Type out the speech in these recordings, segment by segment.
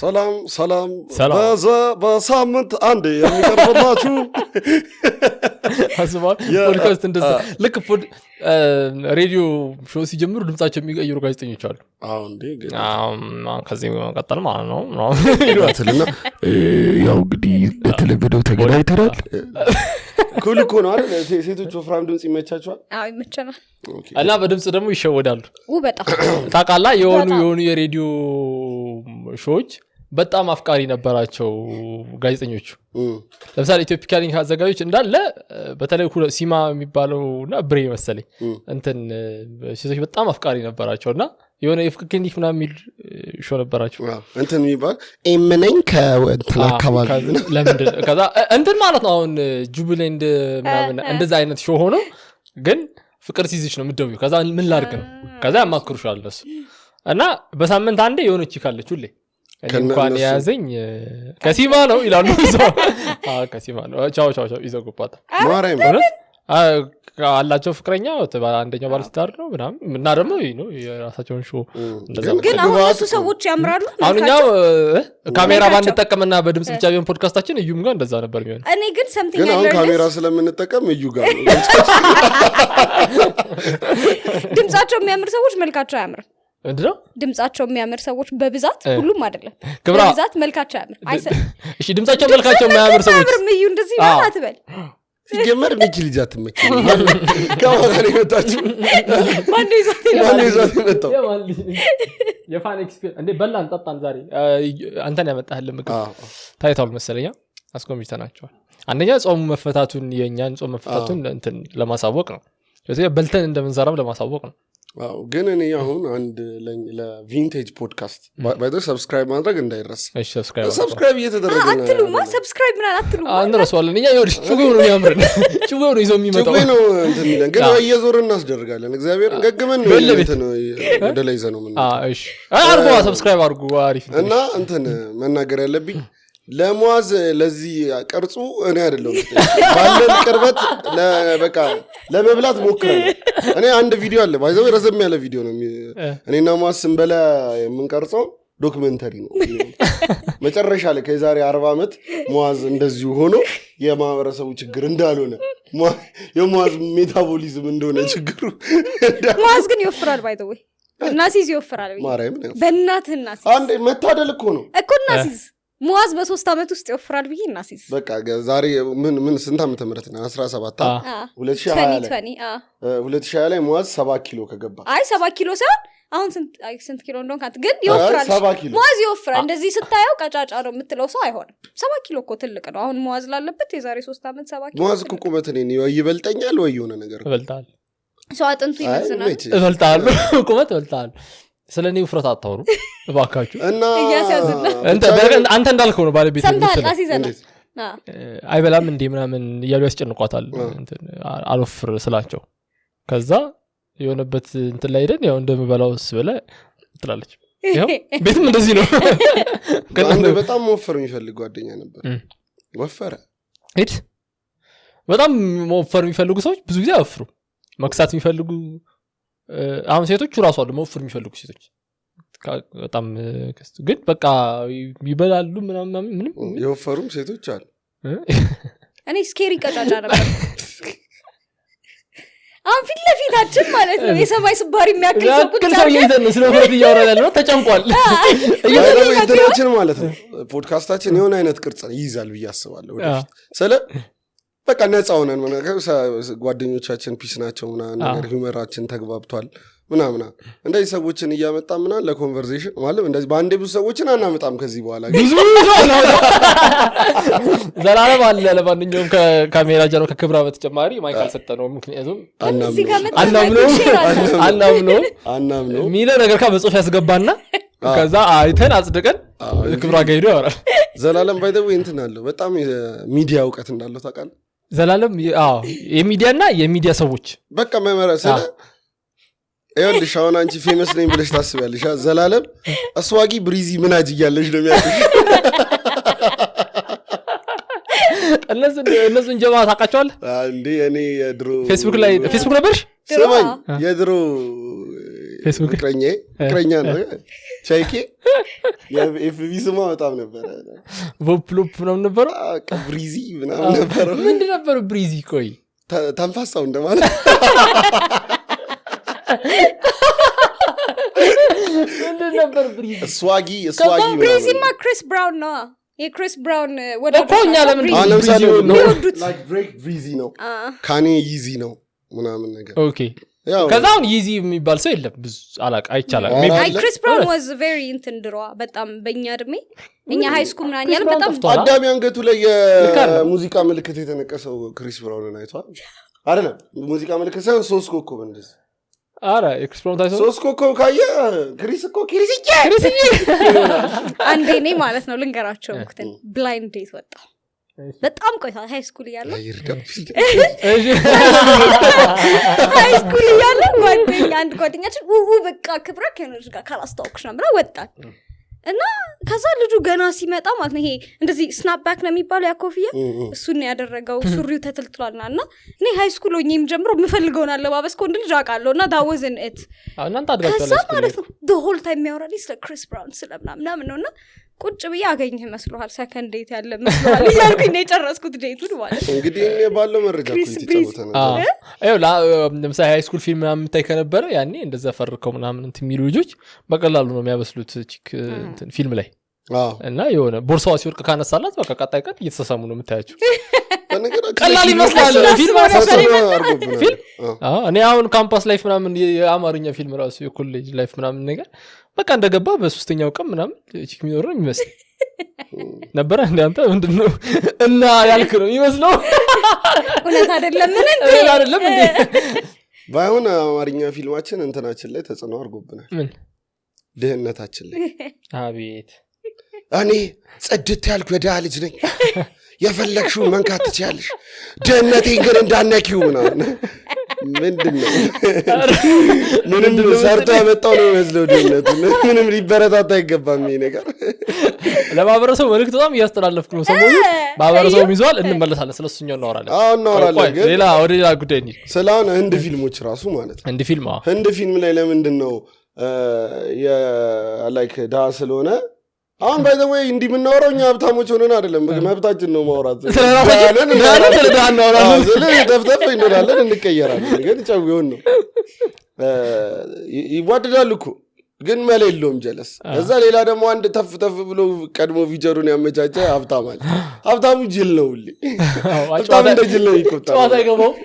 ሰላም በሳምንት አንዴ የሚቀርብላችሁ አስባል ፖድካስት እንደዛ ልክ ሬዲዮ ሾው ሲጀምሩ ድምጻቸው የሚቀይሩ ጋዜጠኞች አሉ። አዎ እንዴ ከዚህ መቀጠል ማለት ነው ይላልና ያው እንግዲህ ለተለበደው ተገናኝተናል። ኩልኮ ነው አይደል? ሴቶች ወፍራም ድምጽ ይመቻቸዋል። አዎ ይመቸናል። እና በድምጽ ደግሞ ይሸወዳሉ። በጣም ታውቃለህ የሆኑ የሬዲዮ ሾዎች በጣም አፍቃሪ ነበራቸው ጋዜጠኞቹ። ለምሳሌ ኢትዮፒካ ሊንክ አዘጋጆች እንዳለ በተለይ ሲማ የሚባለውና ብሬ መሰለኝ እንትን ሴቶች በጣም አፍቃሪ ነበራቸውና የሆነ የፍቅር ሊንክ ምናምን የሚል ሾው ነበራቸው። እንትን የሚባል ኤምነኝ ከእንትን አካባቢ ለምንድን ከዛ እንትን ማለት ነው አሁን ጁቢላንድ ምናምን እንደዛ አይነት ሾው ሆኖ ግን ፍቅር ሲይዝሽ ነው የምትደውይው። ከዛ ምን ላድርግ ነው ከዛ ያማክሩሻል እነሱ እና በሳምንት አንዴ የሆነች ካለች ሁሌ እንኳን ያዘኝ ከሲማ ነው ይላሉ። ከሲማ ነው ቻው ይዘጉባታ ማራይም አላቸው ፍቅረኛ አንደኛው ባለስታር ነው ምናምን እና ደግሞ ነው የራሳቸውን ሾው እንደዛ። ግን አሁን እሱ ሰዎች ያምራሉ። አሁንኛው ካሜራ ባንጠቀምና በድምጽ ብቻ ቢሆን ፖድካስታችን እዩም ጋር እንደዛ ነበር የሚሆነው። እኔ ግን something ግን አሁን ካሜራ ስለምንጠቀም እዩ ጋር ድምጻቸው የሚያምር ሰዎች መልካቸው አያምርም። እንዴው ድምጻቸው የሚያምር ሰዎች በብዛት ሁሉም አይደለም በብዛት መልካቸው ያምር አይሰል። እሺ ድምጻቸው መልካቸው የሚያምር ሰዎች ምዩ እንደዚህ ማለት አትበል። ሲጀመር ሚኪ ልጅ አትመጪ ከማን ይመጣችሁ ማን ይዛት ይመጣው የፋን ኤክስፒሪየንስ እንዴ በላን ጠጣን ዛሬ አንተን ያመጣህልን ምግብ ታይቷል መሰለኛ አስቆምተናቸዋል። አንደኛ ጾም መፈታቱን የኛን ጾም መፈታቱን እንትን ለማሳወቅ ነው። ስለዚህ በልተን እንደምንሰራም ለማሳወቅ ነው። አዎ ግን እኔ አሁን አንድ ለቪንቴጅ ፖድካስት ባይዘ ሰብስክራይብ ማድረግ እንዳይረሳ። እሺ ሰብስክራይብ እየተደረገ ነው። አትሉማ ሰብስክራይብ ምናምን አትሉማ አንረሳዋለን። እኛ ይወርሽ ጩቤው ነው የሚያምረን ጩቤው ነው ይዞ የሚመጣው ጩቤው ነው እንትን የሚለን ግን እየዞርን እናስደርጋለን። እግዚአብሔር ገግመን ነው እንትን ወደ ላይ ዘነው ምን እሺ አርጉ ሰብስክራይብ አርጉ አሪፍ እና እንትን መናገር ያለብኝ ለሙአዝ ለዚህ ቅርጹ እኔ አይደለም ባለን ቅርበት በቃ ለመብላት ሞክረን እኔ አንድ ቪዲዮ አለ ባይዘው ረዘም ያለ ቪዲዮ ነው እኔና ሙአዝ ስንበላ የምንቀርጸው ዶክመንተሪ ነው። መጨረሻ ላይ ከዛሬ 40 ዓመት ሙአዝ እንደዚሁ ሆኖ የማህበረሰቡ ችግር እንዳልሆነ የሙአዝ ሜታቦሊዝም እንደሆነ ችግሩ ሙአዝ ግን ይወፍራል ባይ ዘ ወይ እናሲዝ ይወፍራል ማርያም በእናትህ እናሲዝ አንዴ መታደል እኮ ነው እኮ እናሲዝ ሙአዝ በ3 አመት ውስጥ ይወፍራል ብዬ እናሲዝ በቃ ዛሬ ምን ስንት ዓመተ ምህረት ነው 17 2020 ላይ ሙአዝ 7 ኪሎ ከገባ 7 ኪሎ ሳይሆን አሁን ስንት ኪሎ እንደሆነ ካንተ ግን ይወፍራል ሙአዝ ይወፍራል። እንደዚህ ስታየው ቀጫጫ ነው የምትለው ሰው አይሆንም። 7 ኪሎ እኮ ትልቅ ነው። አሁን ሙአዝ ላለበት የዛሬ 3 አመት 7 ኪሎ ሙአዝ እኮ ቁመት ነው ይበልጠኛል ወይ የሆነ ነገር ይበልጣል ሰው አጥንቱ ይመስላል ይበልጣል ቁመት ይበልጣል። ስለኔ ውፍረት አታወሩ እባካችሁ እና አንተ እንዳልከው ነው ባለቤት ነው አይበላም እንዴ ምናምን እያሉ ያስጨንቋታል እንትን አልወፍር ስላቸው ከዛ የሆነበት እንትን ላይ ሄደን ያው እንደምበላው ስበለ ትላለች። ያው ቤትም እንደዚህ ነው። አንድ በጣም ወፍር የሚፈልግ ጓደኛ ነበር ወፈረ እት በጣም ወፍር የሚፈልጉ ሰዎች ብዙ ጊዜ አወፍሩ መክሳት የሚፈልጉ አሁን ሴቶቹ ራሱ አሉ መወፈር የሚፈልጉ ሴቶች በጣም ግን በቃ ይበላሉ ምንም የወፈሩም ሴቶች አሉ። እኔ ስኬሪ ቀጫጫ ነበር። አሁን ፊት ለፊታችን ማለት ነው የሰማይ ስባሪ የሚያክል ሰው ቁጭ አድርገን ነው ስለሆነ እያወራን ነው። ተጨንቋል እየተናችን ማለት ነው። ፖድካስታችን የሆነ አይነት ቅርጽ ይይዛል ብዬ አስባለሁ ወደፊት ስለ በቃ ነፃ ሆነን ጓደኞቻችን ፒስ ናቸው ምናምን ነገር ሂውመራችን ተግባብቷል ምናምን እንደዚህ ሰዎችን እያመጣ ምናምን ለኮንቨርሴሽን ማለት እንደዚህ በአንዴ ብዙ ሰዎችን አናመጣም ከዚህ በኋላ ብዙ ዘላለም አለ። ለማንኛውም ከካሜራ ጀርባ ከክብራ በተጨማሪ ማይክል ሰጠነው። ምክንያቱም አናምነው ሚለ ነገር በጽሁፍ ያስገባና ከዛ አይተን አጽድቀን ክብራ ጋር ሄዶ ያወራል። ዘላለም ባይ ዘ ወይ እንትን አለው በጣም ሚዲያ እውቀት እንዳለው ታውቃለህ። ዘላለም የሚዲያና የሚዲያ ሰዎች በቃ መመረሰለ ይኸውልሽ አሁን አንቺ ፌመስ ነኝ ብለሽ ታስቢያለሽ። ዘላለም አስዋጊ ብሪዚ ምናጅ እያለሽ ነው የሚያውቁሽ። እነሱን ጀማ ታውቃቸዋለህ እንዴ? እኔ የድሮ ፌስቡክ ነበርሽ? ስማኝ የድሮ ፍቅረኛ ነው ቻይኬ የኤፍቢ ስማ በጣም ነበረ ቮፕሎፕ ምናምን ነበረው ብሪዚ ምናምን ነበረው ምንድን ነበረው ብሪዚ ቆይ ተንፋሳው እንደማለት ምንድን ነበር ብሪዚ ስዋጊ ብሪዚማ ክሪስ ብራውን ነው የክሪስ ብራውን ወዳጆኛ ለምን ለምሳሌ ነው ላይክ ድሬክ ብሪዚ ነው ካኔ ይዚ ነው ምናምን ነገር ኦኬ ከዛውን ይዚ የሚባል ሰው የለም ብዙ አላቅ አይቻላል አይ ክሪስ ብራውን was very እንትን ድሮዋ በጣም በእኛ እድሜ እኛ ሃይ ስኩል ምናምን ያለ በጣም አዳሚ አንገቱ ላይ የሙዚቃ ምልክት የተነቀሰው ክሪስ ብራውን አይቷል አይደለም ሙዚቃ ምልክት ሳይሆን 3 ኮከብ እንደዚህ አረ ክሪስ ብራውን ታይቶ 3 ኮከብ ካየ ክሪስዬ አንዴ ነኝ ማለት ነው ልንገራቸው እንትን ብላይንድ ዴት ወጣ በጣም ቆይቷል ሃይ ስኩል እያለሁ ሃይ ስኩል እያለሁ አንድ ጓደኛችን በቃ ክብራ ከነሱ ጋር ካላስተዋወቅሽ ነው ብላ ወጣን እና ከዛ ልጁ ገና ሲመጣ ማለት ነው ይሄ እንደዚህ ስናፕ ባክ ነው የሚባለው ያ ኮፍያ እሱን ያደረገው ሱሪው ተተልትሏልና እና እኔ ሃይ ስኩል ሆኜም ጀምሮ የምፈልገውን አለባበስ ኮንድ ልጅ አውቃለሁ እና that wasn't it እናንተ አድጋችኋል ከዛ ማለት ነው the whole time የሚያወራልኝ ስለ ክሪስ ብራውን ስለምናምን ነውና ቁጭ ብዬ አገኘህ መስሎሃል ሰከንድ ዴት ያለ መስሎሃል ያልኩኝ ነው የጨረስኩት ዴቱን ማለት እንግዲህ እኔ ባለው መረጃ ለምሳሌ ሃይ ስኩል ፊልም ምናምን የምታይ ከነበረ ያኔ እንደዛ ፈርከው ምናምን እንትን የሚሉ ልጆች በቀላሉ ነው የሚያበስሉት እንትን ፊልም ላይ እና የሆነ ቦርሳዋ ሲወርቅ ካነሳላት በቃ ቀጣይ ቀን እየተሳሳሙ ነው የምታያቸው ቀላል ይመስላል ፊልም እኔ አሁን ካምፓስ ላይፍ ምናምን የአማርኛ ፊልም ራሱ የኮሌጅ ላይፍ ምናምን ነገር በቃ እንደገባ በሶስተኛው ቀን ምናምን ቺክ የሚኖር ነው የሚመስል ነበረ እንዳንተ ምንድነው እና ያልክ ነው የሚመስለው እውነት አይደለም እንዴ ባይሆን አማርኛ ፊልማችን እንትናችን ላይ ተጽዕኖ አድርጎብናል ምን ድህነታችን ላይ አቤት እኔ ጽድት ያልኩ የድሃ ልጅ ነኝ የፈለግሽውን መንካት ትችያለሽ ድህነቴን ግን እንዳነኪው ምናምን ምንም ሰርቶ ያመጣው ነው የሚመስለው ድህነቱ ምንም ሊበረታታ አይገባም ይሄ ነገር ለማህበረሰቡ መልዕክት በጣም እያስተላለፍኩ ነው ሰሞኑን ማህበረሰቡም ይዟል እንመለሳለን ስለሱኛው እናወራለን ሌላ ወደ ሌላ ጉዳይ እንሂድ ስላሁን ህንድ ፊልሞች ራሱ ማለት ነው ህንድ ፊልም ላይ ለምንድን ነው ላይክ ዳ ስለሆነ አሁን ባይ ዘ ወይ እንዲህ የምናወራው እኛ ሀብታሞች ሆነን አይደለም መብታችን ነው ማውራት ስለራሳችን ተፍተፍ እንላለን እንቀየራለን ግን ጨውየውን ነው ይዋደዳሉ እኮ ግን መለ የለውም ጀለስ እዛ ሌላ ደግሞ አንድ ተፍ ብሎ ቀድሞ ፊቸሩን ያመቻቸ ሀብታም አለ ሀብታሙ ጅል ነው ሁሌ ሀብታም እንደ ጅል ነው ይቆጣል ጨዋታ አይገባውም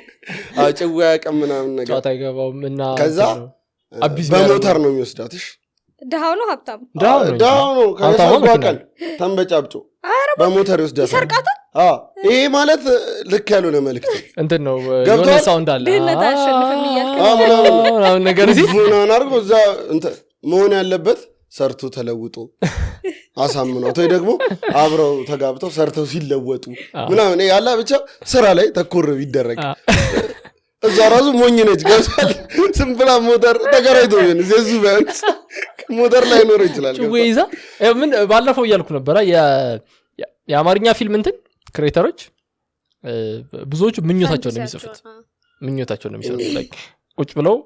ጨዋያ ቀም ምናምን ነገር ጨዋታ አይገባውም እና ከዛ በሞተር ነው የሚወስዳትሽ ደሃው ነው ሀብታሙ ደሃው ነው ከሳቋቀል ተንበጫብጮ በሞተር ይወስዳታል ይሰርቃታል ይሄ ማለት ልክ ያልሆነ መልእክት እንትን ነው የሆነ ሳውንድ አለ ድህነት አሸንፈም እያልክ ምናምን ነገር እዚህ ምናምን አድርጎ እዛ መሆን ያለበት ሰርቶ ተለውጦ አሳምኗት ወይ ደግሞ አብረው ተጋብተው ሰርተው ሲለወጡ ምናምን ያላ ብቻ ስራ ላይ ተኮር ቢደረግ እዛ ራሱ ሞኝ ነች ገብቷል ስምፕላ ሞተር ተገራይቶ ይሆን እዚሁ ቢያንስ ሞተር ላይ ኖር ይችላል ወይዛ ምን ባለፈው እያልኩ ነበረ የአማርኛ ፊልም እንትን ክሬተሮች ብዙዎቹ ምኞታቸው ነው የሚጽፉት ላይክ ቁጭ ብለው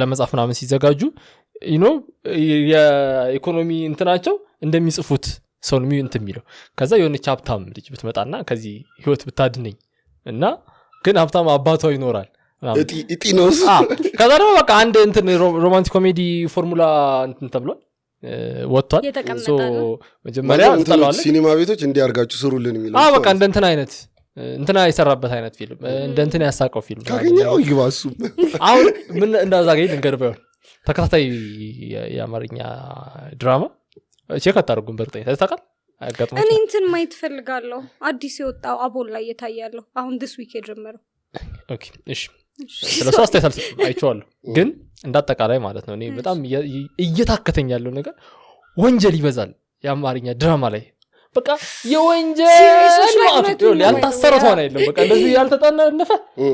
ለመጻፍ ምናምን ሲዘጋጁ የኢኮኖሚ እንትናቸው እንደሚጽፉት ሰው ነው እንትን የሚለው ከዛ የሆነች ሀብታም ልጅ ብትመጣና ከዚህ ህይወት ብታድነኝ እና ግን ሀብታም አባቷ ይኖራል እጢ ነው ከዛ ደግሞ በቃ አንድ እንትን ሮማንቲክ ኮሜዲ ፎርሙላ እንትን ተብሏል ወጥቷል መጀመሪያ ተጣላዋል ሲኒማ ቤቶች እንዲያርጋችሁ ስሩልን የሚለው በቃ እንደ እንትን አይነት እንትና የሰራበት አይነት ፊልም እንደ እንትን ያሳቀው ፊልም ካገኘው ይባሱ አሁን ምን እንዳዛገኝ ልንገርበው ተከታታይ የአማርኛ ድራማ ቼክ አታርጉም በርጠኝ ታውቃለህ አጋጥሞ እኔ እንትን ማየት ፈልጋለሁ አዲስ የወጣው አቦል ላይ የታያለው አሁን this week የጀመረው ኦኬ እሺ ስለሱ አስተያየት አልሰጥም አይቼዋለሁ ግን እንዳጠቃላይ ማለት ነው እኔ በጣም እየታከተኝ ያለው ነገር ወንጀል ይበዛል የአማርኛ ድራማ ላይ በቃ የወንጀል ማለት ነው ያልታሰረ ተዋና የለም በቃ እንደዚህ ያልተጣነፈ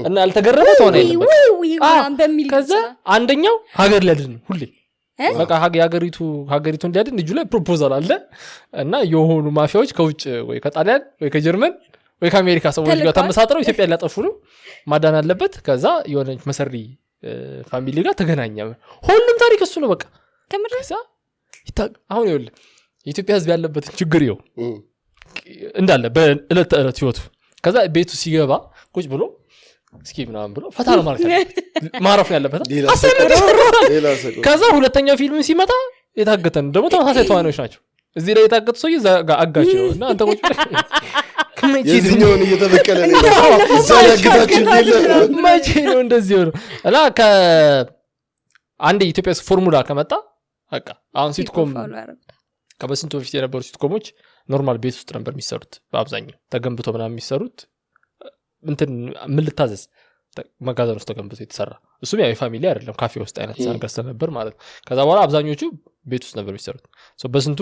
እና ያልተገረፈ ተዋና የለም ከዛ አንደኛው ሀገር ሊያድን ሁሌ በቃ ሀገሪቱ እንዲያድን እጁ ላይ ፕሮፖዛል አለ እና የሆኑ ማፊያዎች ከውጭ ወይ ከጣሊያን ወይ ከጀርመን ወይ ከአሜሪካ ሰዎች ጋር ተመሳጥረው ኢትዮጵያ ሊያጠፉ ነው ማዳን አለበት ከዛ የሆነች መሰሪ ፋሚሊ ጋር ተገናኘ ሁሉም ታሪክ እሱ ነው በቃ አሁን ይኸውልህ የኢትዮጵያ ህዝብ ያለበትን ችግር ይኸው እንዳለ በእለት ተዕለት ህይወቱ ከዛ ቤቱ ሲገባ ቁጭ ብሎ እስኪ ምናምን ብሎ ፈታ ነው ማለት ማረፍ ያለበት ከዛ ሁለተኛው ፊልም ሲመጣ የታገተን ደግሞ ተመሳሳይ ተዋናዮች ናቸው እዚህ ላይ የታገቱ ሰው አጋች ነው እና አንተ ቁጭ የዚህኛውን እየተበቀለ ነው መቼ ነው እንደዚህ ሆነ እና ከአንድ የኢትዮጵያ ፎርሙላ ከመጣ በቃ አሁን ሲትኮም ከበስንቱ በፊት የነበሩ ሲትኮሞች ኖርማል ቤት ውስጥ ነበር የሚሰሩት በአብዛኛው ተገንብቶ ምናምን የሚሰሩት እንትን ምን ልታዘዝ መጋዘን ውስጥ ተገንብቶ የተሰራ እሱም ያው የፋሚሊ አይደለም ካፌ ውስጥ አይነት ሳንከስተ ነበር ማለት ከዛ በኋላ አብዛኞቹ ቤት ውስጥ ነበር የሚሰሩት በስንቱ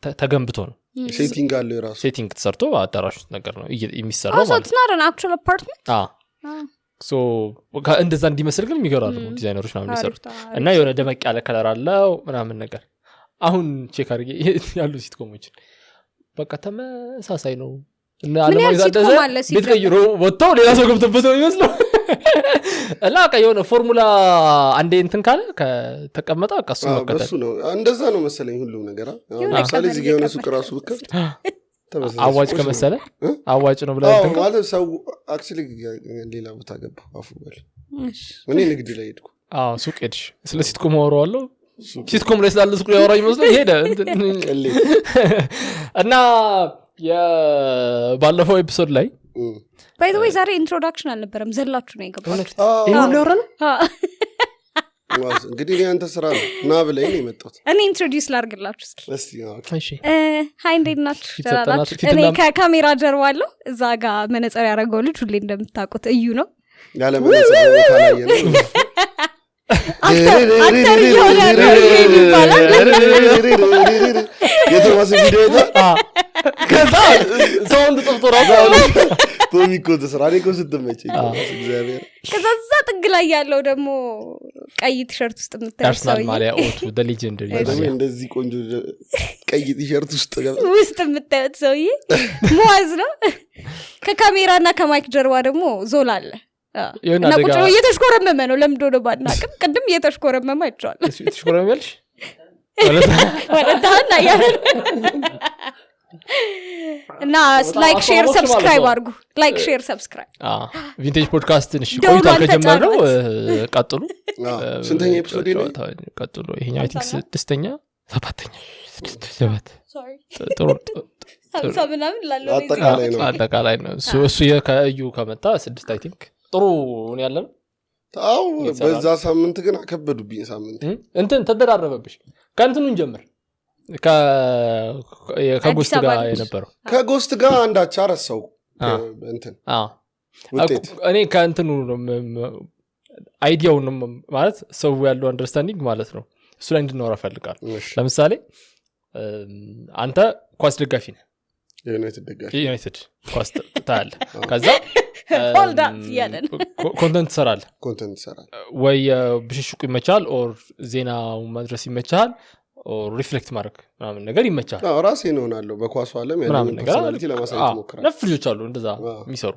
ተገንብቶ ነው ሴቲንግ አለው የራሱ ሴቲንግ ተሰርቶ አዳራሽ ውስጥ ነገር ነው የሚሰራው ማለት ነው not an actual apartment ሶ እንደዛ እንዲመስል ግን የሚገራሉ ዲዛይነሮች ምናምን የሚሰሩት እና የሆነ ደመቅ ያለ ከለር አለው ምናምን ነገር አሁን ቼክ አድርጌ ያሉ ሲትኮሞችን በቃ ተመሳሳይ ነው እና አለማው ይዛደዘ ቤት ቀይሮ ወጣው ሌላ ሰው ገብተበት ነው ይመስለው እና የሆነ ፎርሙላ አንዴ እንትን ካለ ከተቀመጠ ቀሱ መከተል ነው እንደዛ ነው መሰለኝ ሁሉ ነገር ለምሳሌ እዚህ የሆነ ሱቅ ራሱ ብከፍት አዋጭ ከመሰለ አዋጭ ነው ብለህ እንትን ማለት ሰው አክቹሊ ሌላ ቦታ ገባ አፉ በል እኔ ንግድ ላይ ሄድኩ ሱቅ ሄድሽ ስለ ሲትኮም አወራዋለሁ ሲትኮም ላይ ስላለ ሱቅ ያወራኝ መስሎ ሄደ እና የባለፈው ኤፒሶድ ላይ by the way ዛሬ ኢንትሮዳክሽን አልነበረም ዘላችሁ ነው የገባችሁት ይሁን ነው ረን እንግዲህ አንተ ስራ ነው ና ብለኝ ነው የመጣሁት እኔ ኢንትሮዲዩስ ላድርግላችሁ እሺ ሃይ እንዴት ናችሁ እኔ ከካሜራ ጀርባ አለው እዛ ጋር መነጽር ያደረገው ልጅ ሁሌ እንደምታውቁት እዩ ነው ያለ መነጽር ካላየ ነው አክተር የሆነ ነው ይባላል የተዋሰ ቪዲዮ ነው ከዛ ሰውንድ ጥፍቶ ራሱ ቶሚኮ ተስራኔ እኮ ስትመጪ እግዚአብሔር ከዛ ጥግ ላይ ያለው ደግሞ ቀይ ቲሸርት ውስጥ የምታየው አርሰናል ማሊያ ኦቱ ዘ ሌጀንደሪ እንደዚህ ቆንጆ ቀይ ቲሸርት ውስጥ የምታየው ሰውዬ ሙአዝ ነው ከካሜራና ከማይክ ጀርባ ደግሞ ዞላ አለ እና ቁጭ ብሎ እየተሽኮረመመ ነው ለምዶ ነው ባናቅም ቅድም እየተሽኮረመመ አይቻል ተሽኮረመልሽ ወለታና ያለ እና ላይክ ሼር ሰብስክራይብ አድርጉ ላይክ ሼር ሰብስክራይብ ቪንቴጅ ፖድካስትን እሺ ቆይታ ከጀመረው ቀጥሉ ስንተኛ ኤፒሶድ ነው ቀጥሉ ይሄኛው አይ ቲንክ 6ኛ 7ኛ 7 ምናምን ላለው አጠቃላይ ነው እሱ ከእዩ ከመጣ 6 አይ ቲንክ ጥሩ ነው ያለን አው በዛ ሳምንት ግን አከበዱብኝ ሳምንት እንትን ተደራረበብሽ ከእንትኑን ጀምር ከጎስት ጋር የነበረው ከጎስት ጋር አንዳች አረሳው እንትን እኔ ከእንትኑ አይዲያው ነው ማለት ሰው ያለው አንደርስታንዲንግ ማለት ነው እሱ ላይ እንድናወራ ፈልጋለሁ ለምሳሌ አንተ ኳስ ደጋፊ ነህ ዩናይትድ ኳስ ታያለህ ከዛ ኮንተንት ትሰራለህ ወይ ብሽሽቁ ይመቻል ኦር ዜናው መድረስ ይመቻል ሪፍሌክት ማድረግ ምናምን ነገር ይመቻል ራሴ ነው ሆናለሁ በኳሱ ዓለም ያለውን ፐርሰናሊቲ ለማሳየት ሞክራለሁ ነፍ ልጆች አሉ እንደዛ የሚሰሩ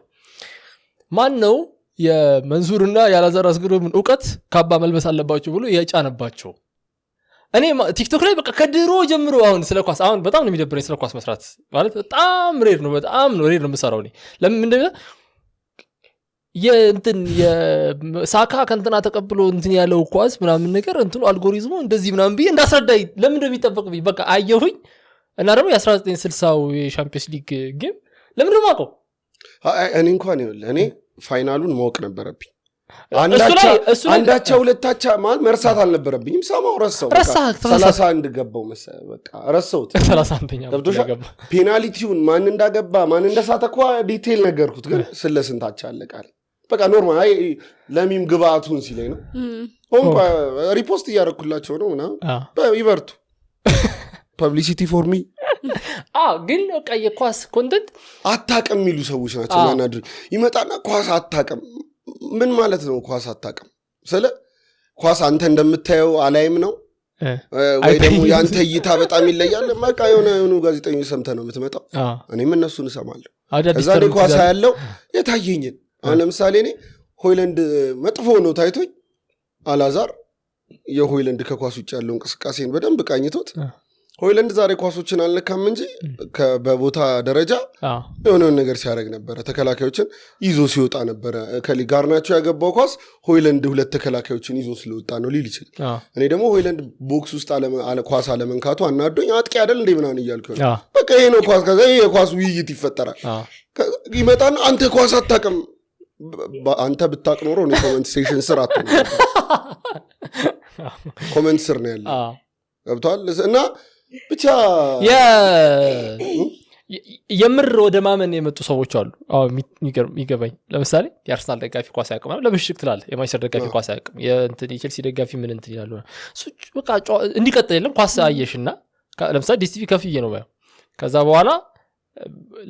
ማን ነው የመንሱርና ያላዛር አስገዶምን ዕውቀት ካባ መልበስ አለባቸው ብሎ የጫነባቸው እኔ ቲክቶክ ላይ በቃ ከድሮ ጀምሮ አሁን ስለ ኳስ አሁን በጣም ነው የሚደብረኝ ስለ ኳስ መስራት ማለት በጣም ሬድ ነው የምሰራው እኔ ለምን እንደሆነ የእንትን የሳካ ከእንትና ተቀብሎ እንትን ያለው ኳስ ምናምን ነገር እንትኑ አልጎሪዝሙ እንደዚህ ምናምን ብዬ እንዳስረዳይ ለምን እንደሚጠበቅብኝ በቃ አየሁኝ እና ደግሞ የ1960ው የሻምፒዮንስ ሊግ ጌም ለምን ነው ማውቀው እኔ እንኳን ይኸውልህ እኔ ፋይናሉን ማወቅ ነበረብኝ አንዳቻ ሁለታቻ ማለት መርሳት አልነበረብኝም ሰማው ረሳው 31 ገባው መሰለ በቃ ረሳውት 31ኛ ገባ ፔናልቲውን ማን እንዳገባ ማን እንደሳተኳ ዲቴል ነገርኩት ግን ስለስንታቻ አለቃል በቃ ኖርማል አይ ለሚም ግባቱን ሲለኝ ነው ሆንኳ ሪፖስት እያደረኩላቸው ነው እና ይበርቱ ፐብሊሲቲ ፎር ሚ ግን በቃ የኳስ ኮንተንት አታቀም የሚሉ ሰዎች ናቸው ማናድር ይመጣና ኳስ አታቀም ምን ማለት ነው ኳስ አታቀም ስለ ኳስ አንተ እንደምታየው አላይም ነው ወይ ደግሞ ያንተ እይታ በጣም ይለያል በቃ የሆነ ጋዜጠኞች ሰምተህ ነው የምትመጣው እኔም እነሱን እሰማለሁ ከዛ ላይ ኳስ ያለው የታየኝን አሁን ለምሳሌ እኔ ሆይላንድ መጥፎ ነው ታይቶኝ አላዛር የሆይለንድ ከኳስ ውጭ ያለው እንቅስቃሴን በደንብ ቃኝቶት ሆይለንድ ዛሬ ኳሶችን አልነካም እንጂ በቦታ ደረጃ የሆነውን ነገር ሲያደርግ ነበረ። ተከላካዮችን ይዞ ሲወጣ ነበረ። ከጋርናቾ ያገባው ኳስ ሆይለንድ 2 ተከላካዮችን ይዞ ስለወጣ ነው ሊል ይችላል። እኔ ደግሞ ሆይለንድ ቦክስ ውስጥ ኳስ አለመንካቱ አናዶኝ አጥቂ አይደል እንዴ ምናምን እያልኩ በቃ ይሄ ነው ኳስ። ከዛ ይሄ የኳስ ውይይት ይፈጠራል። ይመጣና አንተ ኳስ አታውቅም። አንተ ብታውቅ ኖሮ እኔ ኮመንት ሴሽን ስር አትሆንም። ኮመንት ስር ነው ያለ ገብቷል። እና ብቻ የምር ወደ ማመን የመጡ ሰዎች አሉ። የሚገባኝ ለምሳሌ የአርሰናል ደጋፊ ኳስ አያውቅም ለብሽቅ ትላለህ። የማንቸስተር ደጋፊ ኳስ አያውቅም፣ የቼልሲ ደጋፊ ምን እንትን ይላሉ። በቃ እንዲቀጥል የለም ኳስ አየሽና ለምሳሌ ዲስቲቪ ከፍዬ ነው ማየው። ከዛ በኋላ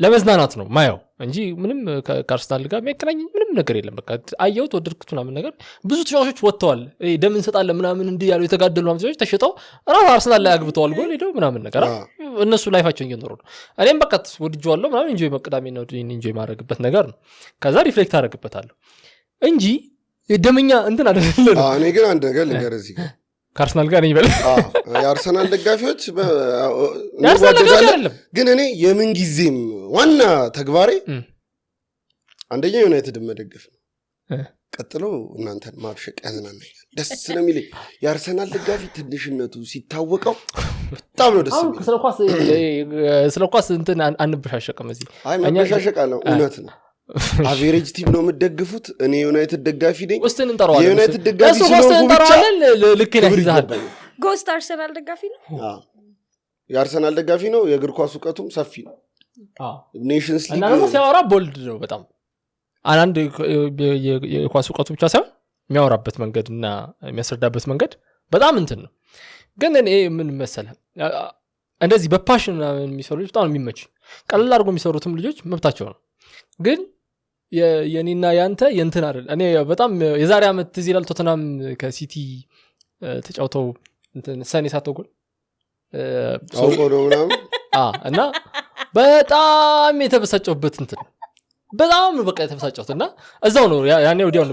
ለመዝናናት ነው ማየው እንጂ ምንም ከአርሰናል ጋር የሚያገናኝ ምንም ነገር የለም። በቃ አየሁት ወደድኩት ምናምን ነገር። ብዙ ተጫዋቾች ወጥተዋል ደም እንሰጣለን ምናምን እንዲህ ያሉ የተጋደሉ ተጫዋቾች ተሽጠው ራሱ አርሰናል ላይ አግብተዋል ጎል ሄደው ምናምን ነገር እነሱ ላይፋቸውን እየኖሩ ነው። እኔም በቃ ወድጄዋለሁ ምናምን ኢንጆይ መቅዳሜና ኢንጆይ ማድረግበት ነገር ነው። ከዛ ሪፍሌክት አደረግበታለሁ እንጂ ደመኛ እንትን አይደለም። እኔ ግን አንድ ነገር ልንገርህ እዚህ ጋር ከአርሰናል ጋር ነኝ በል የአርሰናል ደጋፊዎች ግን እኔ የምን ጊዜም ዋና ተግባሬ አንደኛ ዩናይትድ መደገፍ ነው። ቀጥሎ እናንተን ማብሸቅ ያዝናናኛል፣ ደስ ነው የሚለኝ። የአርሰናል ደጋፊ ትንሽነቱ ሲታወቀው በጣም ነው ደስ የሚለኝ። ስለ ኳስ እንትን አንበሻሸቅም እዚህ። አይ መበሻሸቅ አለው እውነት ነው። አቬሬጅ ቲም ነው የምትደግፉት። እኔ ዩናይትድ ደጋፊ ነኝ። ውስጥን እንጠራዋለን። የዩናይትድ ደጋፊ ስለሆንኩ ብቻ ልክ ነህ ይዛል። ጎስት አርሰናል ደጋፊ ነው። የአርሰናል ደጋፊ ነው። የእግር ኳስ እውቀቱም ሰፊ ነው። ኔሽንስ ሊግ እና ደግሞ ሲያወራ ቦልድ ነው በጣም። አንድ የኳስ እውቀቱ ብቻ ሳይሆን የሚያወራበት መንገድ እና የሚያስረዳበት መንገድ በጣም እንትን ነው። ግን እኔ ምን መሰለህ እንደዚህ በፓሽን የሚሰሩ ልጆች በጣም የሚመች ቀለል አድርጎ የሚሰሩትም ልጆች መብታቸው ነው። ግን የኔና ያንተ የእንትን አይደል። እኔ በጣም የዛሬ ዓመት ትዝ ይላል ቶተናም ከሲቲ ተጫውተው እንትን ሰኔ ሳትጎል እና በጣም የተበሳጨሁበት እንትን በጣም በቃ የተበሳጨሁት እና እዛው ነው ያኔ ወዲያው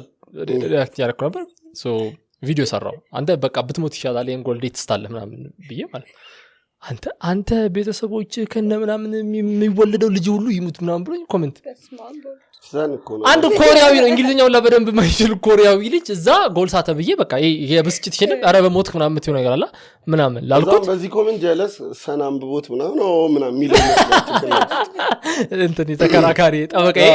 ሪአክት ያደረኩ ነበር። ቪዲዮ ሰራው። አንተ በቃ ብትሞት ይሻላል ይሄን ጎል ዴት ስታለ ምናምን ብዬ ማለት አንተ ቤተሰቦች ከነ ምናምን የሚወለደው ልጅ ሁሉ ይሙት ምናምን ብሎ ኮሜንት። አንድ ኮሪያዊ ነው እንግሊዝኛው ለበደንብ ማይችል ኮሪያዊ ልጅ እዛ ጎል ሳተ ብዬ በቃ ይሄ በስጭት ይችላል። አረ በሞት ምናምን የምትሆን ነገር አለ ምናምን ላልኩት በዚህ ኮሜንት ጀለስ ሰናም ብቦት ምናምን ነው ምናምን ሚል እንትን ተከራካሪ ጠበቃዬ።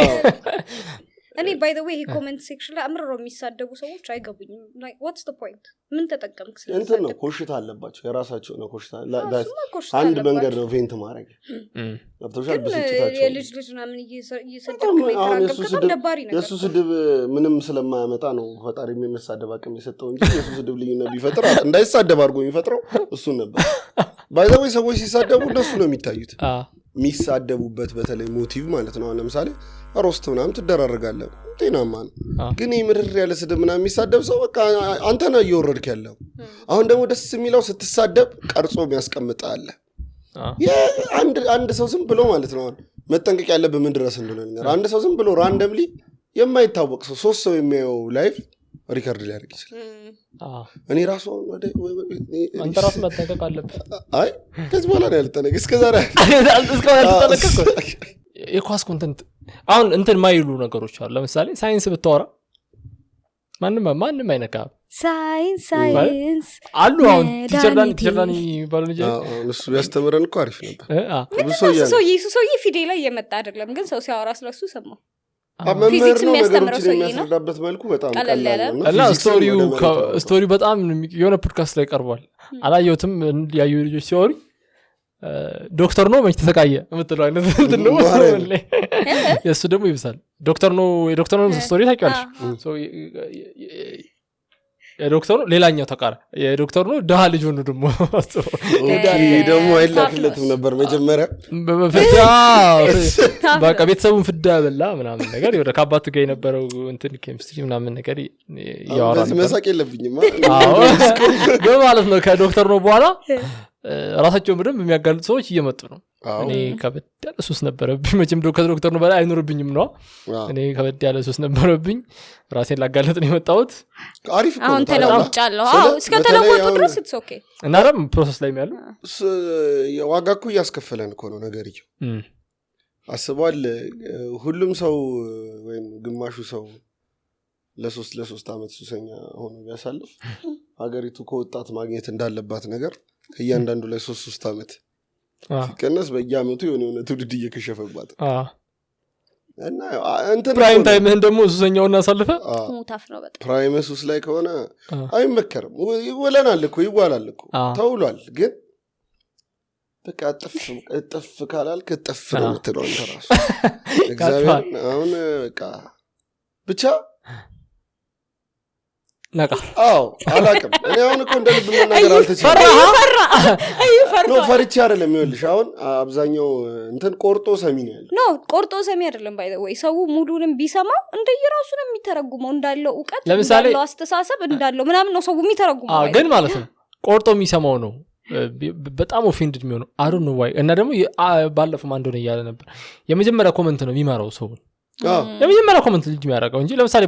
እኔ ባይ ዘ ዌይ ይሄ ኮሜንት ሴክሽን ላይ አምርሮ የሚሳደቡ ሰዎች አይገቡኝም። ላይክ ዋትስ ዘ ፖይንት? ምን ተጠቀምክ? እንትን ነው ኮሽታ አለባቸው የራሳቸው ነው ኮሽታ። አንድ መንገድ ነው ቬንት ማድረግ ለብቶሻል። በስጭታቸው የልጅ ምናምን እየሰደቡ ነው የተራገበው። ደባሪ ነገር የሱ ስድብ ምንም ስለማያመጣ ነው ፈጣሪ የሚመሳደብ አቅም የሰጠው እንጂ የሱ ስድብ ልዩነት ቢፈጥር እንዳይሳደብ አድርጎ የሚፈጥረው እሱን ነበር። ባይ ዘ ዌይ ሰዎች ሲሳደቡ እነሱ ነው የሚታዩት የሚሳደቡበት በተለይ ሞቲቭ ማለት ነው። ለምሳሌ ሮስት ምናምን ትደራረጋለህ ጤናማ ነው። ግን ምርር ያለ ስድብ ምናምን የሚሳደብ ሰው በቃ አንተ ነው እየወረድክ ያለው። አሁን ደግሞ ደስ የሚለው ስትሳደብ ቀርጾ የሚያስቀምጥ አለ። አንድ ሰው ዝም ብሎ ማለት ነው መጠንቀቅ ያለብህ ምን ድረስ እንደሆነ ነገር አንድ ሰው ዝም ብሎ ራንደምሊ የማይታወቅ ሰው 3 ሰው የሚያየው ላይቭ ሪከርድ ሊያደርግ ይችላል። እኔ ራሱ አንተ ራሱ መጠንቀቅ አለብህ። አይ ከዚህ በኋላ ነው ያልተጠነቀቅ እስከዛሬ የኳስ ኮንተንት አሁን እንትን ማይሉ ነገሮች አሉ። ለምሳሌ ሳይንስ ብታወራ ማንም አይነካም። ሳይንስ አሉ። አሁን ቲቸር ዳኒ የሚባለው ልጅ እሱ ያስተምረን እኮ አሪፍ ነበር። ሰውዬ ፊዴ ላይ እየመጣ አይደለም ግን ሰው ሲያወራ ስለሱ ሰማሁ። ፊዚክስ የሚያስተምረው ሰውዬ ነው። የሚያስረዳበት መልኩ በጣም ቀላል ነው እና ስቶሪው በጣም የሆነ ፖድካስት ላይ ቀርቧል። አላየሁትም። ያዩ ልጆች ሲያወሩ ዶክተር ነው መች ተሰቃየ የምትለው አይነት እንትን ነው። የእሱ ደግሞ ይብሳል። ዶክተር ነው የዶክተር ነው ስቶሪ ታውቂዋለሽ? የዶክተሩ ሌላኛው ተቃራ የዶክተሩ ነው ደሃ ልጅ ሆኖ ደግሞ አይላክለትም ነበር መጀመሪያ በቃ ቤተሰቡን ፍዳ በላ ምናምን ነገር ወደ ከአባቱ ጋር የነበረው እንትን ኬሚስትሪ ምናምን ነገር ያወራ ነበር። መሳቅ የለብኝም ግን ማለት ነው ከዶክተር ነው በኋላ ራሳቸው ምንም የሚያጋልጡ ሰዎች እየመጡ ነው እኔ ከበድ ያለ ሱስ ነበረብኝ መቼም ከዶክተር ነው በላይ አይኖርብኝም ነው እኔ ከበድ ያለ ሱስ ነበረብኝ ራሴን ላጋለጥ ነው የመጣሁት አሪፍ ነው አሁን ተለውጫለሁ እስከ ተለወጡ ድረስ it's okay እና ደግሞ ፕሮሰስ ላይ ያለው ዋጋ እኮ እያስከፈለን እኮ ነው ነገርየው አስቧል ሁሉም ሰው ወይም ግማሹ ሰው ለ3 አመት ሱሰኛ ሆኖ ቢያሳልፍ ሀገሪቱ ከወጣት ማግኘት እንዳለባት ነገር ከእያንዳንዱ ላይ 3 አመት ሲቀነስ በየአመቱ የሆነ ትውልድ እየከሸፈባት እና እንትን ፕራይም ታይምህን ደግሞ ሱሰኛውን አሳልፈ ሙታፍ ነው በጣም ፕራይም ሱስ ላይ ከሆነ አይመከርም ይወለናል እኮ ይዋላል እኮ ተውሏል ግን በቃ ጥፍ ካላል ከጥፍ ነው የምትለው አንተ ራሱ እግዚአብሔር አሁን በቃ ብቻ ነቃ አላቅም እኔ አሁን እኮ እንደልብ መናገር አልተቻለ ነው ፈርቼ አይደለም ይኸውልሽ አሁን አብዛኛው እንትን ቆርጦ ሰሚ ነው ያለው ነው ቆርጦ ሰሚ አይደለም ባይ ዘ ወይ ሰው ሙሉንም ቢሰማው እንደየራሱ ነው የሚተረጉመው እንዳለው ዕውቀት እንዳለው አስተሳሰብ እንዳለው ምናምን ነው ሰው የሚተረጉመው ግን ማለት ነው ቆርጦ የሚሰማው ነው በጣም ኦፌንድድ የሚሆነው I don't know why እና ደግሞ ባለፈው ማን እንደሆነ ያለ ነበር የመጀመሪያ ኮሜንት ነው የሚማረው ሰው የመጀመሪያ ኮሜንት ልጅ የሚያደርገው እንጂ ለምሳሌ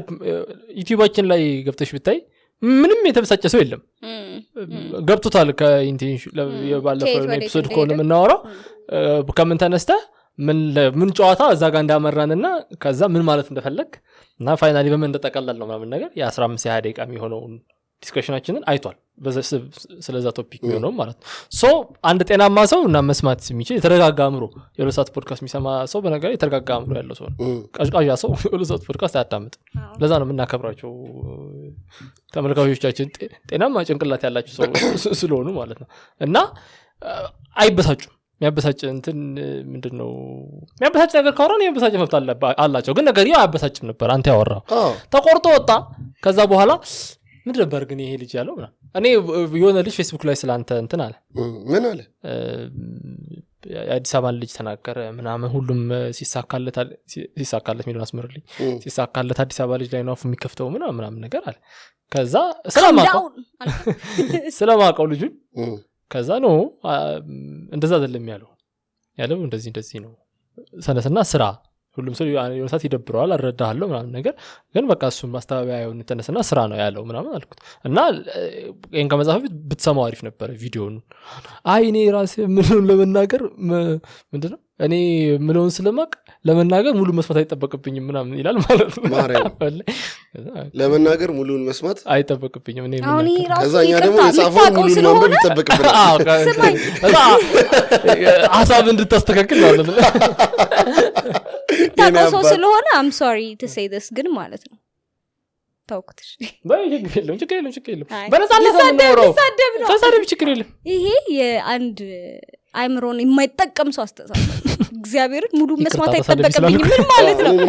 ዩቲዩባችን ላይ ገብተሽ ብታይ ምንም የተበሳጨ ሰው የለም ገብቶታል ከኢንቴንሽን ባለፈው ኤፒሶድ ከሆነ የምናወራው ከምን ተነስተ ምን ጨዋታ እዛ ጋር እንዳመራንና ከዛ ምን ማለት እንደፈለግ እና ፋይናሊ በምን እንደተቀላል ነው ምናምን ነገር የ15 20 ደቂቃ የሚሆነውን ዲስከሽናችንን አይቷል ስለዛ ቶፒክ የሚሆነው ማለት ነው ሶ አንድ ጤናማ ሰው እና መስማት የሚችል የተረጋጋ አእምሮ የሎሳት ፖድካስት የሚሰማ ሰው በነገር የተረጋጋ አእምሮ ያለው ሰው ቀዥቃዣ ሰው የሎሳት ፖድካስት አያዳምጥም ለዛ ነው የምናከብራቸው ተመልካቾቻችን ጤናማ ጭንቅላት ያላቸው ሰው ስለሆኑ ማለት ነው እና አይበሳጩም የሚያበሳጭ እንትን ምንድነው የሚያበሳጭ ነገር ካወራን የሚያበሳጭ መብት አላቸው ግን ነገር አያበሳጭም ነበር አንተ ያወራው ተቆርጦ ወጣ ከዛ በኋላ ምን ነበር ግን ይሄ ልጅ ያለው እኔ የሆነ ልጅ ፌስቡክ ላይ ስላንተ እንትን አለ ምን አለ አዲስ አበባ ልጅ ተናገረ ምናምን ሁሉም ሲሳካለት ሚሊዮን አስመርልኝ ሲሳካለት አዲስ አበባ ልጅ ላይ ነው የሚከፍተው ምናምን ነገር አለ ከዛ ስለማቀው ልጅ ከዛ ነው እንደዛ አይደለም ያለው እንደዚህ ነው ሰነስና ስራ ሁሉም ሰው የሆነታት ይደብረዋል አረዳሃለሁ ምናምን ነገር ግን በቃ እሱ ማስተባበያ የሆነ ተነስና ስራ ነው ያለው ምናምን አልኩት እና ይሄን ከመጻፍ ብትሰማው አሪፍ ነበር ቪዲዮውን እኔ ራሴ ምንም ለመናገር ምንድነው እኔ ምንውን ስለማቅ ለመናገር ሙሉ መስማት አይተበቅብኝም ምናምን ይላል ማለት ነው ለመናገር ሙሉን መስማት አይተበቅብኝም እኔ ከዛኛ ደግሞ የጻፈው ሙሉን ማንበብ ይተበቅብናል ሐሳብ እንድታስተካክል ማለት ነው ታቆሶ ስለሆነ I'm sorry to say this ግን ማለት ነው ታውቁትሽ ችግር የለም በነፃነት ነው ተሳደብ ችግር የለም ይሄ የአንድ አይምሮን የማይጠቀም ሰው አስተሳሰብ እግዚአብሔር ሙሉ መስማት አይተበቅብኝም ምን ማለት ነው ምን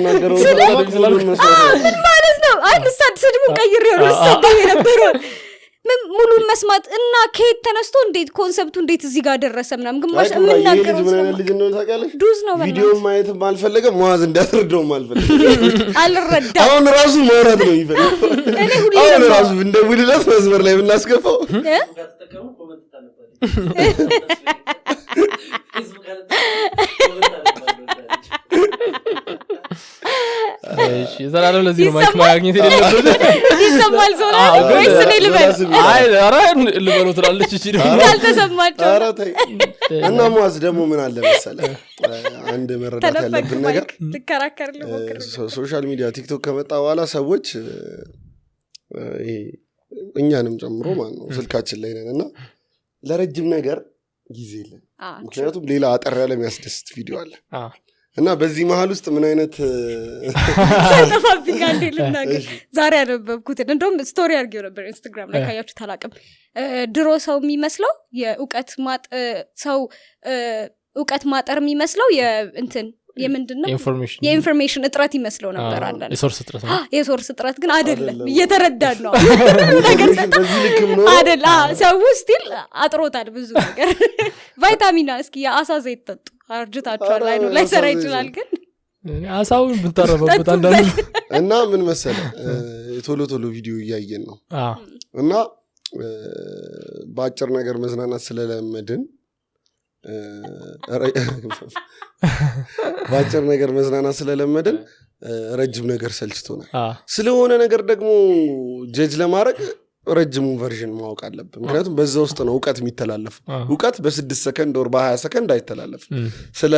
ማለት ነው ልሳደብ ቀይሬው ልሳደብ የነበረው ሙሉ መስማት እና ከየት ተነስቶ እንዴት ኮንሰፕቱ እንዴት እዚህ ጋር ደረሰ ምናምን ግማሽ ምንናገረው ልጅ ነው ታውቃለሽ ዱዝ ነው ቪዲዮ ማየት ማልፈለገ ሙአዝ እንዳትረዳው ማልፈለገ አልረዳም አሁን ራሱ ማውራት ነው ይፈልግ እኔ ሁሉ አሁን ራሱ እንደውልለት መስመር ላይ ብናስገፋው እሺ ዘላለም ለዚህ ነው ማይክ ማግኘት የሌለበት ይሰማል ዞራ ወይስ እኔ ልበል ኧረ ልበለው ትላለች እቺ ደግሞ ካልተሰማቸው ኧረ ተይ እና ሙአዝ ደግሞ ምን አለ መሰለህ አንድ መረዳት ያለብን ነገር ልከራከር ልሞክር ሶሻል ሚዲያ ቲክቶክ ከመጣ በኋላ ሰዎች ይሄ እኛንም ጨምሮ ማለት ነው ስልካችን ላይ ነንና ለረጅም ነገር ጊዜ የለም ምክንያቱም ሌላ አጠር ያለ የሚያስደስት ቪዲዮ አለ እና በዚህ መሃል ውስጥ ምን አይነት ተፋብኝ አንዴ ልናገር ዛሬ ያነበብኩት እንደውም ስቶሪ አድርጌው ነበር ኢንስታግራም ላይ ካያችሁ ታላቅም ድሮ ሰው የሚመስለው የእውቀት ማጠር የሚመስለው የእንትን የምንድነው የኢንፎርሜሽን እጥረት ይመስለው ነበር አንዳንድ የሶርስ እጥረት ግን አይደለም እየተረዳን ነው አይደል ሰው ስቲል አጥሮታል ብዙ ነገር ቫይታሚና እስኪ የአሳ ዘይት ጠጡ አርጅታችኋል ላይ ነው ላይ ሰራ ይችላል ግን አሳውን ብታረፈበት አንዳንድ እና ምን መሰለ ቶሎ ቪዲዮ እያየን ነው እና በአጭር ነገር መዝናናት ስለለመድን በአጭር ነገር መዝናናት ስለለመድን ረጅም ነገር ሰልችቶናል። ስለሆነ ነገር ደግሞ ጀጅ ለማድረግ ረጅሙን ቨርዥን ማወቅ አለብን። ምክንያቱም በዛ ውስጥ ነው እውቀት የሚተላለፈው። እውቀት በ6 ሰከንድ ወር በ20 ሰከንድ አይተላለፍም። ስለ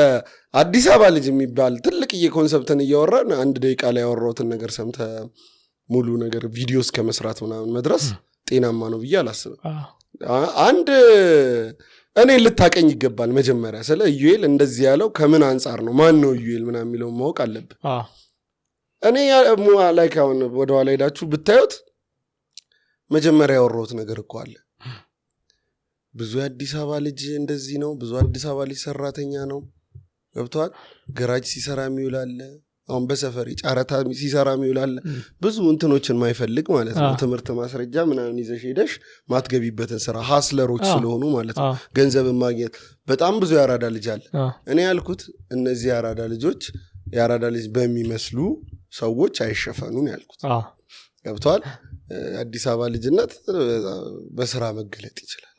አዲስ አበባ ልጅ የሚባል ትልቅዬ ኮንሰፕትን እያወራን 1 ደቂቃ ላይ ያወራሁትን ነገር ሰምተ ሙሉ ነገር ቪዲዮ እስከ መስራት ምናምን መድረስ ጤናማ ነው ብዬ አላስብም። አንድ እኔ ልታቀኝ ይገባል መጀመሪያ። ስለ ኢዩኤል እንደዚህ ያለው ከምን አንጻር ነው ማን ነው ኢዩኤል ምናምን የሚለውን ማወቅ አለብን። እኔ ላይክ አሁን ወደኋላ ሄዳችሁ ብታዩት መጀመሪያ ያወራሁት ነገር እኮ አለ። ብዙ የአዲስ አበባ ልጅ እንደዚህ ነው፣ ብዙ አዲስ አበባ ልጅ ሰራተኛ ነው ገብቷል። ገራጅ ሲሰራ የሚውላለ፣ አሁን በሰፈሪ ጫረታ ሲሰራ የሚውላለ፣ ብዙ እንትኖችን ማይፈልግ ማለት ነው። ትምህርት ማስረጃ ምናምን ይዘሽ ሄደሽ ማትገቢበትን ስራ ሀስለሮች ስለሆኑ ማለት ነው። ገንዘብን ማግኘት በጣም ብዙ ያራዳ ልጅ አለ። እኔ ያልኩት እነዚህ ያራዳ ልጆች ያራዳ ልጅ በሚመስሉ ሰዎች አይሸፈኑን ያልኩት ገብቷል። አዲስ አበባ ልጅነት በስራ መገለጥ ይችላል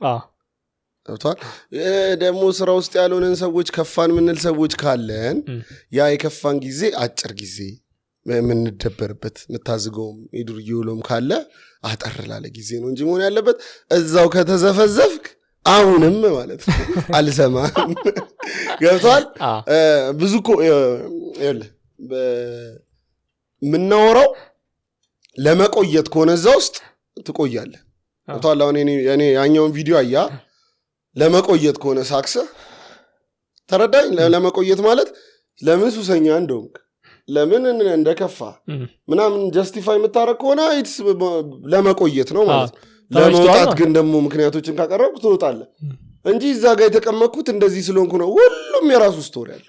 ገብቷል። ደግሞ ስራ ውስጥ ያልሆነን ሰዎች ከፋን ምንል ሰዎች ካለን ያ የከፋን ጊዜ አጭር ጊዜ የምንደበርበት የምታዝገውም የዱርዬ ውሎም ካለ አጠር ላለ ጊዜ ነው እንጂ መሆን ያለበት እዛው ከተዘፈዘፍክ አሁንም ማለት ነው አልሰማም ገብቷል። ብዙ እኮ ምናወራው ለመቆየት ከሆነ እዛ ውስጥ ትቆያለህ ገብቷል። አሁን እኔ ያኛውን ቪዲዮ አያ ለመቆየት ከሆነ ሳክሰህ ተረዳኝ። ለመቆየት ማለት ለምን ሱሰኛ እንደሆንክ ለምን እንደከፋ ምናምን ጀስቲፋይ የምታረግ ከሆነ ኢትስ ለመቆየት ነው ማለት ነው። ለመውጣት ግን ደግሞ ምክንያቶችን ካቀረብኩ ትወጣለህ እንጂ እዛ ጋር የተቀመጥኩት እንደዚህ ስለሆንኩ ነው። ሁሉም የራሱ ስቶሪ አለ።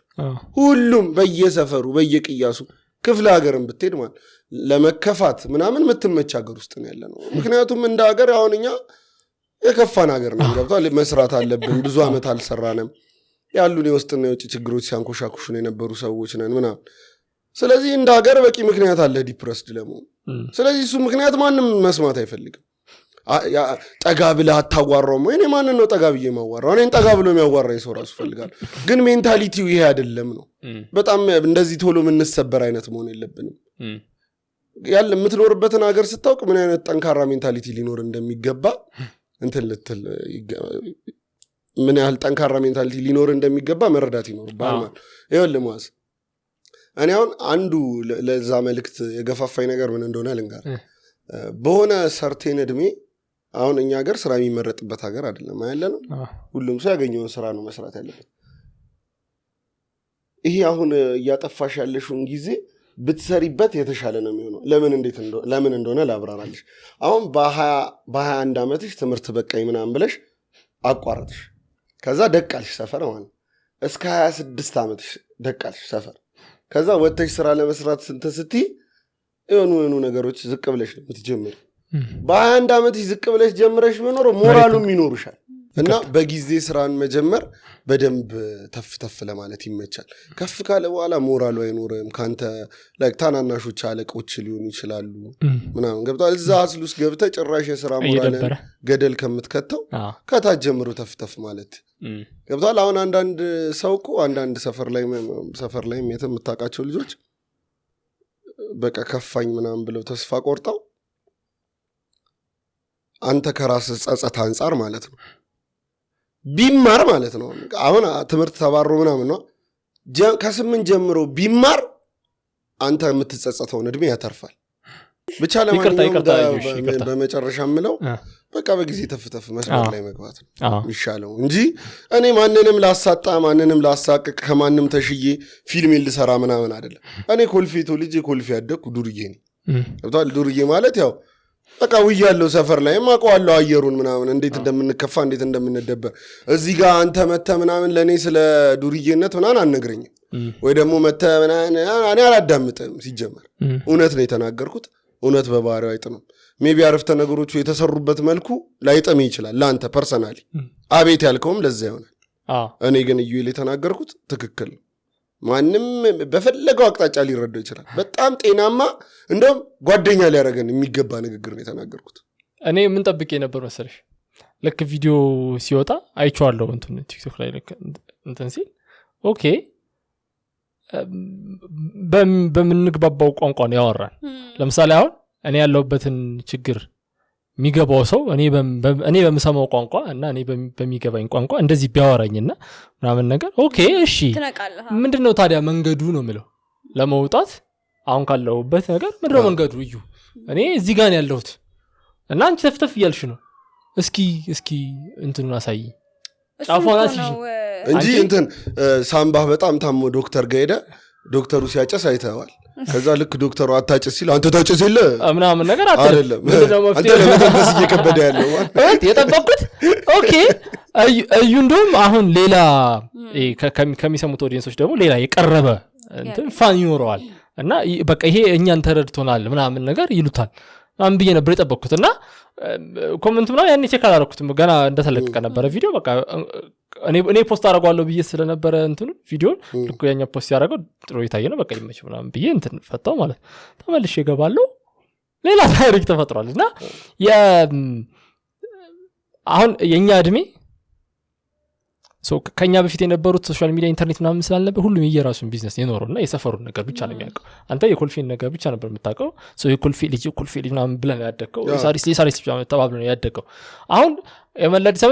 ሁሉም በየሰፈሩ በየቅያሱ ክፍለ ሀገርን ብትሄድ ማለት ለመከፋት ምናምን የምትመች ሀገር ውስጥ ነው ያለ ነው። ምክንያቱም እንደ ሀገር አሁን እኛ የከፋን ሀገር ነው ገብቷል። መስራት አለብን። ብዙ ዓመት አልሰራንም። ያሉን የውስጥና የውጭ ችግሮች ሲያንኮሻኩሹን የነበሩ ሰዎች ነን ምናምን። ስለዚህ እንደ ሀገር በቂ ምክንያት አለ ዲፕረስድ ለመሆን። ስለዚህ እሱ ምክንያት ማንም መስማት አይፈልግም። ጠጋ ብለህ አታዋራውም ወይ? እኔ ማንን ነው ጠጋ ብዬ ማዋራው? እኔን ጠጋ ብሎ የሚያዋራኝ ሰው ራሱ ፈልጋል። ግን ሜንታሊቲው ይሄ አይደለም ነው። በጣም እንደዚህ ቶሎ የምንሰበር አይነት መሆን የለብንም። ያለ የምትኖርበትን ሀገር ስታውቅ ምን አይነት ጠንካራ ሜንታሊቲ ሊኖር እንደሚገባ እንትን ልትል ምን ያህል ጠንካራ ሜንታሊቲ ሊኖር እንደሚገባ መረዳት ይኖርብሃል ማለት ይኸውልህ ሙአዝ፣ እኔ አሁን አንዱ ለዛ መልእክት የገፋፋኝ ነገር ምን እንደሆነ ልንገርህ። በሆነ ሰርቴን እድሜ አሁን እኛ ሀገር ስራ የሚመረጥበት ሀገር አይደለም ያለ ነው። ሁሉም ሰው ያገኘውን ስራ ነው መስራት ያለበት። ይሄ አሁን እያጠፋሽ ያለሽውን ጊዜ ብትሰሪበት የተሻለ ነው የሚሆነው። ለምን እንደሆነ ላብራራልሽ። አሁን በ21 ዓመትሽ ትምህርት በቃኝ ምናምን ብለሽ አቋረጥሽ። ከዛ ደቃልሽ ሰፈር ማለት እስከ 26 ዓመትሽ ደቃልሽ ሰፈር። ከዛ ወጥተሽ ስራ ለመስራት ስንት ስትይ የሆኑ ነገሮች ዝቅ ብለሽ የምትጀምር። በ21 ዓመትሽ ዝቅ ብለሽ ጀምረሽ ቢኖር ሞራሉም ይኖርሻል። እና በጊዜ ስራን መጀመር በደንብ ተፍ ለማለት ይመቻል። ከፍ ካለ በኋላ ሞራሉ አይኖርም። ካንተ ላይክ ታናናሾች አለቆች ሊሆኑ ይችላሉ ምናምን ገብቷል። እዛ አስሉስ ገብተህ ጭራሽ የስራ ሞራልን ገደል ከምትከተው ከታች ጀምሮ ተፍ ማለት ገብቷል። አሁን አንዳንድ ሰው እኮ አንዳንድ ሰፈር ላይ የምታውቃቸው ልጆች በቃ ከፋኝ ምናምን ብለው ተስፋ ቆርጠው አንተ ከራስ ጸጸት አንጻር ማለት ነው ቢማር ማለት ነው። አሁን ትምህርት ተባሮ ምናምን ነው ከ8 ጀምሮ ቢማር አንተ የምትጸጸተውን እድሜ ያተርፋል። ብቻ ለማንኛውም በመጨረሻ ምለው በቃ በጊዜ ተፍተፍ መስመር ላይ መግባት ነው የሚሻለው እንጂ እኔ ማንንም ላሳጣ ማንንም ላሳቅቅ ከማንም ተሽዬ ፊልም ልሰራ ምናምን አይደለም። እኔ ኮልፌቶ ልጅ ኮልፌ ያደግኩ ዱርዬ ነኝ ገብቷል። ዱርዬ ማለት ያው በቃ ውያለው ሰፈር ላይ ማቀዋለው አየሩን ምናምን እንዴት እንደምንከፋ እንዴት እንደምንደበር። እዚህ ጋር አንተ መተ ምናምን ለኔ ስለ ዱርዬነት ምናምን አልነግረኝም ወይ ደግሞ መተ ምናምን እኔ አላዳምጥም። ሲጀመር እውነት ነው የተናገርኩት። እውነት በባህሪው አይጥምም። ሜቢ አረፍተ ነገሮቹ የተሰሩበት መልኩ ላይጥም ይችላል ለአንተ ፐርሰናሊ። አቤት ያልከውም ለዛ ይሆናል። እኔ ግን ኢዩኤል የተናገርኩት ትክክል ነው። ማንም በፈለገው አቅጣጫ ሊረዳው ይችላል። በጣም ጤናማ እንደውም ጓደኛ ሊያደርገን የሚገባ ንግግር ነው የተናገርኩት። እኔ ምን ጠብቄ ነበር መሰለሽ ልክ ቪዲዮ ሲወጣ አይቼዋለሁ እንትን ቲክቶክ ላይ ልክ እንትን ሲል ኦኬ በምንግባባው ቋንቋ ነው ያወራን ለምሳሌ አሁን እኔ ያለሁበትን ችግር የሚገባው ሰው እኔ በምሰማው ቋንቋ እና እኔ በሚገባኝ ቋንቋ እንደዚህ ቢያወራኝና ምናምን ነገር ኦኬ እሺ ምንድነው ታዲያ መንገዱ ነው የምለው ለመውጣት አሁን ካለሁበት ነገር ምንድነው መንገዱ እዩ እኔ እዚህ ጋር ነው ያለሁት እና አንቺ ተፍተፍ እያልሽ ነው እስኪ እንትኑን አሳይ ጫፏናስ እንጂ እንትን ሳምባህ በጣም ታሞ ዶክተር ጋር ሄደ ዶክተሩ ሲያጨስ አይተዋል ከዛ ልክ ዶክተሩ አታጨስ ሲል አንተ ታጨስ ይለ ምናምን ነገር አይደለም አንተ ለመተንፈስ እየከበደ ያለው ማለት የጠበቁት ኦኬ እዩ እንደውም አሁን ሌላ ከሚሰሙት ኦዲየንሶች ደግሞ ሌላ የቀረበ እንትን ፋን ይኖረዋል እና በቃ ይሄ እኛን ተረድቶናል ምናምን ነገር ይሉታል አንብዬ ነበር የጠበቅኩት እና ኮሜንት ምናምን ያኔ ቼክ አላደረኩትም ገና እንደተለቀቀ ነበር ቪዲዮ በቃ እኔ ፖስት አደርጋለሁ ብዬ ስለነበረ እንትኑ ቪዲዮ ልክ ያኛ ፖስት ያደረገው ጥሩ ይታየ ነው በቃ ይመች ምናምን ብዬ እንትን ፈታው ማለት ተመልሼ እገባለሁ ሌላ ታሪክ ተፈጥሯል እና አሁን የኛ እድሜ ከኛ በፊት የነበሩት ሶሻል ሚዲያ ኢንተርኔት ምናምን ስላልነበር ሁሉም የየራሱን ቢዝነስ የኖረውና የሰፈሩን ነገር ብቻ ነው የሚያውቀው አንተ የኮልፌን ነገር ብቻ ነበር የምታውቀው የኮልፌ ልጅ ምናምን ብለን ያደገው ሳሪስ ብቻ ተባብሎ ነው ያደገው አሁን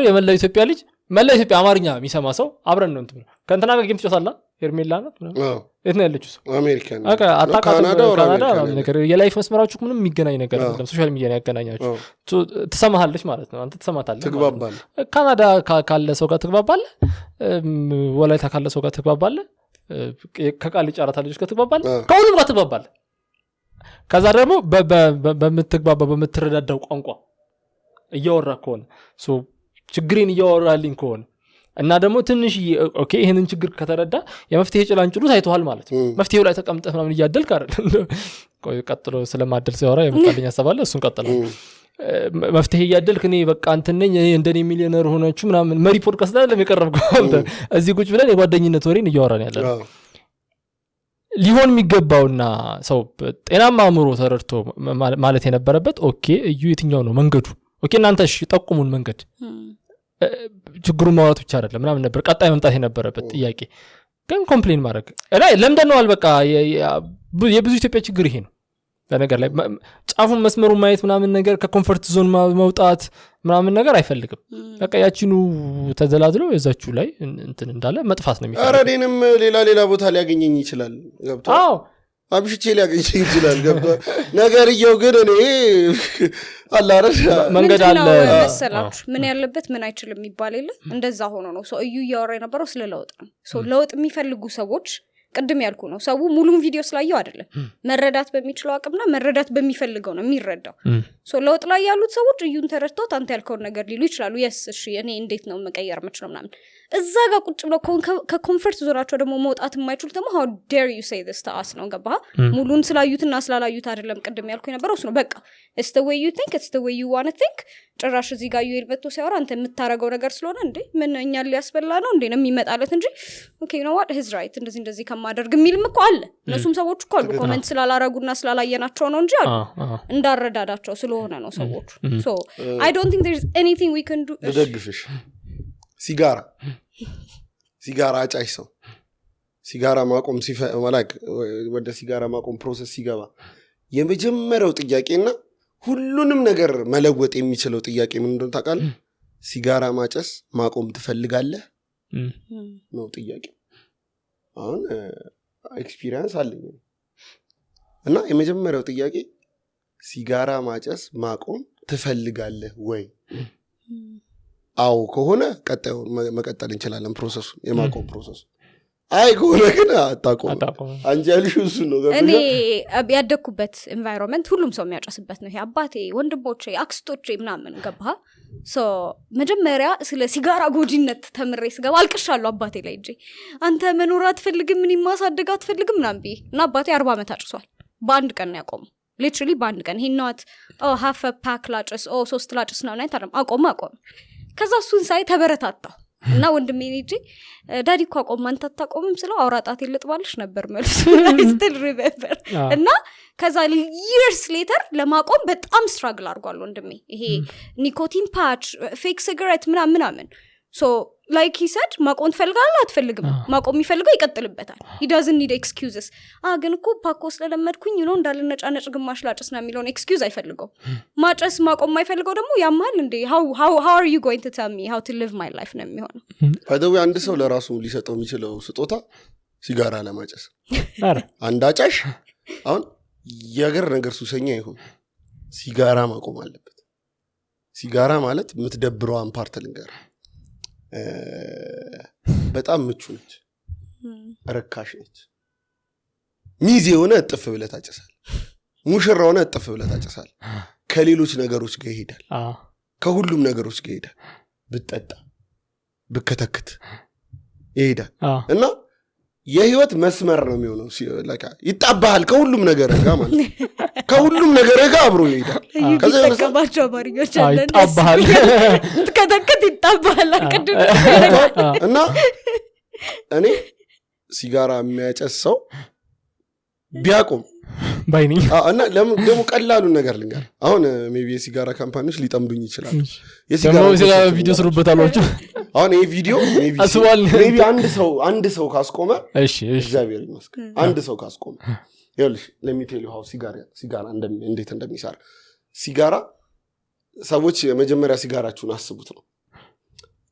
የመላ ኢትዮጵያ ልጅ መላ ኢትዮጵያ አማርኛ የሚሰማ ሰው አብረን ነው እንትን ከእንትና ጋር ጌም ትጫወታላ ሄርሜላ ናት የት ነው ያለችው አሜሪካ ነው ካናዳ ነገር የላይፍ መስመራችሁ ምንም የሚገናኝ ነገር አይደለም ሶሻል ሚዲያ ነው ያገናኛችሁ ትሰማሃለች ማለት ነው አንተ ትሰማታለህ ትግባባለህ ካናዳ ካለ ሰው ጋር ትግባባለህ ወላይታ ካለ ሰው ጋር ትግባባለህ ከቃል ጫራታ ልጆች ጋር ትግባባለህ ከሁሉም ጋር ትግባባለህ ከዛ ደግሞ በምትረዳዳው ቋንቋ እያወራ ከሆነ ችግሬን እያወራልኝ ከሆነ እና ደግሞ ትንሽ ኦኬ ይሄንን ችግር ከተረዳ የመፍትሄ ጭላንጭሉ ታይቷል ማለት ነው መፍትሄው ላይ ተቀምጠህ ምናምን እያደልክ አይደል ቀጥሎ ስለማደል ሲያወራ የመጣልኝ ያሰባለ እሱን ቀጥለው መፍትሄ እያደልክ እኔ በቃ አንተ ነኝ እንደኔ ሚሊዮነር ሆናችሁ ምናምን መሪ ፖድካስት ላይ ለሚቀርብከው አንተ እዚህ ቁጭ ብለን የጓደኝነት ወሬን እያወራን ያለን ሊሆን የሚገባውና ሰው ጤናማ አእምሮ ተረድቶ ማለት የነበረበት ኦኬ እዩ የትኛው ነው መንገዱ ኦኬ እናንተ እሺ ጠቁሙን መንገድ ችግሩን ማውራት ብቻ አይደለም ምናምን ነበር ቀጣይ መምጣት የነበረበት ጥያቄ ግን ኮምፕሌን ማድረግ ለምንድነው በቃ የብዙ ኢትዮጵያ ችግር ይሄ ነው በነገር ላይ ጫፉን መስመሩን ማየት ምናምን ነገር ከኮምፎርት ዞን መውጣት ምናምን ነገር አይፈልግም በቃ ያቺኑ ተዘላዝሎ የዛችሁ ላይ እንትን እንዳለ መጥፋት ነው የሚፈልገው አረዴንም ሌላ ቦታ ሊያገኘኝ ይችላል ገብቶ አዎ አብሽቼ ሊያገኝ ይችላል ገብቶ ነገርየው ግን እኔ አላረሽ መንገድ አለ መሰላችሁ ምን ያለበት ምን አይችልም የሚባል የለ እንደዛ ሆኖ ነው ሰው እዩ ያወራ የነበረው ስለ ለውጥ ነው ለውጥ የሚፈልጉ ሰዎች ቅድም ያልኩ ነው ሰው ሙሉን ቪዲዮ ስላየው አይደለም መረዳት በሚችለው አቅምና መረዳት በሚፈልገው ነው የሚረዳው ለውጥ ላይ ያሉት ሰዎች እዩን ተረድተው አንተ ያልከው ነገር ሊሉ ይችላሉ yes እሺ እኔ እንዴት ነው መቀየር የምችለው ምናምን እዛ ጋር ቁጭ ብለው ከኮምፎርት ዞናቸው ደግሞ መውጣት የማይችሉት ደግሞ how dare you say this to us ነው ገባ ሙሉን ስላዩትና ስላላዩት አይደለም ቅድም ያልኩ የነበረው እሱ ነው በቃ it's the way you think it's the way you want to think ጭራሽ እዚህ ጋር ዩኤል በቶ ሲያወራ አንተ የምታረገው ነገር ስለሆነ እንዴ ምን እኛን ሊያስበላ ነው እንዴ ነው የሚመጣለት እንጂ okay you know what he's right እንደዚህ ከማደርግ የሚልም እኮ አለ እነሱም ሰዎች እኮ አሉ ኮሜንት ስላላረጉና ስላላየናቸው ነው እንጂ አሉ እንዳረዳዳቸው ስለሆነ ነው ሰዎች so I don't think there's anything we can do ደግፍሽ ሲጋራ አጫሽ ሰው ሲጋራ ማቆም ሲፈላክ ወደ ሲጋራ ማቆም ፕሮሰስ ሲገባ የመጀመሪያው ጥያቄና ሁሉንም ነገር መለወጥ የሚችለው ጥያቄ ምን እንደሆነ ታውቃለህ ሲጋራ ማጨስ ማቆም ትፈልጋለህ ነው ጥያቄ አሁን ኤክስፒሪየንስ አለኝ እና የመጀመሪያው ጥያቄ ሲጋራ ማጨስ ማቆም ትፈልጋለህ ወይ አው ከሆነ ቀጣዩ መቀጠል እንችላለን ፕሮሰሱ የማቆም ፕሮሰሱ አይ ከሆነ ግን አታቆም አንጃልሽ እሱ ነው እኔ ያደኩበት ኤንቫይሮንመንት ሁሉም ሰው የሚያጨስበት ነው ይሄ አባቴ ወንድሞቼ አክስቶቼ ምናምን ገባ መጀመሪያ ስለ ሲጋራ ጎጂነት ተምሬ ስገባ አልቅሻለሁ አባቴ ላይ እንጂ አንተ መኖር አትፈልግም ምን ማሳደግ አትፈልግም ምናምን እና አባቴ 40 ዓመት አጭሷል በአንድ ቀን ያቆም literally በአንድ ቀን he not half a pack ላጭስ 3 ላጭስ ነው አይደለም አቆም ከዛ እሱን ሳይ ተበረታታው እና ወንድሜ ልጅ ዳዲ አቆም አንተ አታቆምም ስለው አውራጣት ይልጥባልሽ ነበር መልሱ I still remember እና ከዛ years later ለማቆም በጣም struggle አድርጓል ወንድሜ ይሄ ኒኮቲን ፓች ፌክ ሲጋሬት ምናምን so like he said ማቆም ትፈልጋለህ አትፈልግም ማቆም ይፈልጋል ይቀጥልበታል he doesn't need excuses ግን እኮ ፓኮስ ለለመድኩኝ ነው እንዳልነጫነጭ ግማሽ ላጭስ ነው የሚለውን excuse አይፈልገው ማጨስ ማቆም የማይፈልገው ደግሞ ያማል እንዴ how are you going to tell me how to live my life ነው የሚሆነው ፈደው አንድ ሰው ለራሱ ሊሰጠው የሚችለው ስጦታ ሲጋራ ለማጨስ አንድ አጫሽ አሁን የሀገር ነገር ሱሰኛ ይሁን ሲጋራ ማቆም አለበት ሲጋራ ማለት የምትደብረው ፓርት ልንገር በጣም ምቹ ነች ረካሽ ነች ሚዜ ሆነ እጥፍ ብለህ ታጨሳል ሙሽራ ሆነ እጥፍ ብለህ ታጨሳል ከሌሎች ነገሮች ጋር ይሄዳል ከሁሉም ነገሮች ጋር ይሄዳል ብትጠጣ ብከተክት ይሄዳል እና የህይወት መስመር ነው የሚሆነው ለካ ይጣባሃል ከሁሉም ነገር ጋር ማለት ከሁሉም ነገር ጋር አብሮ ይሄዳል ከዛ ተቀባቸው ማርኞች አለ ይጣባሃል ትከተክት ይጣባሃል አቀድም እና እኔ ሲጋራ የሚያጨስ ሰው ቢያቆም ባይኒ እና ደግሞ ቀላሉ ነገር ልንገር አሁን ሜቢ የሲጋራ ካምፓኒዎች ሊጠምዱኝ ይችላል የሲጋራ ቪዲዮ ስሩበታላችሁ አሁን ይሄ ቪዲዮ ሜቢ አንድ ሰው ካስቆመ እሺ እግዚአብሔር ይመስገን አንድ ሰው ካስቆመ ይኸውልሽ ለሚቴሉ ሃው ሲጋራ እንዴት እንደሚሰራ ሲጋራ ሰዎች የመጀመሪያ ሲጋራችሁን አስቡት ነው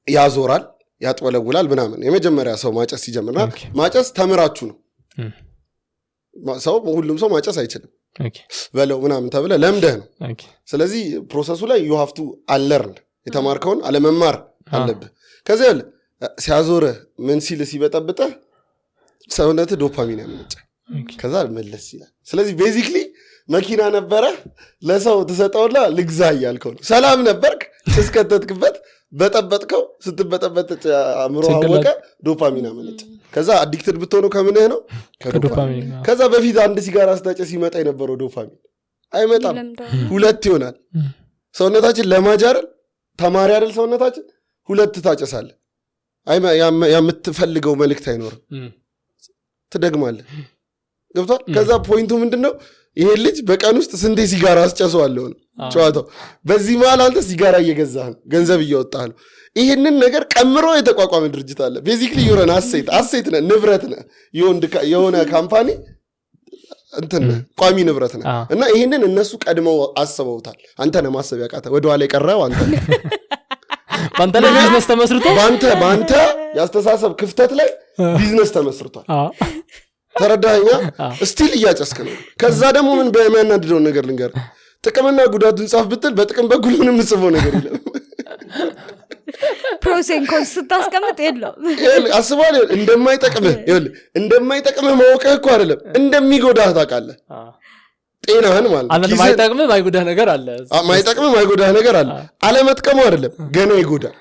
ያዞራል ያጥወለውላል ምናምን የመጀመሪያ ሰው ማጨስ ሲጀምርና ማጨስ ተምራችሁ ነው ሰው ሁሉም ሰው ማጨስ አይችልም በለው ምናምን ተብለ ለምደህ ነው ስለዚህ ፕሮሰሱ ላይ you have to unlearn የተማርከውን አለመማር አለብህ ከዛ ያለ ሲያዞረ ምን ሲል ሲበጠብጠህ ሰውነት ዶፓሚን ያመነጫ ከዛ መለስ ይላል ስለዚህ ቤዚክሊ መኪና ነበረ ለሰው ተሰጠውላ ልግዛ ያልከው ሰላም ነበርክ እስከተትክበት በጠበጥከው ስትበጠበጥ አምሮ አወቀ ዶፓሚን አመነጨ ከዛ አዲክትድ ብትሆነው ከምንህ ነው ከዶፓሚን ከዛ በፊት አንድ ሲጋራ ስታጨስ ሲመጣ የነበረው ዶፓሚን አይመጣም ሁለት ይሆናል ሰውነታችን ለማጃረል ተማሪ አይደል ሰውነታችን ሁለት ታጨሳለህ የምትፈልገው መልእክት አይኖርም ትደግማለህ ገብቷል ከዛ ፖይንቱ ምንድነው ይሄ ልጅ በቀን ውስጥ ስንቴ ሲጋራ አስጨሰዋለሁ ነው ጨዋታው በዚህ መሃል አንተ ሲጋራ እየገዛህ ገንዘብ እያወጣህ ነው ይሄንን ነገር ቀምሮ የተቋቋመ ድርጅት አለ ቤዚክሊ ዩረን አሴት ነው ንብረት ነው የሆነ ካምፓኒ እንትን ቋሚ ንብረት ነው እና ይሄንን እነሱ ቀድመው አስበውታል አንተ ነህ ማሰብ ያቃተ ወደ ኋላ የቀረው አንተ ባንተ ላይ ቢዝነስ ተመስርቶ ባንተ ያስተሳሰብ ክፍተት ላይ ቢዝነስ ተመስርቷል ተረዳኛ ስቲል እያጨስክ ነው ከዛ ደግሞ ምን በሚያናድደው ነገር ልንገር ጥቅምና ጉዳቱን ጻፍ ብትል በጥቅም በኩል ምንም ጽፎ ነገር የለም ፕሮሴን ኮንስ ታስቀምጥ የለም አስባለ እንደማይጠቅምህ ማወቅህ እኮ አይደለም እንደሚጎዳህ ታውቃለህ ጤናህን ማለት አንተ ማይጠቅምህ ማይጎዳህ ነገር አለ ማይጠቅምህ ማይጎዳህ ነገር አለ አለመጥቀሙ አይደለም ገና ይጎዳል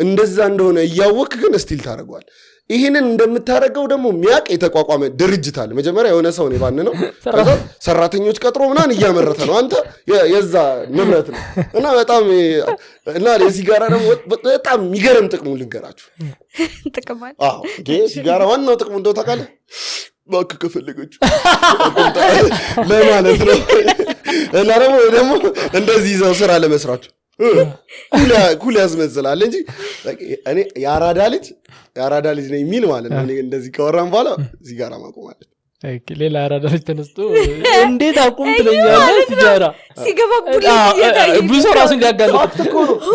እንደዛ እንደሆነ እያወቅ ግን ስቲል ታደርገዋል ይሄንን እንደምታረጋው ደግሞ ሚያቅ የተቋቋመ ድርጅት አለ መጀመሪያ የሆነ ሰው ነው ባንነው ከዛ ሰራተኞች ቀጥሮ ምናን እያመረተ ነው አንተ የዛ ንብረት ነው እና በጣም እና ለሲጋራ ደግሞ በጣም የሚገርም ጥቅሙ ልንገራችሁ ጥቅማል ሲጋራ ዋናው ጥቅሙ እንደው ታውቃለህ ባክ ከፈለገችው ለማለት ነው እና ደግሞ እንደዚህ ይዘው ስራ ለመስራት ኩል ያስመስላል እንጂ እኔ የአራዳ ልጅ ነኝ የሚል ማለት ነው እንደዚህ ከወራን በኋላ ሲጋራ ማቆም አለ ሌላ አራዳ ልጅ ተነስቶ እንዴት አቁም ትለኛለህ ሲጋራ ሲገባቡል ብዙ ራሱን ሊያጋልጥ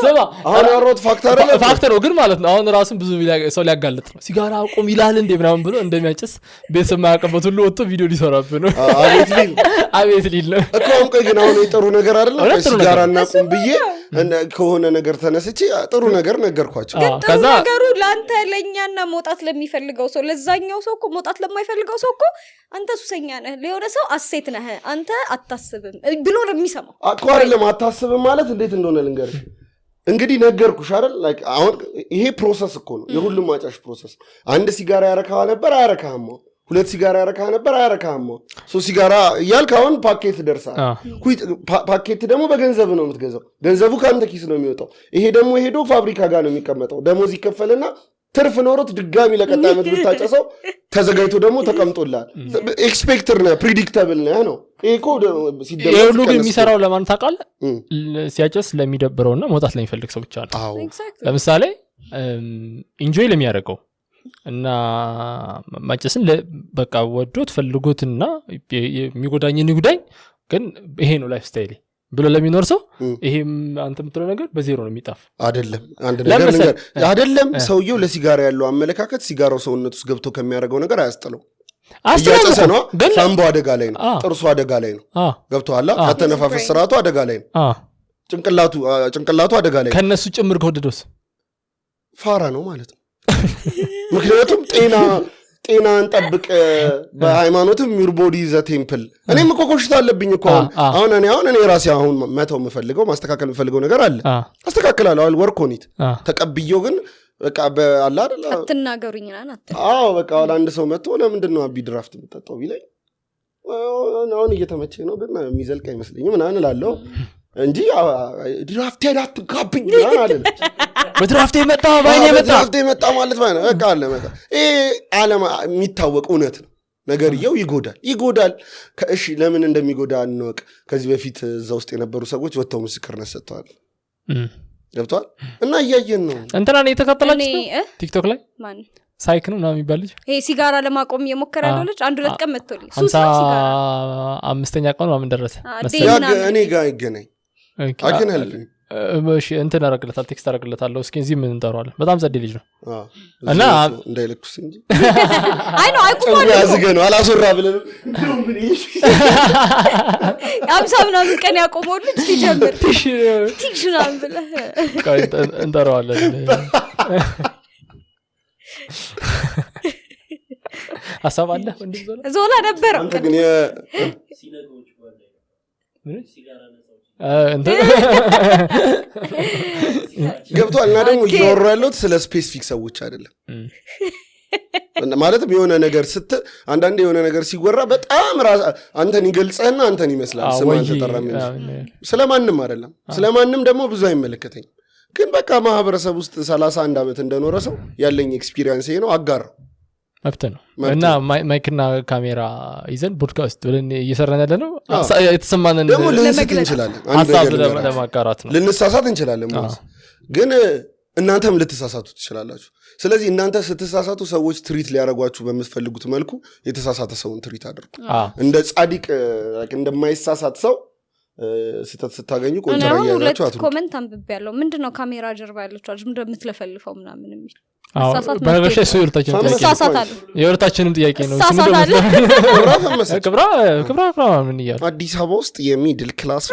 ሰማ አሁን ያሮት ፋክተር ነው ግን ማለት ነው አሁን ራሱን ብዙ ሰው ሊያጋልጥ ነው ሲጋራ አቁም ይላል እንደ ምናምን ብሎ እንደሚያጨስ ቤተሰብ ማያቀበት ሁሉ ወጥቶ ቪዲዮ ሊሰራብህ ነው አቤት ሊል ነው እኮ አንቆይ ግን አሁን ጥሩ ነገር አይደለም ሲጋራና ቁም ብዬ ከሆነ ነገር ተነስቼ ጥሩ ነገር ነገርኳቸው ከዛ ነገሩ ላንተ ለኛና መውጣት ለሚፈልገው ሰው ለዛኛው ሰው እኮ መውጣት ለማይፈልገው ሰው እኮ አንተ ሱሰኛ ነህ ለሆነ ሰው አሴት ነህ አንተ አታስብም ብሎ ነው የሚሰማው እኮ አይደለም አታስብም ማለት እንዴት እንደሆነ ልንገርሽ እንግዲህ ነገርኩሽ አይደል ላይክ አሁን ይሄ ፕሮሰስ እኮ ነው የሁሉም ማጫሽ ፕሮሰስ አንድ ሲጋራ ያረካው ነበር አያረካም ሁለት ሲጋራ ያረካ ነበር አያረካም ሶ ሲጋራ ያልክ አሁን ፓኬት ደርሳል ፓኬት ደግሞ በገንዘብ ነው የምትገዛው ገንዘቡ ካንተ ኪስ ነው የሚወጣው ይሄ ደግሞ ሄዶ ፋብሪካ ጋር ነው የሚቀመጠው ደሞዝ ይከፈልና ትርፍ ኖሮት ድጋሚ ለቀጣይ ዓመት ብታጨሰው ተዘጋጅቶ ደግሞ ተቀምጦልሃል። ኤክስፔክተር ነህ፣ ፕሪዲክተብል ነህ ነው። ይሄ እኮ ሲደረግ ሁሉ ግን የሚሰራው ለማን ታውቃለህ? ሲያጨስ ለሚደብረውና መውጣት ለሚፈልግ ሰው ብቻ ነው። ለምሳሌ ኢንጆይ ለሚያደርገው እና ማጨስን በቃ ወዶት ፈልጎትና የሚጎዳኝን ይጉዳኝ ግን ይሄ ነው ላይፍ ስታይል ብሎ ለሚኖር ሰው ይሄም አንተ የምትለው ነገር በዜሮ ነው የሚጣፍ አይደለም። አንድ ነገር አይደለም። ሰውየው ለሲጋራ ያለው አመለካከት ሲጋራው ሰውነት ውስጥ ገብቶ ከሚያደርገው ነገር አያስጥለው። እያጨሰ ነው፣ ሳምቦ አደጋ ላይ ነው፣ ጥርሱ አደጋ ላይ ነው። ገብቶሃል? አተነፋፈስ ስርዓቱ አደጋ ላይ ነው፣ ጭንቅላቱ አደጋ ላይ ነው። ከነሱ ጭምር ከወደደውስ ፋራ ነው ማለት ነው። ምክንያቱም ጤናን ጠብቅ፣ በሃይማኖትም ዩር ቦዲ ዘ ቴምፕል። እኔም እኮ ኮሽታ አለብኝ እኮ አሁን እኔ ራሴ አሁን መተው የምፈልገው ማስተካከል የምፈልገው ነገር አለ፣ አስተካክላለሁ። ወርክ ኦን ኢት ተቀብዬው ግን በቃ በአላ አይደል አትናገሩኝ ናና በቃ አንድ ሰው መጥቶ ለምንድን ነው አቢ ድራፍት የምጠጣው ቢለኝ አሁን እየተመቸኝ ነው ግን የሚዘልቅ አይመስለኝም ምናምን እላለሁ እንጂ ድራፍቴ አትጋብኝ ምናምን አይደል። በድራፍቴ መጣ ባይኔ መጣ በድራፍቴ መጣ ማለት ነው በቃ አለ መጣ። ይሄ ዓለም የሚታወቅ እውነት ነው። ነገርየው ይጎዳል። እሺ ለምን እንደሚጎዳ እንወቅ። ከዚህ በፊት እዛ ውስጥ የነበሩ ሰዎች ወጥተው ምስክርነት ሰጥተዋል። ገብቷል? እና እያየን ነው። እንትና ነው የተከተላችሁ ቲክቶክ ላይ ማን ሳይክ ነው ምናምን የሚባል ልጅ ይሄ ሲጋራ ለማቆም እየሞከረ ያለው ልጅ 1-2 ቀን መጥቶልኝ 55ኛ ቀን ምናምን ደረሰ እኔ ጋር ይገናኝ አገናልኝ እሺ እንትን አረግለታል ቴክስት አረግለታለሁ። እስኪ እዚህ ምን እንጠራዋለን? በጣም ጸዴ ልጅ ነው እና እንዳይለኩስ እንጂ አይ ነው አይቁማል ያዝገነው አላሶራ ብለን አምሳም ነው ቀን ያቆመው ልጅ ሲጀምር ትሽ ነው ብለህ እንጠራዋለን። ሐሳብ አለ ወንድም ዞላ ነበር አንተ ግን ሲነግሮች ምን ሲጋራ ነው ገብቷል። እና ደግሞ እያወሩ ያለሁት ስለ ስፔሲፊክ ሰዎች አይደለም። ማለትም የሆነ ነገር አንዳንዴ የሆነ ነገር ሲወራ በጣም አንተን ይገልጽህና አንተን ይመስላል። ስማን ተጠራም ስለማንም አይደለም። ስለማንም ደግሞ ብዙ አይመለከተኝም። ግን በቃ ማህበረሰብ ውስጥ 31 ዓመት እንደኖረ ሰው ያለኝ ኤክስፒሪየንስ ይሄ ነው። አጋር መብት ነው እና ማይክና ካሜራ ይዘን ፖድካስት ብለን እየሰራን ያለ ነው። የተሰማንን ደግሞ ልንስት እንችላለን፣ ለማጋራት ነው። ልንሳሳት እንችላለን። ግን እናንተም ልትሳሳቱ ትችላላችሁ። ስለዚህ እናንተ ስትሳሳቱ ሰዎች ትሪት ሊያደርጓችሁ በምትፈልጉት መልኩ የተሳሳተ ሰውን ትሪት አድርጉ። እንደ ጻድቅ እንደማይሳሳት ሰው ስተት ስታገኙ ቆንጨራ ያያላችሁ አትሩ። ኮሜንት አንብቤያለሁ። ምንድነው ካሜራ ጀርባ ያለችው አጅ ምንድነው የምትለፈልፈው ምናምን የሚል በነገርሽ እሱ የወርታችንም ጥያቄ ነው። ክብራ ምን እያሉ አዲስ አበባ ውስጥ የሚድል ክላስ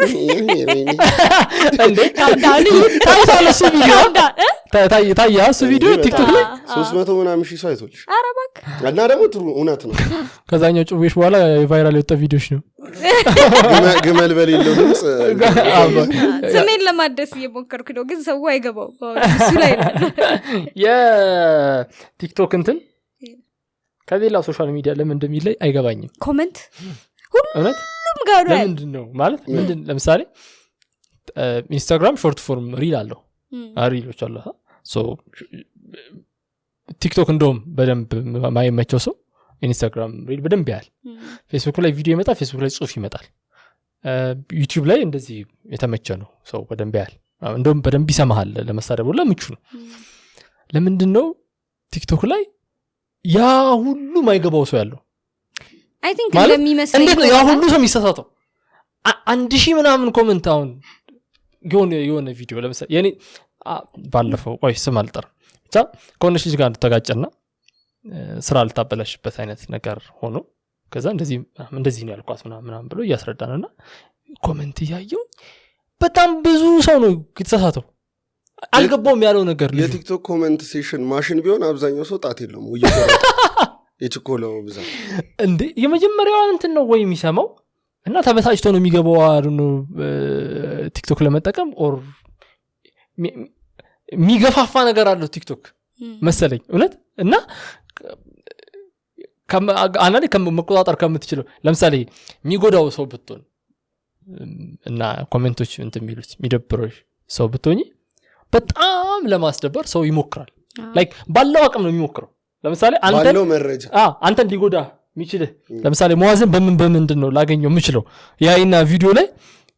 ታያ እሱ ቪዲዮ ቲክቶክ ላይ 300 ምናምን ሺህ ሰው አይቶልሽ እና ደግሞ ጥሩ እውነት ነው። ከዛኛው ጭዌሽ በኋላ ቫይራል የወጣ ቪዲዮች ነው። ግመል በሌለው ድምፅ ስሜን ለማደስ እየሞከርኩ ነው፣ ግን ሰው አይገባው እሱ ላይ የቲክቶክ እንትን ከሌላው ሶሻል ሚዲያ ለምን እንደሚለይ አይገባኝም። ኮሜንት ሁሉም ጋር ነው። ለምንድን ነው ማለት ምንድን ለምሳሌ ኢንስታግራም ሾርት ፎርም ሪል አለው ሪሎች አለ። ቲክቶክ እንደውም በደንብ ማይመቸው ሰው ኢንስታግራም ሪል በደንብ ያያል። ፌስቡክ ላይ ቪዲዮ ይመጣል፣ ፌስቡክ ላይ ጽሁፍ ይመጣል። ዩቲዩብ ላይ እንደዚህ የተመቸ ነው ሰው በደንብ ያያል። እንደውም በደንብ ይሰማሃል። ለመሳደብ ሁሉ ምቹ ነው። ለምንድን ነው ቲክቶክ ላይ ያ ሁሉ ማይገባው ሰው ያለው? አይ ቲንክ እንደሚመስለኝ እንዴት ነው ያ ሁሉ ሰው የሚሳሳተው? 1000 ምናምን ኮሜንት አሁን የሆነ ቪዲዮ ለምሳሌ የኔ ባለፈው ቆይ ስም አልጠራም ብቻ ከሆነች ልጅ ጋር ተጋጨና ስራ ልታበላሽበት አይነት ነገር ሆኖ ከዛ እንደዚህ ነው ያልኳት ምናምን ብሎ እያስረዳነውና ኮሜንት እያየው በጣም ብዙ ሰው ነው የተሳሳተው። አልገባውም ያለው ነገር ልጅ የቲክቶክ ኮሜንት ሴሽን ማሽን ቢሆን አብዛኛው ሰው ጣት የለውም ወይ የችኮለው ብዛት እንዴ የመጀመሪያው እንትን ነው ወይ የሚሰማው እና ተበሳጭቶ ነው የሚገባው ቲክቶክ ለመጠቀም ኦር የሚገፋፋ ነገር አለው ቲክቶክ መሰለኝ እውነት። እና አናኔ ከመቆጣጠር ከምትችለው ለምሳሌ የሚጎዳው ሰው ብትሆን እና ኮሜንቶች እንትን የሚሉት የሚደብረው ሰው ብትሆኝ በጣም ለማስደበር ሰው ይሞክራል። ላይክ ባለው አቅም ነው የሚሞክረው ለምሳሌ ባለው መረጃ አንተን ሊጎዳ የሚችልህ ለምሳሌ መዋዝን በምንድን ነው ላገኘው የምችለው ያይና ቪዲዮ ላይ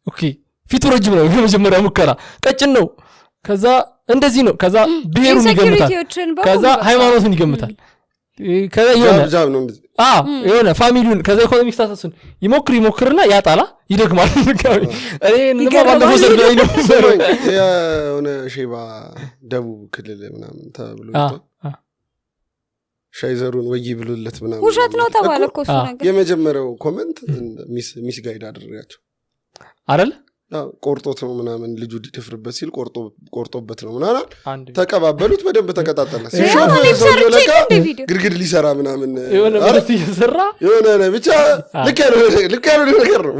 ኦኬ ፊቱ ረጅም ነው የመጀመሪያ ሙከራ ቀጭን ነው ከዛ እንደዚህ ነው ከዛ ብሄሩን ይገምታል ከዛ ሃይማኖቱን ይገምታል ከዛ የሆነ ፋሚሊውን ከዛ ኢኮኖሚክ ስታተሱን ይሞክርና ያጣላ ይደግማል እኔ እንማ ባለፈው ሰርዳይ ነው የሆነ ሼባ ደቡብ ክልል ምናምን ተብሎ ሻይዘሩን ወይ ብሉለት ምናምን ውሸት ነው ተባለ እኮ እሱ ነገር የመጀመሪያው ኮሜንት ሚስ ጋይድ አደረጋቸው አይደል ቆርጦት ነው ምናምን ልጁ ዲፍርበት ሲል ቆርጦበት ነው ምናምን ተቀባበሉት በደንብ ተቀጣጣለ ሲሾፍ ሰው ለካ ግርግድ ሊሰራ ምናምን የሆነ ማለት ይሰራ የሆነ ብቻ ልክ ያለው ነገር ነው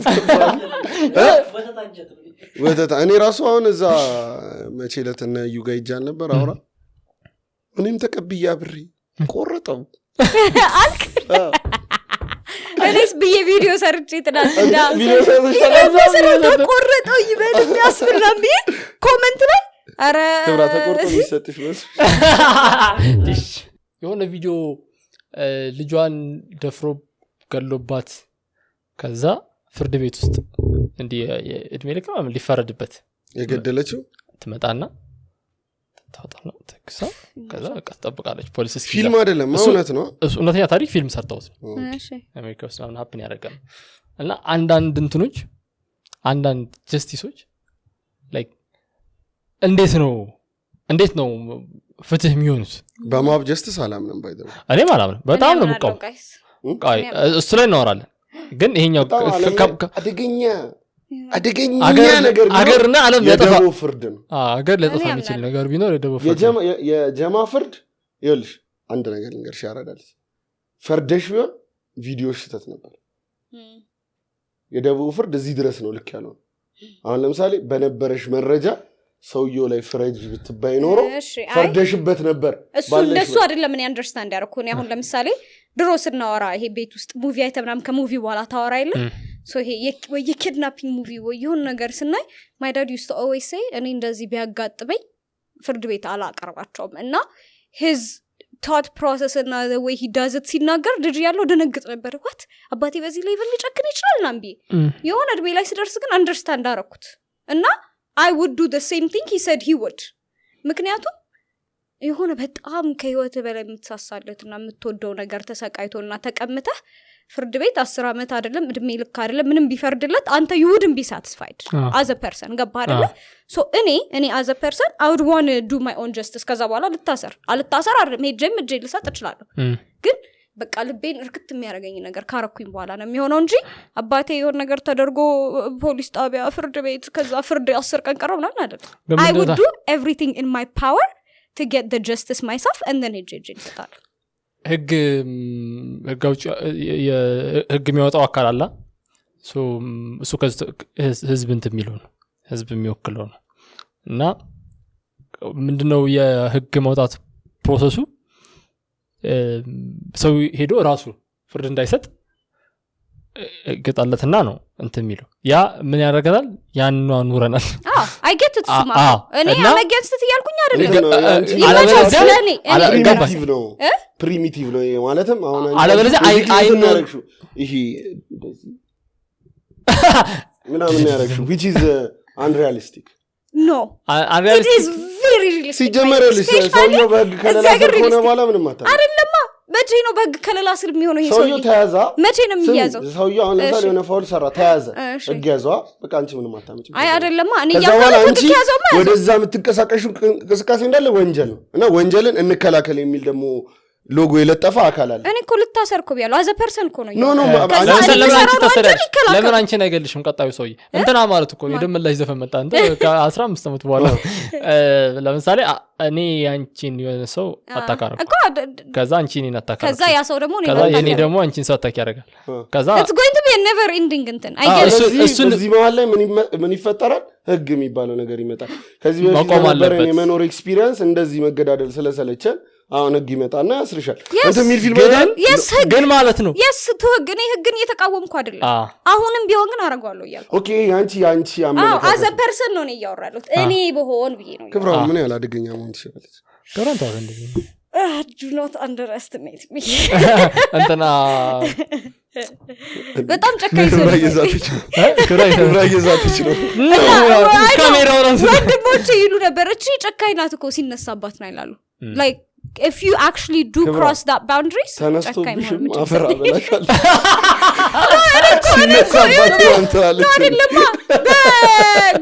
ወተታ እኔ ራሱ አሁን እዛ መቼለትና ዩጋ ይጃል ነበር አውራ እኔም ተቀብያ ብሬ ቆረጠው አልክ እኔስ በቪዲዮ ሰርቼ ተናንዳ ቪዲዮ ሰርቼ ቆረጠው ይበል የሚያስፈራም ቢል ኮሜንት ላይ አረ ክብራ ተቆርጦ ይሰጥሽ ነው የሆነ ቪዲዮ ልጇን ደፍሮ ገሎባት ከዛ ፍርድ ቤት ውስጥ እንዲ እድሜ ልክ ማለት ሊፈረድበት የገደለችው ትመጣና ታውጣና ተክሳ ከዛ ተጠብቃለች ፖሊስ እስኪ ፊልም አይደለም እውነት ነው እውነተኛ ታሪክ ፊልም ሰርተውት እሺ አሜሪካ ውስጥ ነው ሀፕን ያደርጋል እና አንዳንድ እንትኖች አንዳንድ ጀስቲሶች ላይክ እንዴት ነው ፍትህ የሚሆኑት በማብ ጀስቲስ አላምንም ባይደው እኔ ማላምን በጣም ነው የምቆም እሱ ላይ እናወራለን ግን ይሄኛው አደገኛ ነገር አገርና ዓለም ያጠፋ ፍርድ ነው አገር ለጠፋ የሚችል ነገር ቢኖር የደቡብ ፍርድ የጀማ ፍርድ ይኸውልሽ አንድ ነገር ልንገርሽ ያረዳል ፈርደሽ ቢሆን ቪዲዮሽ ስህተት ነበር የደቡብ ፍርድ እዚህ ድረስ ነው ልክ ያለው አሁን ለምሳሌ በነበረሽ መረጃ ሰውየው ላይ ፍረጅ ብትባይ ኖሮ ፈርደሽበት ነበር እንደሱ አይደለም እኔ አንደርስታንድ ያደረኩ እኔ አሁን ለምሳሌ ድሮ ስናወራ ይሄ ቤት ውስጥ ሙቪ አይተምናም ከሙቪ በኋላ ታወራ አይደል so ወይ የኪድናፒንግ ሙቪ ወይ የሆነ ነገር ስናይ my dad used to always say እኔ እንደዚህ ቢያጋጥመኝ ፍርድ ቤት አላቀርባቸውም እና his thought process እና the way he does it ሲናገር ልጅ ያለው ደነግጥ ነበር what አባቴ በዚህ ሌቭል ሊጨክን ይችላል ናምቢ የሆነ እድሜ ላይ ሲደርስ ግን አንደርስታንድ አደረኩት እና I would do the same thing he said he would ምክንያቱም የሆነ በጣም ከህይወት በላይ የምትሳሳለትና የምትወደው ነገር ተሰቃይቶና ተቀምጠህ ፍርድ ቤት 10 አመት አይደለም እድሜ ልክ አይደለም ምንም ቢፈርድለት አንተ you wouldn't be satisfied as a person ገባ አይደለ so እኔ as a person I would want to do my own justice ከዛ በኋላ አልታሰር አይደለም ሄጄም እጄ ልሰጥ እችላለሁ ግን በቃ ልቤን እርክት የሚያረጋኝ ነገር ካረኩኝ በኋላ ነው የሚሆነው እንጂ አባቴ የሆነ ነገር ተደርጎ ፖሊስ ጣቢያ ፍርድ ቤት ከዛ ፍርድ 10 ቀን ቀረው ምናምን አይደለም I would do everything in my power to get the justice myself and then ሄጄ ልሰጣለሁ ህግ የሚያወጣው አካል አለ እሱ ህዝብ እንትን የሚለው ነው ህዝብ የሚወክለው ነው እና ምንድነው የህግ ማውጣት ፕሮሰሱ ሰው ሄዶ ራሱ ፍርድ እንዳይሰጥ ገጣለትና ነው እንትን የሚለው ያ ምን ያደርጋል ያንኑ አኑረናል I get it ስማ እኔ against it ያልኩኝ አይደለም ፕሪሚቲቭ ነው ማለትም አሁን አለበለዚያ አይናረክሹ ይሄ ምናምን ያረክሹ which is unrealistic no it is very realistic ሲጀመር ሰውየው በህግ ከለላ ሆነ በኋላ ምንም አታውቅም አይደለማ መቼ ነው በህግ ከለላ ስር የሚሆነው ይሄ ሰውየው ተያዛ መቼ ነው የሚያዘው ሰውየው አሁን ለምሳሌ የሆነ ፋውል ሰራ ተያዘ ህግ ያዘዋ በቃ አንቺ ምንም አታመጭም አይ አይደለማ እኔ ያልኩት ያዘው ማለት ወደዛ የምትንቀሳቀሹ እንቅስቃሴ እንዳለ ወንጀል ነው እና ወንጀልን እንከላከል የሚል ደግሞ ሎጎ የለጠፈ አካል አለ እኔ እኮ ልታሰርኩ ቢያለው አዘ ፐርሰን እኮ ነው ለምን አንቺ ነገልሽም ቀጣዩ ሰውዬ እንትና ማለት እኮ ነው የደመላሽ ዘፈን መጣ እንደ ከ15 አመት በኋላ ለምሳሌ እኔ አንቺን የሆነ ሰው አታካረኩ ከዛ አንቺ እኔን አታካረኩ ከዛ ያ ሰው ደግሞ እኔ ደግሞ አንቺን ሰው አታክ ያደርጋል ከዛ it's going to be a never ending እንትን I guess እዚህ በኋላ ላይ ምን ይፈጠራል ህግ የሚባለው ነገር ይመጣል ከዚህ በፊት የነበረን የመኖር ኤክስፒሪየንስ እንደዚህ መገዳደል ስለሰለቸን አሁን ህግ ይመጣና ያስርሻል እንትን ሚል ፊልም አይደል ግን ማለት ነው yes ህግ እኔ ህግን እየተቃወምኩ አይደለም አሁንም ቢሆን ግን አረጋለሁ እያልኩ ኦኬ አንቺ አመለካከት as a person ነው እያወራለሁ እኔ በሆን ብዬ ነው ክብራው ምን ያህል አደገኛ መሆን ትችላለች ዶራንት አሁን እንደዚህ do not underestimate me እንትና በጣም ጨካኝ ሰው ይዛትች ነው ካሜራው ራሱ ወንድሞቼ ይሉ ነበር እቺ ጨካኝ ናት እኮ ሲነሳባት ነው ይላሉ like if you actually do cross that boundaries ጨካኝ ነው አፈራ በላሻል ሲነሳባት አንተላለች አይደለም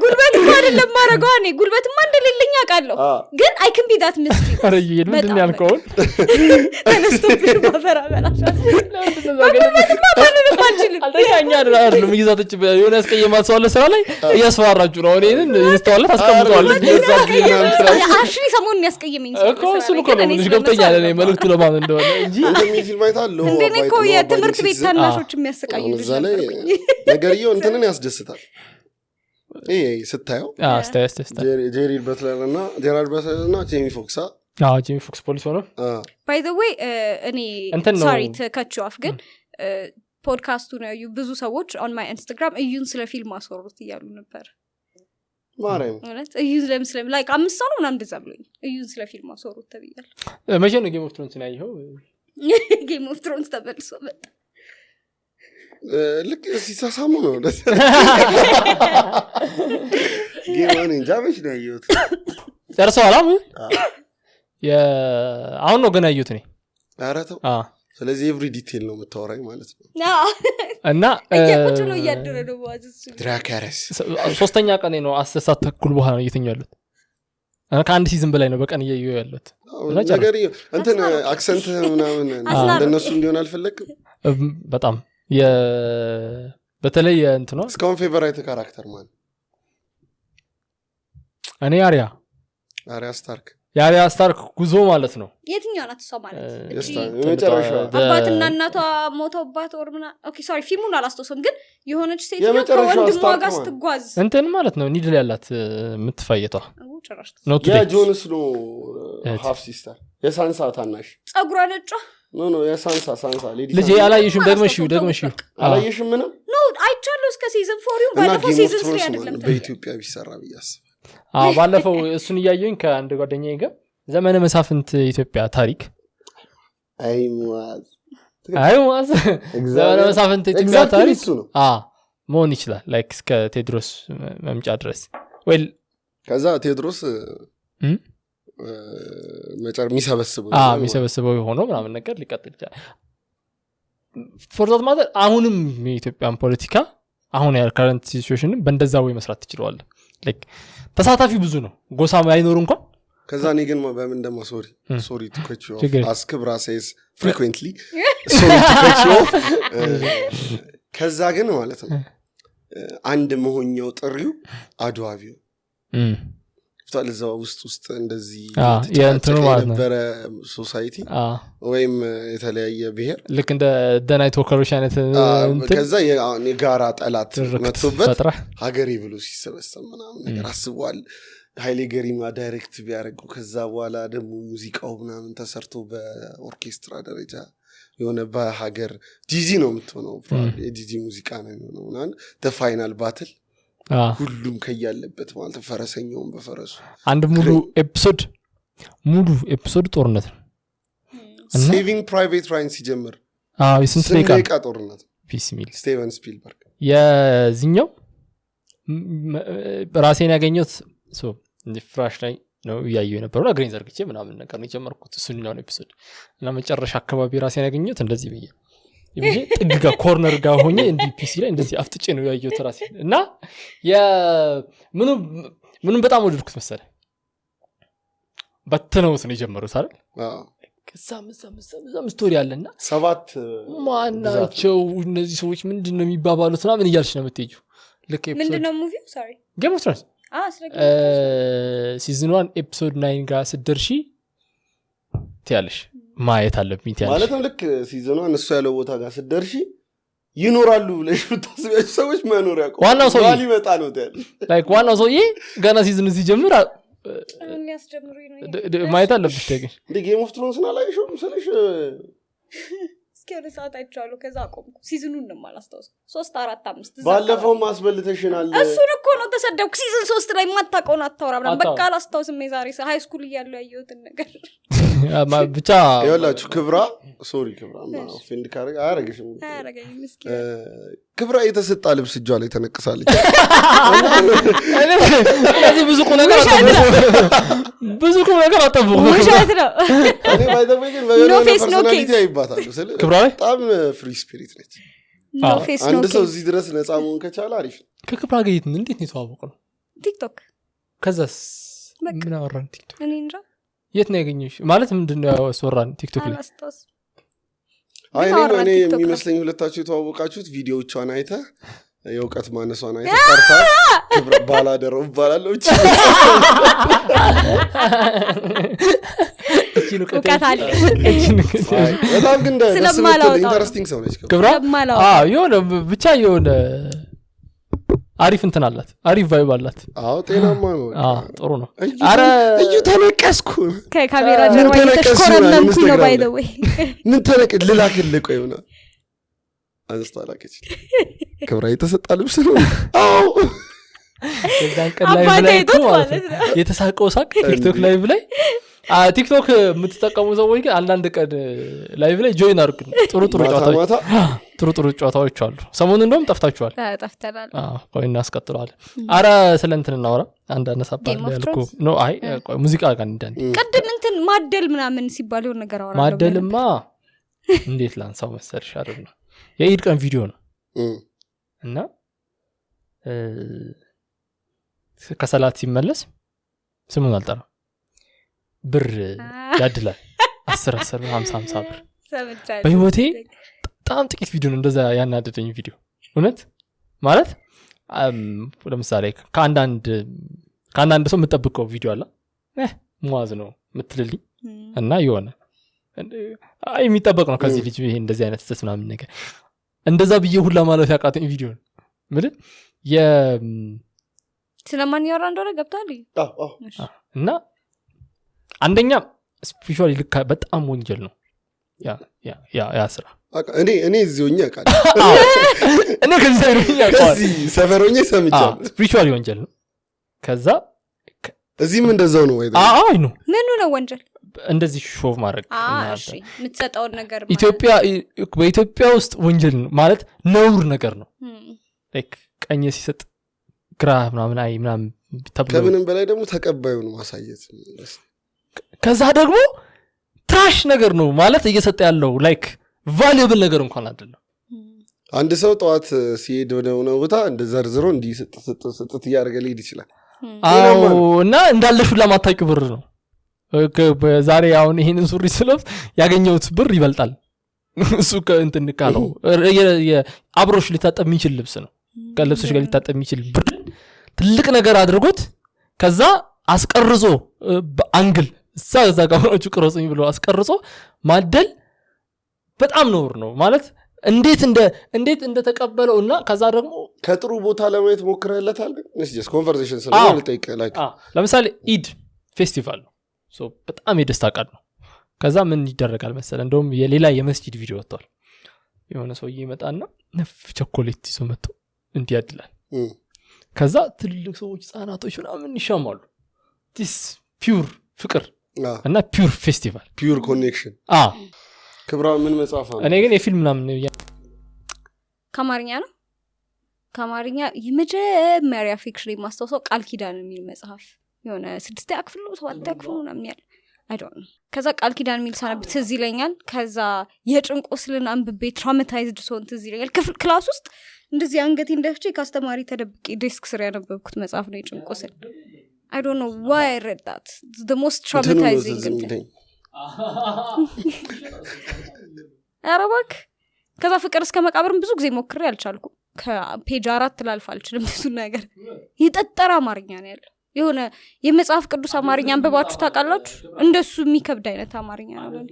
ጉልበት አይደለም ማረጋው እኔ ጉልበትማ እንደሌለኝ አውቃለሁ ግን I can be that misty አረ ይሄድ ምንድን ያልከው ተነስቶብሽ አፈራ በላሻል አልተኛኛ አይደለም ይዛተች የሆነ ያስቀየማት ሰው አለ ስራ ላይ እያስፈራራችሁ ነው እኔን ይስተዋለት አስቀምጧለች አሽሪ ሰሞኑን ያስቀየመኝ እኮ እሱ እኮ ነው ልጅ ገብተኛል እኔ መልእክቱ ለማን እንደሆነ እንጂ እንደሚ ፊልም አይታለሁ እንደኔ እኮ የትምህርት ቤት ታናሾች የሚያስቀዩ እዛ ላይ ነገርየው እንትንን ያስደስታል ይሄ ስታየው ጄራርድ በትለር እና ጄሚ ፎክስ ጄሚ ፎክስ ፖሊስ ሆነ by the way እኔ sorry to cut you off ግን ፖድካስቱ ነው ብዙ ሰዎች on my Instagram እዩን ስለ ፊልም አስወሩት ይያሉ ነበር ማረም ማለት እዩን ለምስለም like 5 ሰው ነው ምናምን እንደዛ ብሎኝ እዩን ስለ ፊልም አስወሩት ተብያል መቼ ነው ጌም ኦፍ ትሮንስ ነው ያየው ጌም ኦፍ ትሮንስ ተበልሶ መጣ ልክ ሲሳሳሙ ነው ደስ ጌማን እንጃበሽ ነው ያየሁት ጨርሰዋል አሁን ነው ገና ያየሁት እኔ ኧረ ተው ስለዚህ ኤቭሪ ዲቴል ነው የምታወራኝ ማለት ነው እና እየቁጭ ነው እያደረ ነው ዋዝስ ድራካረስ 3ኛ ቀኔ ነው 10 ሰዓት ተኩል በኋላ ነው እየተኛው ያለሁት እና ከአንድ ሲዝን በላይ ነው በቀን እያየሁ ያለሁት ነገር እንትን አክሰንት ምናምን እንደነሱ እንዲሆን አልፈለግም በጣም በተለይ እንትኑ እስካሁን ፌቨራይት ካራክተር ማን እኔ አሪያ ስታርክ የአሪያ ስታርክ ጉዞ ማለት ነው የትኛው ናት እሷ ማለት የመጨረሻው አባትና እናቷ ሞተውባት ወርምና ኦኬ ሶሪ ፊልሙን አላስተውሰውም ግን የሆነች ሴት ከወንድሟ ጋር ስትጓዝ እንትን ማለት ነው ኒድል ያላት የምትፋየቷ ነው የጆን ስኖ ሃፍ ሲስተር የሳንሳ ታናሽ ጸጉሯ ነጯ ኖ የሳንሳ ሌዲ ልጅ ያላየሽም ደግመሽ አላየሽም ምንም ኖ አይቻለሁ እስከ ሲዝን 4 ባለፈው ሲዝን 3 አይደለም በኢትዮጵያ ቢሰራ ብያስ ባለፈው እሱን እያየኝ ከአንድ ጓደኛዬ ጋር ዘመነ መሳፍንት ኢትዮጵያ ታሪክ አይሙአዝ ዘመነ መሳፍንት ኢትዮጵያ ታሪክ መሆን ይችላል ላይክ እስከ ቴድሮስ መምጫ ድረስ ወይ ከዛ ቴድሮስ መጨር የሚሰበስበው ሆኖ ምናምን ነገር ሊቀጥል ይችላል ፎርዛት ማለት አሁንም የኢትዮጵያን ፖለቲካ አሁን ያለ ከረንት ሲቹዌሽን በእንደዛ ወይ መስራት ትችላል ላይክ ተሳታፊ ብዙ ነው ጎሳ አይኖር እንኳን ከዛ እኔ ግን በምን እንደማ ሶሪ to cut you off ask process frequently sorry to cut you off ከዛ ግን ማለት ነው አንድ መሆኛው ጥሪው አድዋቢው ታልዛው ውስጥ እንደዚህ የእንትኑ ማለት ነው በረ ሶሳይቲ ወይም የተለያየ ብሔር ልክ እንደ ደናይት ወከሮች አይነት ከዛ የጋራ ጠላት መጥቶበት ሀገሬ ብሎ ሲሰበሰብ ምናምን ነገር አስቧል ኃይሌ ገሪማ ዳይሬክት ቢያደርጉ ከዛ በኋላ ደግሞ ሙዚቃው ምናምን ተሰርቶ በኦርኬስትራ ደረጃ የሆነ በሀገር ጂጂ ነው የምትሆነው የጂጂ ሙዚቃ ነው የሚሆነው ምናምን ፋይናል ባትል ሁሉም ከያለበት ማለት ፈረሰኛውን በፈረሱ አንድ ሙሉ ኤፒሶድ ጦርነት ነው ሴቪንግ ፕራይቬት ራይን ሲጀምር የስንት ደቂቃ ጦርነት ፒስ ሚል ስቲቨን ስፒልበርግ የዚህኛው ራሴን ያገኘሁት ፍራሽ ላይ ነው እያየሁ የነበረው ግሬን ዘርግቼ ምናምን ነገር ነው የጀመርኩት እሱኛውን ኤፒሶድ እና መጨረሻ አካባቢ ራሴን ያገኘሁት እንደዚህ ብዬ ይሄ ጥግጋ ኮርነር ጋር ሆኜ እንዲ ፒሲ ላይ እንደዚህ አፍጥጬ ነው ያየሁት ራሴ እና ምንም በጣም ወደድኩት መሰለኝ በትነውት ነው የጀመሩት አይደል ከዛም ስቶሪ አለና 7 ማናቸው እነዚህ ሰዎች ምንድነው የሚባባሉት ምናምን እያልሽ ነው የምትሄጂው ልክ ኤፒሶድ ምንድነው ሙቪው ሶሪ ጌም ኦፍ ትሮንስ ሲዝን 1 ኤፒሶድ 9 ጋር ስደርሺ ትያለሽ ማየት አለብኝ ትያለሽ ማለትም ልክ ሲዝኑ እነሱ ያለው ቦታ ጋር ስደርሺ ይኖራሉ ብለሽ ብታስቢያቸው ሰዎች መኖር ያቆም ዋናው ሰው ሊመጣ ነው ትያለሽ ላይክ ዋናው ሰው ገና ሲዝኑ ሲጀምር የሚያስጀምሩኝ ነው ማየት አለብሽ ደግሽ እንደ ጌም ኦፍ ትሮንስ አላየሽውም ስለሽ እስኪ እስከ ሰዓት አይቻለሁ ከዛ አቆምኩ ሲዝኑን ነው የማላስታውሰው 3 4 5 ባለፈው ማስበልተሽናል እሱን እኮ ነው ተሰደብኩ ሲዝን 3 ላይ ማታውቀውና አታወራ በቃ አላስታውስም የዛሬ ሃይ ስኩል እያለሁ ያየሁትን ነገር ብቻ ይኸውላችሁ ክብራ ሶሪ ክብራ ኦፌንድ ካረጋ አያረግሽም ምስኪን ክብራ የተሰጣ ልብስ እጇ ላይ ተነቅሳለች ስለዚህ ብዙ ቁም ነገር አጠብቁ ውሸት ነው እኔ ባይተወይ ግን በየሆነ ፐርሰናሊቲ አይባታሉ ስለ ክብራ በጣም ፍሪ ስፒሪት ነች ኖ ፌስ ኖ አንድ ሰው እዚህ ድረስ ነፃ መሆን ከቻለ አሪፍ ከክብራ ጋር እንዴት ነው የተዋወቅነው ቲክቶክ ከዛስ ምን አወራን ቲክቶክ እኔ እንጃ የት ነው ያገኘሽ ማለት ምንድነው ያወራን ቲክቶክ ላይ አላስታውስም እኔ የሚመስለኝ ሁለታችሁ የተዋወቃችሁት ቪዲዮዎቿን አይተ የእውቀት ማነሷን አይተ ቀርታ ክብራ ባላደረው ባላለው እውቀት አለ በጣም ግን ኢንተረስቲንግ ሰው ነች ክብራ የሆነ ብቻ የሆነ አሪፍ እንትን አላት አሪፍ ቫይብ አላት ጤናማ ነው ጥሩ ነው አረ እዩ ተነቀስኩ ከካሜራ ጀርባ የተሽኮረመምኩ ነው ባይ ዘ ወይ ምን ተነቀ ልላክልህ ቆይ ሆነ አንስታላከች ክብራ የተሰጣ ልብስ ነው የዛን ቀን ላይ ብላይ የተሳቀው ሳቅ ቲክቶክ ላይ ብላይ ቲክቶክ የምትጠቀሙ ሰዎች ግን አንዳንድ ቀን ላይቭ ላይ ጆይን አድርጉ ጥሩ ጨዋታዎች አሉ ሰሞኑን እንደውም ጠፍታችኋል ቆይ እናስቀጥለዋለን አረ ስለ እንትን እናወራ አንድ አነሳባል ያልኩ ኖ አይ ሙዚቃ ጋር እንደን ቀድም እንትን ማደል ምናምን ሲባል የሆነ ነገር አወራለሁ ማደልማ እንዴት ላንሳው መሰልሽ አይደል ነው የኢድ ቀን ቪዲዮ ነው እና ከሰላት ሲመለስ ስሙን አልጠራም ብር ያድላል 10 50 ብር በህይወቴ በጣም ጥቂት ቪዲዮ ነው እንደዛ ያናደደኝ ቪዲዮ እውነት ማለት ለምሳሌ ከአንዳንድ ሰው የምጠብቀው ቪዲዮ አለ ሙአዝ ነው የምትልልኝ እና የሆነ የሚጠበቅ ነው ከዚህ ልጅ ይሄ እንደዚህ አይነት ተስ ምናምን ነገር እንደዛ ብዬ ሁላ ማለት ያቃተኝ ቪዲዮ ነው ማለት ስለማን ያወራ እንደሆነ ገብታል እና አንደኛ ስፒሪቹዋሊ ልካ በጣም ወንጀል ነው ያ ስራ እኔ እዚህ ሆኜ አቃል እኔ ከዚህ ሰፈር ሆኜ ሰምቻለሁ ስፒሪቹዋሊ ወንጀል ነው ከዛ እዚህም እንደዛው ነው ወይ አይ ነው ምኑ ነው ወንጀል እንደዚህ ሾቭ ማድረግ እሺ የምትሰጠውን ነገር በኢትዮጵያ ውስጥ ወንጀል ነው ማለት ነውር ነገር ነው ላይክ ቀኝ ሲሰጥ ግራ ምናምን አይ ምናምን ከምንም በላይ ደግሞ ተቀባዩን ማሳየት ከዛ ደግሞ ትራሽ ነገር ነው ማለት እየሰጠ ያለው ላይክ ቫልዩብል ነገር እንኳን አይደለም አንድ ሰው ጠዋት ሲሄድ ወደ ሆነ ቦታ እንደዘርዝሮ እንዲህ ስጥት እያደረገ ሊሄድ ይችላል እና እንዳለሹ ለማታውቂው ብር ነው ዛሬ አሁን ይሄንን ሱሪ ስለብስ ያገኘሁት ብር ይበልጣል እሱ ከእንትን ካለው አብሮሽ ሊታጠብ የሚችል ልብስ ነው ከልብስሽ ጋር ሊታጠብ የሚችል ብር ትልቅ ነገር አድርጎት ከዛ አስቀርጾ በአንግል እዛ ጋር ሆኖቹ ቅረጹኝ ብሎ አስቀርጾ ማደል በጣም ነውር ነው ማለት እንዴት እንደተቀበለውና ከዛ ደግሞ ከጥሩ ቦታ ለማየት ሞክረለታል እሺ ጀስት ኮንቨርሴሽን ስለሆነ ልጠይቅ ላይክ ለምሳሌ ኢድ ፌስቲቫል ነው ሶ በጣም የደስታ ቀን ነው ከዛ ምን ይደረጋል መሰለ እንደውም የሌላ የመስጂድ ቪዲዮ ወጥቷል የሆነ ሰውዬ ይመጣና ነፍ ቸኮሌት ይዞ መጥቶ እንዲያድላል ከዛ ትልልቅ ሰዎች ህፃናቶች ምናምን ይሻማሉ ዲስ ፒውር ፍቅር እና ፒውር ፌስቲቫል ፒውር ኮኔክሽን ክብራ ምን መጽሐፍ ነው እኔ ግን የፊልም ምናምን ከአማርኛ ነው ከአማርኛ የመጀመሪያ ፊክሽን ማስተዋወቅ ቃል ኪዳን የሚል መጽሐፍ የሆነ 6ኛ ክፍል ነው 7ኛ ክፍል ነው የሚያል I don't know ከዛ ቃል ኪዳን የሚል ሳነብ ትዝ ይለኛል ከዛ የጭንቁስልን አንብቤ ትራውማታይዝድ ሶን ትዝ ይለኛል ክላስ ውስጥ እንደዚህ አንገቴ እንደፍቼ ካስተማሪ ተደብቄ ዴስክ ስር ያነበብኩት መጽሐፍ ነው የጭንቁስል I don't know why I read that it's the most traumatizing አረባክ ከዛ ፍቅር እስከ መቃብርም ብዙ ጊዜ ሞክሬ አልቻልኩም ከፔጅ 4 ላልፍ አልችልም ብዙ ነገር ይጠጠራ አማርኛ ነው ያለው የሆነ የመጽሐፍ ቅዱስ አማርኛ አንበባችሁ ታውቃላችሁ እንደሱ የሚከብድ አይነት አማርኛ ነው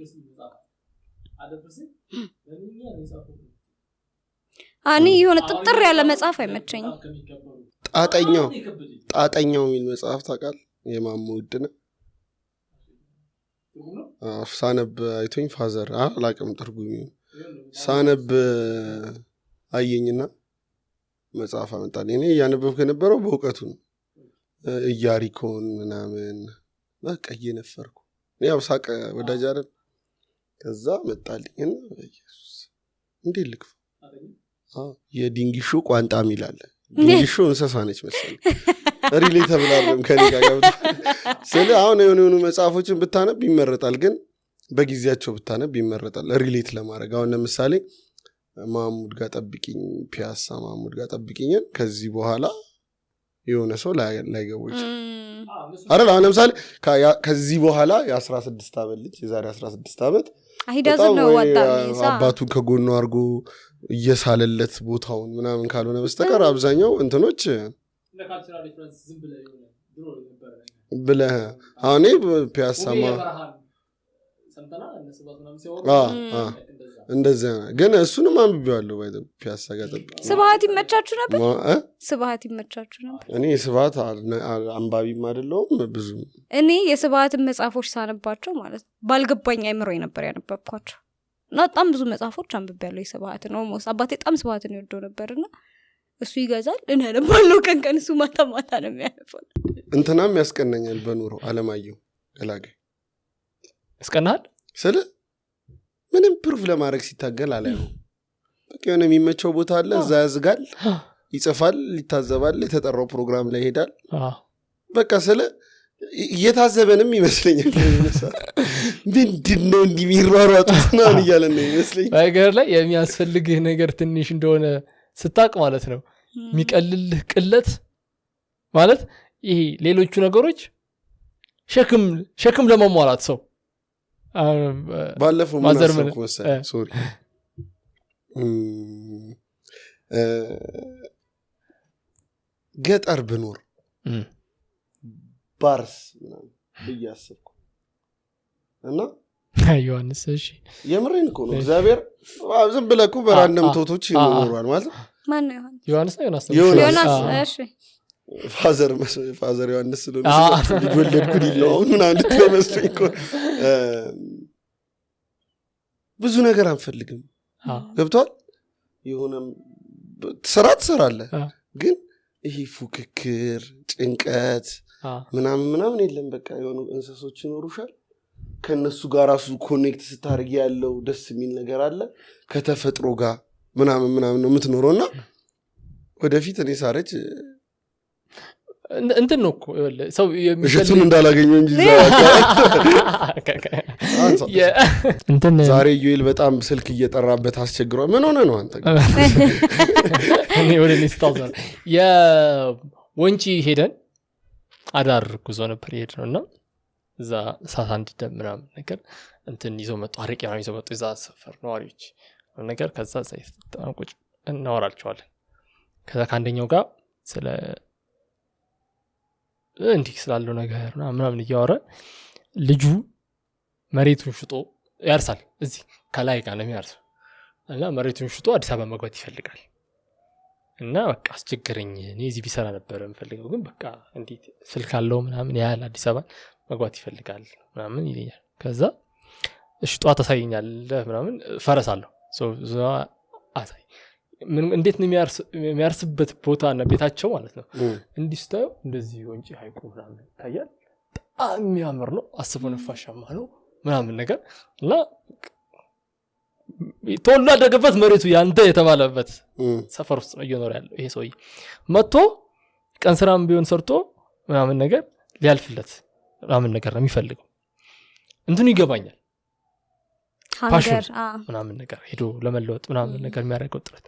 አኒ የሆነ ጥጥር ያለ መጽሐፍ አይመቸኝም ጣጣኛው የሚል መጽሐፍ ታውቃለህ የማሙ ውድነ ሳነብ አይቶኝ ፋዘር አላቅም ትርጉም ሳነብ አየኝና መጽሐፍ አመጣልኝ። እኔ እያነበብኩ የነበረው በእውቀቱ ነው። ኢያሪኮን ምናምን በቃ እየነፈርኩ ያው ሳቅ ወዳጅ አይደል። ከዛ መጣልኝና ኢየሱስ እንዴት ልክፍ የዲንጊሾ ቋንጣም ይላል። ዲንጊሾ እንስሳ ነች መሰለኝ ሪሌተብል አይደለም ከኔ ጋር ገብቶ ስለ አሁን የሆኑ መጽሐፎችን ብታነብ ይመረጣል፣ ግን በጊዜያቸው ብታነብ ይመረጣል ሪሌት ለማድረግ። አሁን ለምሳሌ ማሙድ ጋር ጠብቂኝ፣ ፒያሳ ማሙድ ጋር ጠብቂኝን ከዚህ በኋላ የሆነ ሰው ላይገቡ ይችላል አይደል? አሁን ለምሳሌ ከዚህ በኋላ የ16 ዓመት ልጅ የዛሬ 16 ዓመት አባቱን ከጎኑ አድርጎ እየሳለለት ቦታውን ምናምን ካልሆነ በስተቀር አብዛኛው እንትኖች ብለህ አሁን ፒያሳማ እንደዚያ ግን እሱንም አንብቤዋለሁ። ፒያሳ ጋር ጠብቂኝ። ስብሐት ይመቻችሁ ነበር? ስብሐት ይመቻችሁ ነበር? እኔ ስብሐት አንባቢም አይደለሁም ብዙ። እኔ የስብሐትን መጽሐፎች ሳነባቸው ማለት ነው ባልገባኝ አይምሮ ነበር ያነበብኳቸው እና በጣም ብዙ መጽሐፎች አንብቤያለሁ የስብሐትን። ኦልሞስት አባቴ በጣም ስብሐትን ይወደው ነበርና እሱ ይገዛል እኔ አነባለሁ። ቀን እሱ ማታ ማታ ነው የሚያነበው። እንትናም ያስቀናኛል በኑሮ አለማየሁ ገላጋይ ያስቀናል ስለ ምንም ፕሩፍ ለማድረግ ሲታገል አለ ነው። በቃ የሆነ የሚመቸው ቦታ አለ፣ እዛ ያዝጋል፣ ይጽፋል፣ ይታዘባል፣ የተጠራው ፕሮግራም ላይ ይሄዳል። በቃ ስለ እየታዘበንም ይመስለኛል። ምንድነው እንዲህ የሚሯሯጡት ነው እያለን ነው ይመስለኛል። ነገር ላይ የሚያስፈልግህ ነገር ትንሽ እንደሆነ ስታቅ ማለት ነው የሚቀልልህ ቅለት ማለት ይሄ ሌሎቹ ነገሮች ሸክም ለማሟላት ሰው ባለፈው ማዘርመን ሶሪ ገጠር ብኖር ባርስ ምናምን እያሰብኩ እና ዮሐንስ እሺ የምሬን እኮ ነው እግዚአብሔር ዝም ብለህ እኮ በራንደም ቶቶች ይኖራል ማለት ነው። ማን ነው ዮሐንስ ነው ዮናስ? እሺ ፋዘር ዮሐንስ ስለሆነ ልጅ ይለው ምናምን ልትመስለኝ እኮ ብዙ ነገር አንፈልግም። ገብቷል? የሆነ ስራ ትሰራለህ፣ ግን ይሄ ፉክክር ጭንቀት ምናምን የለም። በቃ የሆኑ እንስሶች ይኖሩሻል፣ ከነሱ ጋር ራሱ ኮኔክት ስታደርጊ ያለው ደስ የሚል ነገር አለ። ከተፈጥሮ ጋር ምናምን ነው የምትኖረውና ወደፊት እኔ ሳረች እንትን ነው እኮ ሰው የሚሸቱን እንዳላገኘው እንጂ ዛሬ ዩኤል በጣም ስልክ እየጠራበት አስቸግሯል። ምን ሆነ ነው አንተ? እኔ ወደ ሊስታው የወንጪ ሄደን አዳር ጉዞ ነበር ሄድ ነውና እዛ ሳት አንድ ደም ምናምን ነገር እንትን ይዘው መጡ፣ አረቄ ምናምን ይዘው መጡ እዛ ሰፈር ነዋሪዎች ነገር። ከዛ ቁጭ እናወራቸዋለን። ከዛ ከአንደኛው ጋር ስለ እንዲህ ስላለው ነገር ምናምን እያወራ ልጁ መሬቱን ሽጦ ያርሳል። እዚህ ከላይ ጋር ነው የሚያርሰው እና መሬቱን ሽጦ አዲስ አበባ መግባት ይፈልጋል እና በቃ አስቸገረኝ፣ እኔ እዚህ ቢሰራ ነበር የምፈልገው፣ ግን በቃ እንዴት ስልክ አለው ምናምን ያህል አዲስ አበባ መግባት ይፈልጋል ምናምን ይለኛል። ከዛ እሺ ጧት ታሳየኛለህ ምናምን ፈረስ አለው ሰው አሳይ እንዴት ነው የሚያርስበት ቦታ እና ቤታቸው ማለት ነው። እንዲህ ስታየው እንደዚህ ወንጪ ሀይቁ ምናምን ይታያል። በጣም የሚያምር ነው፣ አስቦ ነፋሻማ ነው ምናምን ነገር እና ተወልዶ ያደገበት መሬቱ ያንተ የተባለበት ሰፈር ውስጥ ነው እየኖረ ያለው። ይሄ ሰውዬ መጥቶ ቀን ስራም ቢሆን ሰርቶ ምናምን ነገር ሊያልፍለት ምናምን ነገር ነው የሚፈልገው። እንትኑ ይገባኛል ፓሽን ምናምን ነገር ሄዶ ለመለወጥ ምናምን ነገር የሚያደርገው ጥረት።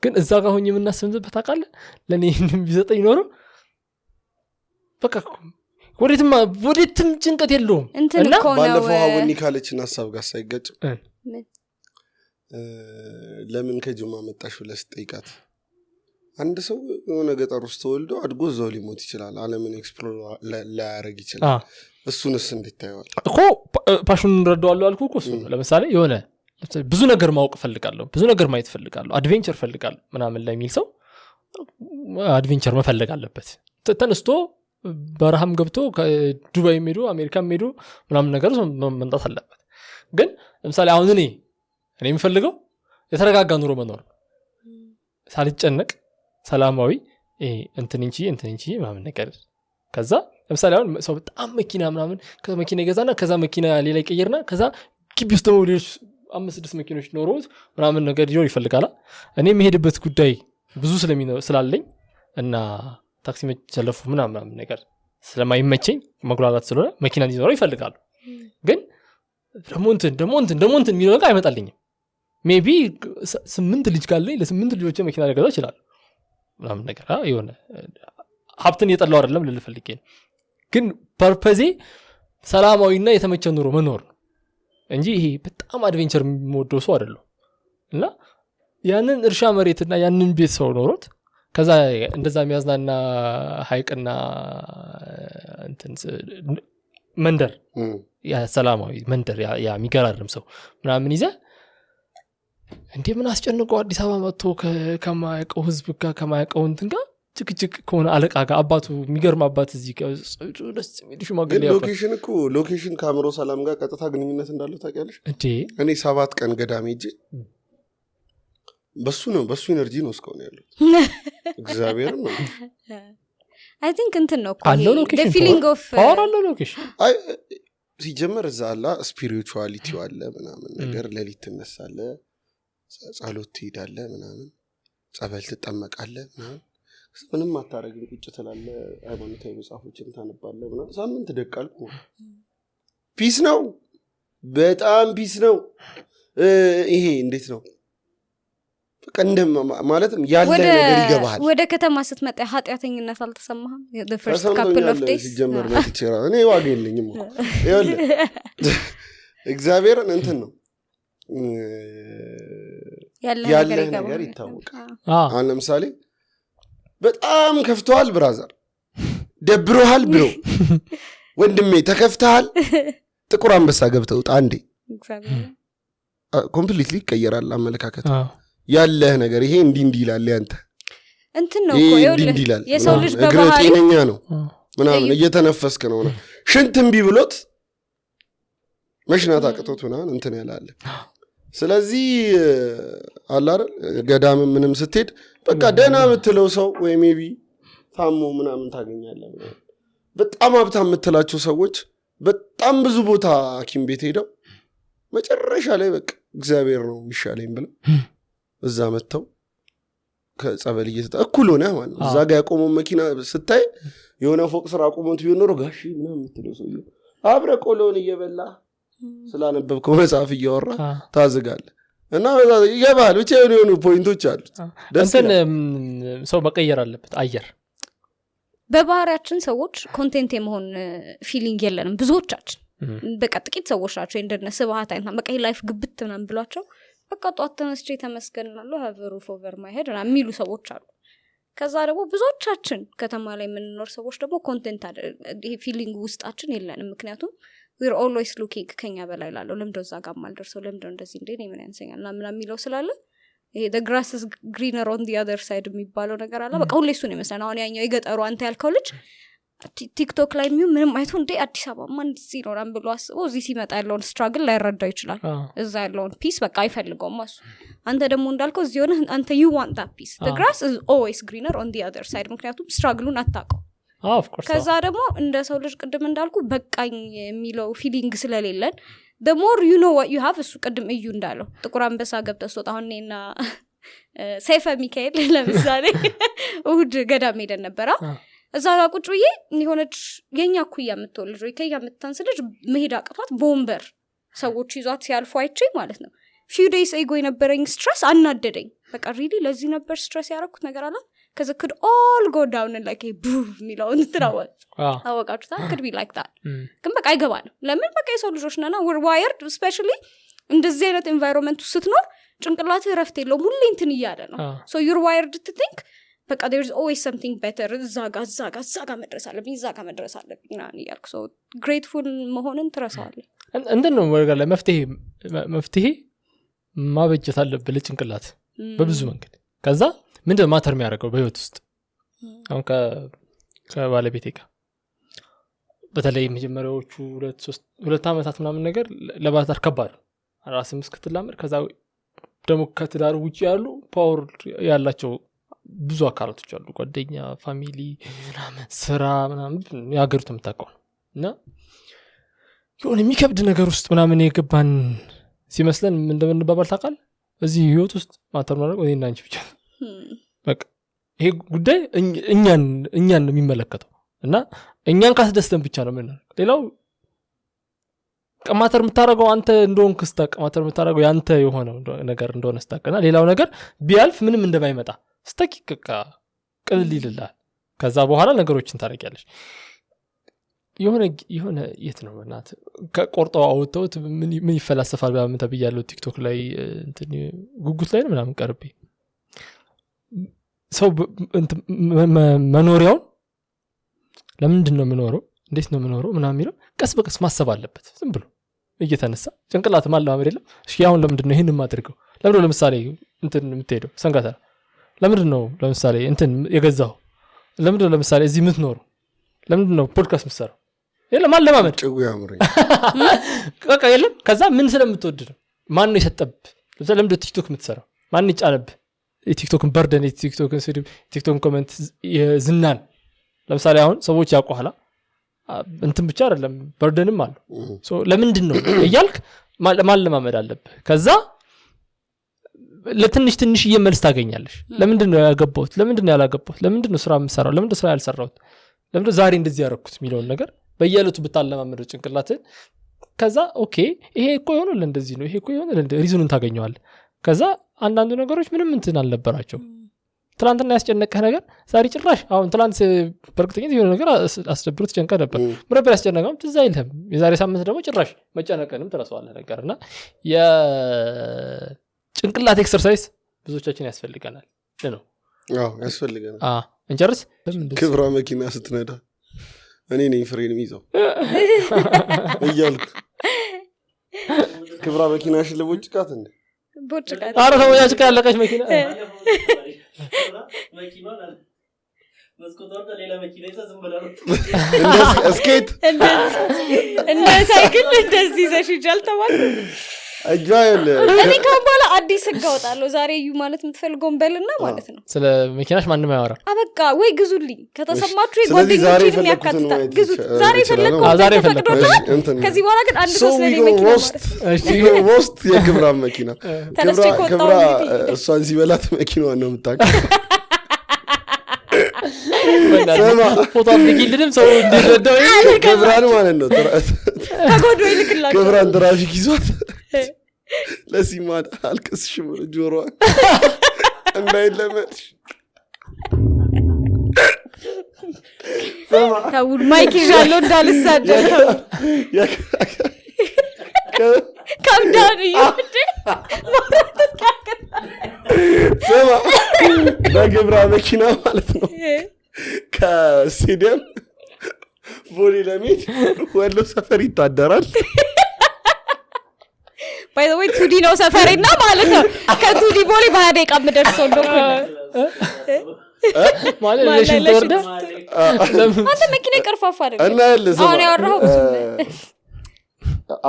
ግን እዛ ጋር ሆኜ የምናስብበት አውቃለህ ለእኔ ይህንም ቢሰጠኝ ኖሮ በቃ ወዴትም ጭንቀት የለውም። እና ባለፈው ሀወኒ ካለችን ሀሳብ ጋር ሳይገጭ ለምን ከጅማ መጣሽ ብለህ ስትጠይቃት አንድ ሰው የሆነ ገጠር ውስጥ ተወልዶ አድጎ እዛው ሊሞት ይችላል፣ ዓለምን ኤክስፕሎር ላያደርግ ይችላል። እሱንስ እንዴት ታየዋለህ? እኮ ፓሽኑን እንረዳዋለሁ አልኩህ እኮ እሱ ነው። ለምሳሌ የሆነ ብዙ ነገር ማወቅ እፈልጋለሁ፣ ብዙ ነገር ማየት እፈልጋለሁ፣ አድቬንቸር እፈልጋለሁ ምናምን ላይ የሚል ሰው አድቬንቸር መፈለግ አለበት። ተነስቶ በረሃም ገብቶ ከዱባይ ሄዶ አሜሪካም ሄዶ ምናምን ነገር መምጣት አለበት። ግን ለምሳሌ አሁን እኔ የምፈልገው የተረጋጋ ኑሮ መኖር ሳልጨነቅ ሰላማዊ እንትን እንጂ ምናምን ነገር ከዛ ለምሳሌ አሁን ሰው በጣም መኪና ምናምን ከመኪና ይገዛና ከዛ መኪና ሌላ ይቀየርና ከዛ ግቢ ውስጥ ደግሞ ሌሎች 5-6 መኪኖች ኖሮት ምናምን ነገር ሊኖር ይፈልጋል እኔ የምሄድበት ጉዳይ ብዙ ስላለኝ እና ታክሲ መጨለፉ ምናምን ነገር ስለማይመቸኝ መጉላላት ስለሆነ መኪና እንዲኖረው ይፈልጋሉ ግን ደሞ እንትን የሚለው ነገር አይመጣልኝም ሜቢ 8 ልጅ ካለኝ ለ8 ልጆች መኪና ሊገዛ ይችላል ምናምን ነገር የሆነ ሀብትን እየጠላው አይደለም ልልፈልጌ ግን ፐርፐዜ ሰላማዊና የተመቸ ኑሮ መኖር እንጂ ይሄ በጣም አድቬንቸር የሚወደው ሰው አይደለም እና ያንን እርሻ መሬትና ያንን ቤት ሰው ኖሮት ከዛ እንደዛ የሚያዝናና ሐይቅና እንትን መንደር ያ ሰላማዊ መንደር ያ የሚገራርም ሰው ምናምን ይዘ እንዴ ምን አስጨንቀው አዲስ አበባ መጥቶ ከማያውቀው ህዝብ ጋር ከማያውቀው እንትን ጋር ጭቅጭቅ ከሆነ አለቃ ጋር አባቱ የሚገርም አባት እዚህ ደስ የሚል ሽማግሌ ግን ሎኬሽን ከአእምሮ ሰላም ጋር ቀጥታ ግንኙነት እንዳለው ታውቂያለሽ እንዴ እኔ 7 ቀን ገዳሜ ሄጄ በሱ ኢነርጂ ነው እስካሁን ያለው እግዚአብሔር ነው I think እንትን ነው the feeling of power አለው ሎኬሽን አይ ሲጀመር እዛ አላ ስፒሪቹዋሊቲው አለ ምናምን ነገር ለሊት ተነሳለ ጸሎት ትሄዳለ ምናምን ጸበል ትጠመቃለ ምናምን ምንም አታረግም ቁጭ ትላለ ሃይማኖታዊ መጽሐፎችን ታነባለ ምናምን ሳምንት ደቃልኩ ፒስ ነው በጣም ፒስ ነው ይሄ እንዴት ነው ቀንደም ማለትም ያለ ነገር ይገባል ወደ ከተማ ስትመጣ ኃጢያተኝነት አልተሰማህም the first couple of days ሲጀመር ነው ትችራ እኔ ዋጋ የለኝም ይኸውልህ እግዚአብሔርን እንትን ነው ያለ ነገር ይታወቃል አሁን ለምሳሌ በጣም ከፍቷል ብራዘር ደብሮሃል ብሎ ወንድሜ ተከፍተሃል ጥቁር አንበሳ ገብተው አንዴ ኮምፕሊትሊ ይቀየራል አመለካከት ያለ ነገር ይሄ እንዲ ይላል ያንተ እንትን ነው እኮ ይኸውልህ የሰው ልጅ በባህሪ ጤነኛ ነው ምናምን እየተነፈስክ ነው ሽንትም ቢብሎት መሽናት አቅቶት ምናምን እንትን ያላለ ስለዚህ አላር ገዳም ምንም ስትሄድ በቃ ደህና የምትለው ሰው ወይ ሜቢ ታሞ ምናምን ታገኛለህ በጣም ሀብታም የምትላቸው ሰዎች በጣም ብዙ ቦታ ሐኪም ቤት ሄደው መጨረሻ ላይ በቃ እግዚአብሔር ነው የሚሻለኝ ብለው እዛ መተው ከጸበል እየተጣ እኩል ሆነ ማለት እዛ ጋር ያቆመው መኪና ስታይ የሆነ ፎቅ ስራ አቆመው ቢሆን ኖሮ ጋሺ ምናምን የምትለው ሰው አብረ ቆሎን እየበላ ስላነበብከው መጽሐፍ እያወራ ታዝጋለህ እና ይገባል ብቻ የሆኑ ፖይንቶች አሉት እንትን ሰው መቀየር አለበት አየር በባህሪያችን ሰዎች ኮንቴንት የመሆን ፊሊንግ የለንም ብዙዎቻችን በቃ ጥቂት ሰዎች ናቸው እንደነ ስብሃት አይና በቃ ላይፍ ግብት ምናምን ብሏቸው በቃ ጧት ተነስቼ ተመስገንላለሁ have a roof over my head የሚሉ ሰዎች አሉ ከዛ ደግሞ ብዙዎቻችን ከተማ ላይ የምንኖር ሰዎች ደግሞ ኮንቴንት ይሄ ፊሊንግ ውስጣችን የለንም ምክንያቱም we're always looking ከኛ በላይ ላለው ለምዶ እዛ ጋር ማልደርሰው ለምዶ እንደዚህ እንዴ ነው ምን ያንሰኛል እና የሚለው ስላለ ይሄ the grass is greener on the other side የሚባለው ነገር አለ በቃ ሁሌ እሱን ይመስላል አሁን ያኛው የገጠሩ አንተ ያልከው ልጅ ቲክቶክ ላይ ምንም አይቶ እንዴ አዲስ አበባ ማን ሲኖራን ብሎ አስቦ እዚህ ሲመጣ ያለውን ስትራግል ላይረዳው ይችላል እዛ ያለውን ፒስ በቃ አይፈልገውም እሱ አንተ ደግሞ እንዳልከው እዚህ ሆነ አንተ you want that peace the grass is always greener on the other side ምክንያቱም ስትራግሉን አታውቀው of course ከዛ ደግሞ እንደ ሰው ልጅ ቅድም እንዳልኩ በቃኝ የሚለው ፊሊንግ ስለሌለን the more you know what you have እሱ ቅድም እዩ እንዳለው ጥቁር አንበሳ ገብተህ ስትወጣ አሁን እኔና ሰይፈ ሚካኤል ለምሳሌ እሁድ ገዳም ሄደን ነበራ እዛ ጋር ቁጭ ብዬ የሆነች የኛ ኩያ የምትወል ልጅ ወይ ከያ የምታንስ ልጅ መሄድ አቅቷት ቦምበር ሰዎች ይዟት ሲያልፉ አይቼ ማለት ነው few days ago የነበረኝ ስትረስ አናደደኝ በቃ really ለዚህ ነበር ስትረስ ያደረኩት ነገር አለ cuz it could all go down and like a boom ሚላውን ትራወል አወቃችሁታ could be like that ግን በቃ አይገባንም ለምን በቃ የሰው ልጆች ነና we're wired especially እንደዚህ አይነት environment ውስጥ ስትኖር ጭንቅላትህ ረፍት የለውም ሁሌ እንትን እያለ ነው so you're wired to think በቃ there's always something better ዛጋ መድረስ አለብኝ ና ያልኩ so grateful መሆንን ትረሳዋለህ እንደነው ወርጋለ መፍትሄ ማበጀት አለብህ ለጭንቅላት በብዙ መንገድ ከዛ ምንድነው ማተር የሚያደርገው በህይወት ውስጥ አሁን ከባለቤቴ ጋር በተለይ መጀመሪያዎቹ 2 አመታት ምናምን ነገር ለባታር ከባድ ራስም እስክትላመድ ከዛ ደግሞ ከትዳር ውጪ ያሉ ፓወር ያላቸው ብዙ አካላቶች አሉ ጓደኛ ፋሚሊ ምናምን ስራ ምናምን ያገሩት የምታውቀው እና የሆነ የሚከብድ ነገር ውስጥ ምናምን የገባን ሲመስለን እንደምንባባል ታውቃለህ እዚህ ህይወት ውስጥ ማተር ማድረግ ወይና አንቺ ብቻ በቃ ይሄ ጉዳይ እኛን ነው የሚመለከተው እና እኛን ካስደስተን ብቻ ነው ምንነው ሌላው ማተር የምታረገው አንተ እንደሆንክ ስታቅ ማተር የምታረገው ያንተ የሆነው ነገር እንደሆነ ስታቅና ሌላው ነገር ቢያልፍ ምንም እንደማይመጣ ስተቂቅቃ ቅልል ይልላል ከዛ በኋላ ነገሮችን ታረቂያለሽ የሆነ የት ነው እናት ከቆርጠው አውጥተውት ምን ይፈላሰፋል በአመታ በያለው ቲክቶክ ላይ እንትን ጉጉት ላይ ነው ምናምን ቀርቤ ሰው መኖሪያውን ለምንድን ነው የምኖረው እንዴት ነው የምኖረው ምናምን የሚለው ቀስ በቀስ ማሰብ አለበት ዝም ብሎ እየተነሳ ጭንቅላት ማለማመድ የለም እሺ አሁን ለምንድን ነው ይሄንን ማድረገው ለምን ለምሳሌ እንትን የምትሄደው ሰንጋታ ለምንድን ነው ለምሳሌ እንትን የገዛው ለምንድን ነው ለምሳሌ እዚህ የምትኖረው ለምንድን ነው ፖድካስት የምትሰራው የለም ማለማመድ ጭው ያምረኝ በቃ የለም ከዛ ምን ስለምትወድ ነው ማን ነው የሰጠብ ለምሳሌ ለምንድን ነው ቲክቶክ የምትሰራው ማን ይጫነብ የቲክቶክን በርደን የቲክቶክን ስድብ የቲክቶክን ኮሜንት የዝናን ለምሳሌ አሁን ሰዎች ያውቁኋላ እንትን ብቻ አይደለም በርደንም አለ ሶ ለምንድን ነው እያልክ ማለማመድ አለብህ ከዛ ለትንሽ እየመልስ ታገኛለሽ ለምንድን ነው ያገባሁት ለምንድን ነው ያላገባሁት ለምንድን ነው ስራ የምሰራው ለምንድን ነው ስራ ያልሰራሁት ለምንድን ነው ዛሬ እንደዚህ ያረኩት የሚለውን ነገር በየለቱ ብታለማመደው ጭንቅላትን ከዛ ኦኬ ይሄ እኮ ይሆናል እንደዚህ ነው ይሄ እኮ ይሆናል ሪዝኑን ታገኘዋለህ ከዛ አንዳንዱ ነገሮች ምንም እንትን አልነበራቸው ትላንትና ያስጨነቀህ ነገር ዛሬ ጭራሽ አሁን ትላንት በርግጠኝነት የሆነ ነገር አስደብሩት ጨንቀ ነበር ምረበር ያስጨነቀም ትዝ አይልህም የዛሬ ሳምንት ደግሞ ጭራሽ መጨነቀንም ትረሳዋለህ ነገርና የጭንቅላት ኤክሰርሳይዝ ብዙዎቻችን ያስፈልገናል ነው ያስፈልገናል እንጨርስ ክብራ መኪና ስትነዳ እኔ ነኝ ፍሬንም ይዘው እያልኩ ክብራ መኪናሽን ለቦጭቃት እንደ ቦጭቃት አረ ተው ያጭቃ ያለቀች መኪና መኪናው መስኮቷን ሌላ መኪና ይዘህ ዝም ብለህ እንደዚህ እስኬት እንደ ሳይክል እንደዚህ ይዘሽ ይጃል ተባለ አጃይል እኔ ካምባላ አዲስ ህግ አወጣለሁ ዛሬ እዩ ማለት የምትፈልገውን በልና ማለት ነው ስለ መኪናሽ ማንንም ያወራ አበቃ ወይ ግዙልኝ ከተሰማችሁ የጓደኞቼን የሚያካትታ ግዙት ዛሬ ፈለኩ ከዚህ በኋላ ግን አንድ ሰው ስለኔ መኪና ውስጥ የክብራ መኪና ክብራ እሷን ሲበላት መኪናዋን ነው የምታውቀው ፎቶ አድርጊልንም ሰው እንዲረዳው ክብራን ማለት ነው ከጎዶ ይልክላችሁ ክብራን ትራፊክ ይዟት ለሲማድ አልቀስሽም ጆሮዋ እንዳይለመድሽ ታውል ማይክ ይዣለሁ እንዳልሳደብ ከምዳን ይወደ ሰማ በግብራ መኪና ማለት ነው ከስቴዲየም ቮሊ ለሜት ወሎ ሰፈር ይታደራል ባይ ዘ ወይ ቱዲ ነው ሰፈሬና ማለት ነው ከቱዲ ቮሊ ባደ ቀምደርሰው ነው ማለት ለሽን ተወርደ አንተ መኪና ይቀርፋፋ አይደል እና ለሰማ አሁን ያወራው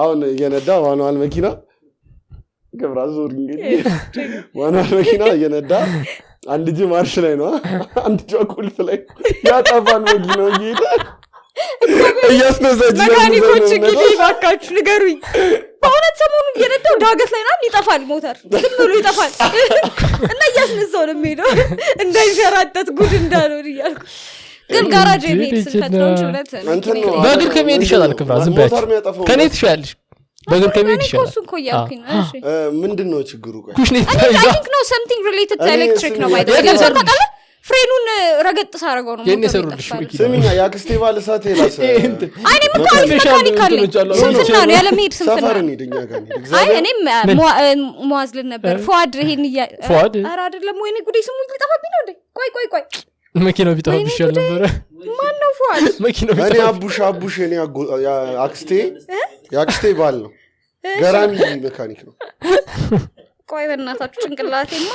አሁን እየነዳ ዋናዋን መኪና ገብራ ዞር እንግዲህ ዋናዋን መኪና እየነዳ አንድ ጂ ማርሽ ላይ ነው አንድ ጂ ቁልፍ ላይ ያጣፋን መኪናው ይሄድ እያስነዘጅ መካኒኮች እንግዲህ ባካችሁ ንገሩኝ በእውነት ሰሞኑን እየነዳው ዳገት ላይ ናም ይጠፋል ሞተር ዝም ብሎ ይጠፋል እና እያስነዛው ነው የሚሄደው እንዳይሸራጠት ጉድ እንዳልሆን እያልኩ ግን ጋራጅ ቤት ስንፈትነው ችለት በእግር ከመሄድ ይሻላል ክብራ ዝም ብለህ ከኔ ትሻለሽ በእግር ከመሄድ ይሻላል እሱ እኮ እያልኩኝ ነው እሺ ምንድነው ችግሩ ቆይ ኩሽኔት I think no something related to electric ነው ማለት ነው ፍሬኑን ረገጥ ሳረገው ነው የኔ ሰሩልሽ ስሚኛ ያክስቴ ባለ ሰዓት ይላስ አይኔ መካኒካል ስንፍና ነው ያለ መሄድ ስንፍና ሰፈር እንሂድኛ ጋር አይ እኔም ሙአዝልን ነበር ፏድ ይሄን ፏድ ኧረ አይደለም ወይኔ ጉዴ ስሙ ሊጠፋብኝ ነው እንዴ ቆይ መኪናው ቢጠፋብሽ ይሻል ነበር ማን ነው ፏድ መኪናው እኔ አቡሽ እኔ ያክስቴ ባል ነው ገራሚ መካኒክ ነው ቆይ በእናታችሁ ጭንቅላቴማ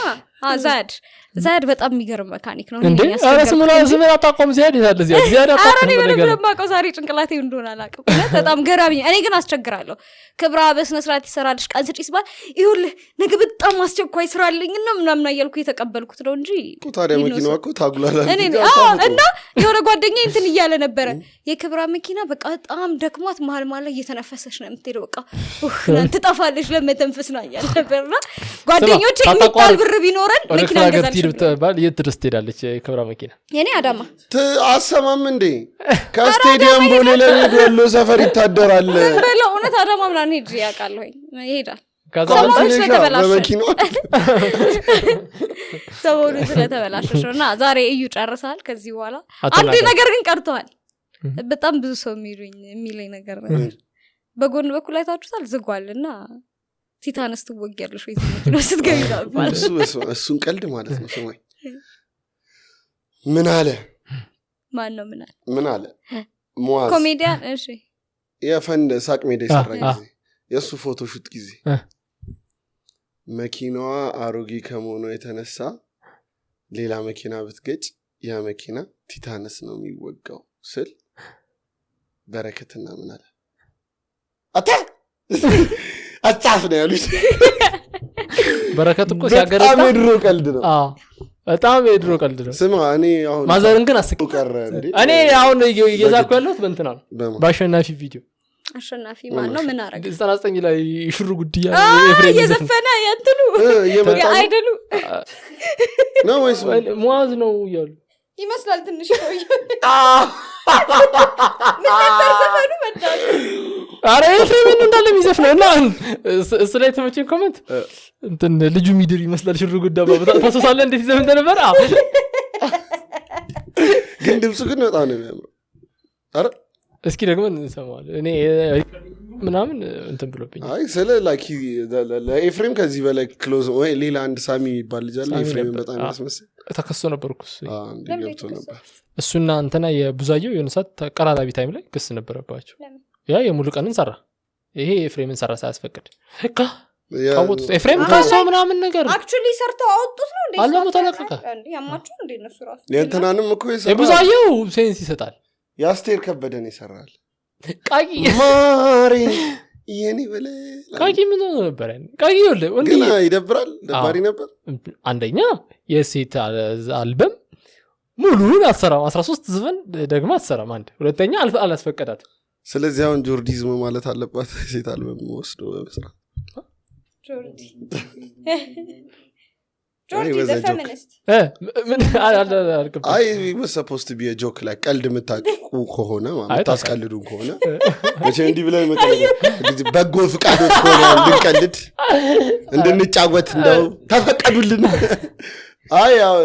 ዛድ በጣም የሚገርም መካኒክ ነው እንዴ ኧረ ስሙን አታቆም ዚያድ ይላል ዚያድ አታቆም ነገር ለማቀው ዛሬ ጭንቅላቴ እንደሆነ አላውቅም በጣም ገራሚ እኔ ግን አስቸግራለሁ ክብራ በስነ ስርዓት ይሰራልሽ ቃል ስጪስ ባል ይሁንልህ ነገ በጣም አስቸኳይ ስራ አለኝና ምናምን አያልኩ የተቀበልኩት ነው እንጂ ታዲያ መኪናው እኮ ታጉላላ እና የሆነ ጓደኛዬ እንትን እያለ ነበረ የክብራ መኪና በቃ በጣም ደክሟት መሀል መሀል ላይ እየተነፈሰች ነው የምትሄደው በቃ እናንተ ትጠፋለሽ ለመተንፈስ ነው እያለ ነበርና ጓደኞቼ የሚጣል ብር ቢኖረን መኪና ገዛልሽ ባል የት ድረስ ትሄዳለች የክብራ መኪና የኔ አዳማ አሰማም እንዴ ከስቴዲየም ቦሌ ለሚሄድ ወሎ ሰፈር ይታደራል በለው እውነት አዳማ ምናምን ሄድ ያውቃለሁ ይሄዳል ሰሞኑ ስለተበላሸሽ ነው እና ዛሬ እዩ ጨርሳል ከዚህ በኋላ አንድ ነገር ግን ቀርተዋል በጣም ብዙ ሰው የሚለኝ ነገር ነው በጎን በኩል አይታችሁታል ዝጓል እና ቲታንስ ትወጊያለሽ ወይ መኪና ስትገቢ ታባል እሱን ቀልድ ማለት ነው ሰማይ ምን አለ ማን ነው ምን አለ ሙአዝ ኮሜዲያን እሺ የፈንድ ሳቅ ሜዳ ይሰራ ጊዜ የሱ ፎቶ ሹት ጊዜ መኪናዋ አሮጌ ከመሆኑ የተነሳ ሌላ መኪና ብትገጭ ያ መኪና ቲታንስ ነው የሚወጋው ስል በረከትና ምን አለ አጣፍ ነው ያሉት በረከት እኮ ሲያገረጣ በጣም የድሮ ቀልድ ነው በጣም የድሮ ቀልድ ነው ስማ እኔ አሁን ማዘርን ግን አስቀ ቀረ እንዴ እኔ አሁን እየዛኩ ያለሁት በእንትና ነው በአሸናፊ ቪዲዮ አሸናፊ ማን ነው ምን አረጋ 99 ላይ ሽሩ ጉድያ ኤፍሬም የዘፈነ ያንተሉ አይደሉ ነው ወይስ ሙአዝ ነው ይያሉ ይመስላል ትንሽ ነው ምን ነበር ዘፈኑ መጣ አረ ኤፍሬም እንዳለ የሚዘፍነው እና እሱ ላይ ተመቸኝ ኮሜንት እንትን ልጁ ሚድር ይመስላል ሽሩ ጉዳ ታሶሳለ እንዴት ይዘፍን ነበር ግን ድምፁ ግን በጣም ነው የሚያምረው አረ እስኪ ደግሞ እንሰማዋለን እኔ ምናምን እንትን ብሎብኝ አይ ስለ ላይክ ለኤፍሬም ከዚህ በላይ ክሎዝ ወይ ሌላ አንድ ሳሚ የሚባል ልጅ አለ ኤፍሬም በጣም ያስመስል ተከሶ ነበርኩ ገብቶ ነበር እሱና እንትና የቡዛየው የሆነ ሰዓት ተቀራራቢ ታይም ላይ ክስ ነበረባቸው ያ የሙሉ ቀንን ሰራ ይሄ ኤፍሬምን ሰራ ሳያስፈቅድ ካወጡት ኤፍሬም ካሰው ምናምን ነገር አክቹሊ ሰርተው አወጡት ነው እንዴ አለሙ ተለቀቀ እንዴ ያማቹ እንዴ ነሱ ራሱ የእንትናንም እኮ ይሰራል የቡዛየው ሴንስ ይሰጣል ያስቴር ከበደን ይሰራል ቃቂ ማሪ የኔ በለ ቃቂ ምን ነበር ቃቂ ወለ ወንድ ይደብራል ደባሪ ነበር አንደኛ የሴት አልበም ሙሉን አሰራው 13 ዘፈን ደግሞ አሰራም አንድ ሁለተኛ አላስፈቀዳት ስለዚህ አሁን ጆርዲዝም ማለት አለባት ሴት አልበም ወስዶ በመስራት ጆርዲ the feminist ምን አልከም አይ was supposed to be a joke like ቀልድ የምታውቁ ከሆነ ማለት ታስቀልዱ ከሆነ መቼ እንዲህ ብለን መቀለድ በጎ ፍቃዶች ከሆነ እንድንቀልድ እንድንጫወት እንደው ተፈቀዱልን አይ ያው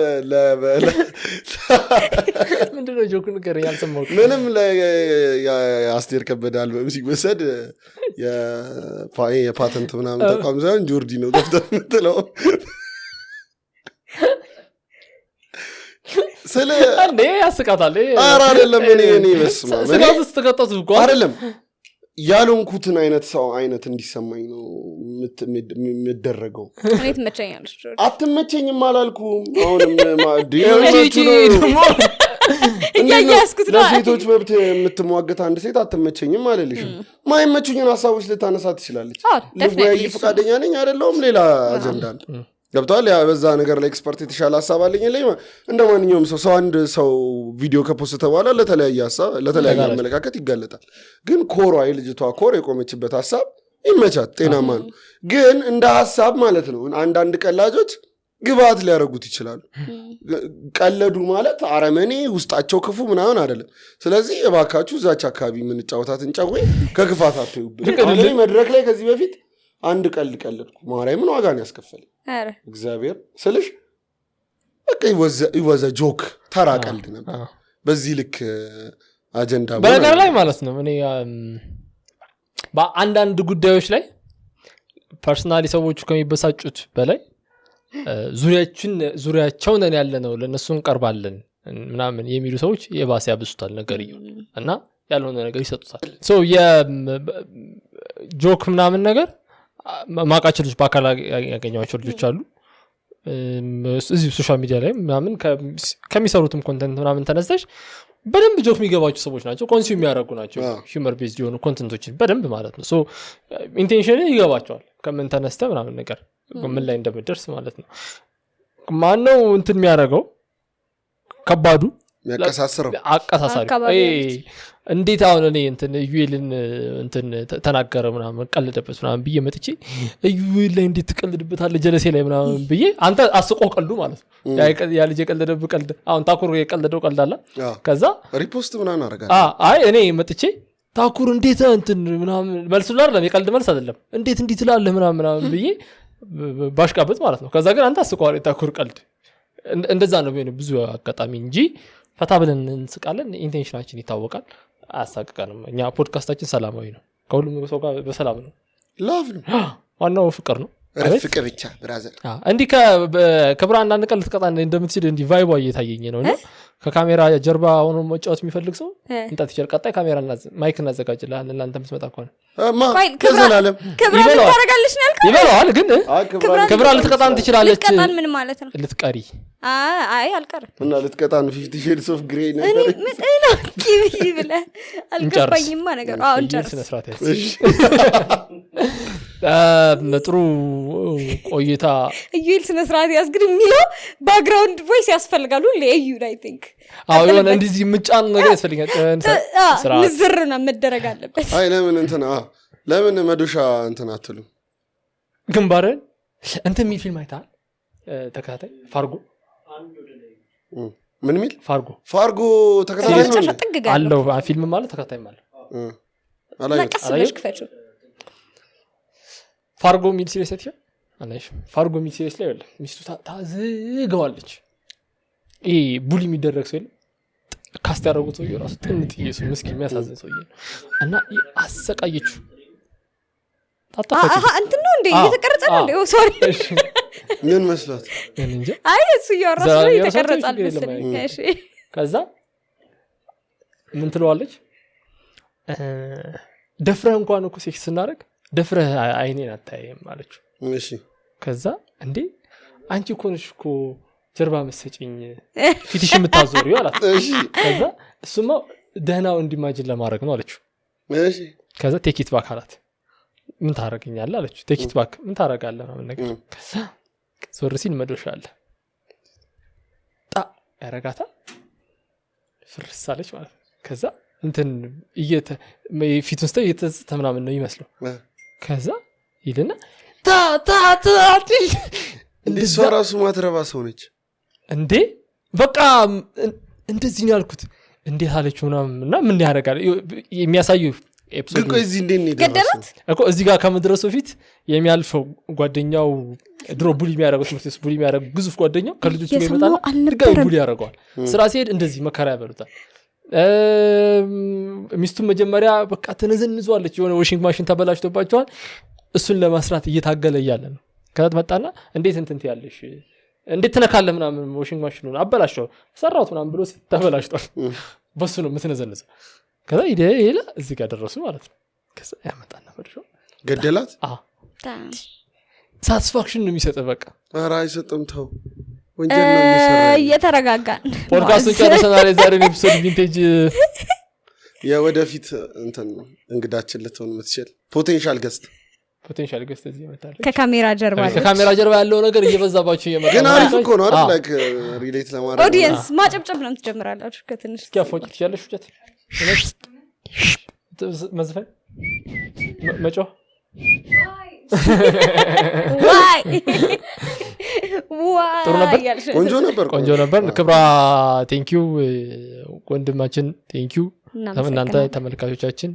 ምንድነው ጆክ ነገር ያልሰማው ምንም ለአስቴር ከበደ አልበም ሲወሰድ የፓተንት ምናምን ተቋም ሳይሆን ጆርዲ ነው ደፍተር ምትለው ስለ አንዴ ያስቃታል ኧረ አይደለም እኔ መስማ ስለዚህ ተቀጣጡ እኮ አይደለም ያሉንኩትን አይነት ሰው አይነት እንዲሰማኝ ነው የምደረገው አይት መቸኛለሽ አትመቸኝም አላልኩም አሁንም እያያስኩት ነው ለሴቶች መብት የምትሟገት አንድ ሴት አትመቸኝም አለልሽም ማይመቹኝን ሀሳቦች ልታነሳ ትችላለች ልወያይ ፈቃደኛ ነኝ አይደለሁም ሌላ አጀንዳ ነው ገብቷል ያ በዛ ነገር ላይ ኤክስፐርት የተሻለ ሐሳብ አለኝ እንደማንኛውም ሰው አንድ ሰው ቪዲዮ ከፖስት በኋላ ለተለያየ ሐሳብ ለተለያየ አመለካከት ይጋለጣል ግን ኮሯ የልጅቷ ኮር የቆመችበት ሐሳብ ይመቻት ጤናማ ነው ግን እንደ ሐሳብ ማለት ነው አንዳንድ ቀላጆች ግባት ሊያረጉት ይችላሉ ቀለዱ ማለት አረመኔ ውስጣቸው ክፉ ምናምን አይደለም ስለዚህ እባካችሁ እዛች አካባቢ ምን ጫወታትን ጨውይ ከክፋት አትዩብኝ መድረክ ላይ ከዚህ በፊት አንድ ቀልድኩ ማርያምን ዋጋን ያስከፈለኝ አረ እግዚአብሔር ስልሽ በቃ ይወዘ ጆክ ተራ ቀልድ ነበር በዚህ ልክ አጀንዳ በነገር ላይ ማለት ነው እኔ በአንዳንድ ጉዳዮች ላይ ፐርሰናሊ ሰዎቹ ከሚበሳጩት በላይ ዙሪያቸው ነን ያለ ነው ለነሱ እንቀርባለን ምናምን የሚሉ ሰዎች የባሰ ያብሱታል ነገር እና ያልሆነ ነገር ይሰጡታል ሶ የጆክ ምናምን ነገር ማቃቸው ልጅ በአካል ያገኘዋቸው ልጆች አሉ እዚህ ሶሻል ሚዲያ ላይ ምናምን ከሚሰሩትም ኮንተንት ምናምን ተነስተሽ በደንብ ጆክ የሚገባቸው ሰዎች ናቸው ኮንሱም የሚያደርጉ ናቸው ሂውመር ቤዝድ የሆኑ ኮንተንቶችን በደንብ ማለት ነው ሶ ኢንቴንሽን ይገባቸዋል ከምን ተነስተ ምናምን ነገር ምን ላይ እንደምደርስ ማለት ነው ማነው እንትን የሚያደርገው ከባዱ ያቀሳስረው አቀሳሳሪ እንዴት አሁን እኔ እንትን ዩኤልን እንትን ተናገረ ምናምን ቀልደበት ምናምን ብዬ መጥቼ ዩኤል ላይ እንዴት ትቀልድበታለህ ጀለሴ ላይ ምናምን ብዬ አንተ አስቆ ቀልዱ ማለት ነው ያ ልጅ የቀልደበት ቀልድ አሁን ታኩር የቀልደው ቀልድ አለ ከዛ ሪፖስት ምናምን አደረጋለሁ አይ እኔ መጥቼ ታኩር እንዴት እንትን ምናምን መልስ አይደለም የቀልድ መልስ አይደለም እንዴት እንዲህ ትላለህ ምናምን ብዬ ባሽቃበት ማለት ነው ከዛ ግን አንተ አስቆዋል ታኩር ቀልድ እንደዛ ነው ቢሆን ብዙ አጋጣሚ እንጂ ፈታ ብለን እንስቃለን ኢንቴንሽናችን ይታወቃል አያሳቅቀንም እኛ ፖድካስታችን ሰላማዊ ነው ከሁሉም ሰው ጋር በሰላም ነው ላቭ ነው ዋናው ፍቅር ነው ፍቅር ብቻ ብራዘር እንዲህ ከብራ አንዳንድ ቀን ልትቀጣ እንደምትችል እንዲህ ቫይቧ እየታየኝ ነው እና ከካሜራ ጀርባ ሆኖ መጫወት የሚፈልግ ሰው እንጣት ይችላል ቀጣይ ካሜራ ማይክ እናዘጋጅልሃል እናንተ ምትመጣ ከሆነ ከዘላለም ክብራ ታረጋለሽ ነው ይበላዋል ግን ክብራ ልትቀጣን ትችላለች ልትቀጣን ምን ማለት ነው ልትቀሪ አይ አልቀርም እና ልትቀጣን 50 shades of grey ነበር ምን ነው ኪቢ ብለ አልገባኝማ ነገር አዎ እንጨርስ ጥሩ ቆይታ እዩል ስነ ስርዓት ያስግድ የሚለው ባክግራውንድ ቮይስ ያስፈልጋል ሁሌ እዩ አይ ቲንክ አዎ የሆነ እንደዚህ ምጫን ነገር ያስፈልጋል ስራ ምዝርና መደረግ አለበት አይ ለምን እንትና ለምን መዶሻ እንትና አትሉ ግንባርን እንትን የሚል ፊልም አይታል ተከታታይ ፋርጎ ምን ሚል ፋርጎ ተከታታይ ነው አለው ፊልም ማለት ተከታታይ ማለት አላየሽ ክፈችው ፋርጎ ሚል ሲሪየስ አይተሽ አላየሽ ፋርጎ ሚል ሲሪየስ ላይ አይደለም ሚስቱ ታዝገዋለች ቡሊ የሚደረግ ሰው ካስት ያደረጉት ሰው ራሱ ጥንት ኢየሱስ ምስኪን የሚያሳዝን ሰው እና አሰቃየችው እንትን ነው እንዴ እየተቀረጸ ነው እንዴ ሶሪ ምን መስላት እንጂ አይ እሱ ያወራስ ነው እየተቀረጸ መሰለኝ እሺ ከዛ ምን ትለዋለች ደፍረህ እንኳን እኮ ሴክስ ስናደርግ ደፍረህ አይኔን አታየም አለችው እሺ ከዛ እንዴ አንቺ እኮ ነሽ እኮ ጀርባ መሰጭኝ ፊትሽ የምታዞሪው አላት እሺ ከዛ እሱማ ደህናው እንዲማጅን ለማድረግ ነው አለችው እሺ ከዛ ቴክ ኢት ባክ አላት ምን ታረጋኛለህ አለችው ቴክ ኢት ባክ ምን ታረጋለህ ምናምን ነገር ከዛ ዞር ሲል መዶሻ አለ ያረጋታ ፍርስ አለች ማለት ከዛ እንትን ፊቱን ስታይ እየተምናምን ነው ይመስለው ከዛ ይልና እንደሷ ራሱ ማትረባ ሰው ነች እንዴ በቃ እንደዚህ ነው ያልኩት እንዴት አለችው ምናምንና ምን ያደርጋል የሚያሳዩ ኤፒሶድ እኮ እዚህ እንዴት ነው የደረሰው እኮ እዚህ ጋር ከመድረሱ ፊት የሚያልፈው ጓደኛው ድሮ ቡሊ የሚያደርገው ትምህርት ቡሊ የሚያደርገው ግዙፍ ጓደኛው ከልጆቹ የሚመጣና ድጋሚ ቡሊ ያደርገዋል ስራ ሲሄድ እንደዚህ መከራ ያበሉታል ሚስቱን መጀመሪያ በቃ ተነዘንዟለች የሆነ ዋሽንግ ማሽን ተበላሽቶባቸዋል እሱን ለማስራት እየታገለ እያለ ነው ከዛ መጣና እንዴት እንትን ያለሽ እንዴት ተነካለ ምናምን ዋሽንግ ማሽኑን አበላሽቷል ሰራውት ምናምን ብሎ ተበላሽቷል በሱ ነው የምትነዘንዘው ከዛ ይሄላ እዚህ ጋር ደረሱ ማለት ነው ከዛ ያመጣና ወደው ገደላት ሳቲስፋክሽን ነው የሚሰጥ በቃ ኧረ አይሰጥም ተው ወንጀል ነው እየሰራ እየተረጋጋን ፖድካስቱን ጨርሰናል የዛሬን ኤፒሶድ ቪንቴጅ የወደፊት እንትን እንግዳችን ልትሆን የምትችል ፖቴንሻል ገስት እዚህ መጣለች ከካሜራ ጀርባ ያለው ነገር እየበዛባችሁ እየመጣ ግን አሪፍ እኮ ነው አይደል ላይክ ሪሌት ለማድረግ ኦዲየንስ ማጨብጨብ ነው ትጀምራላችሁ ከትንሽ እስኪያፎጭ ትችላለሽ ውጨት መዝፈን መጮህ ዋይ ጥሩ ነበር ቆንጆ ነበር ክብራ ቴንኪዩ ወንድማችን ቴንኪዩ እናንተ ተመልካቾቻችን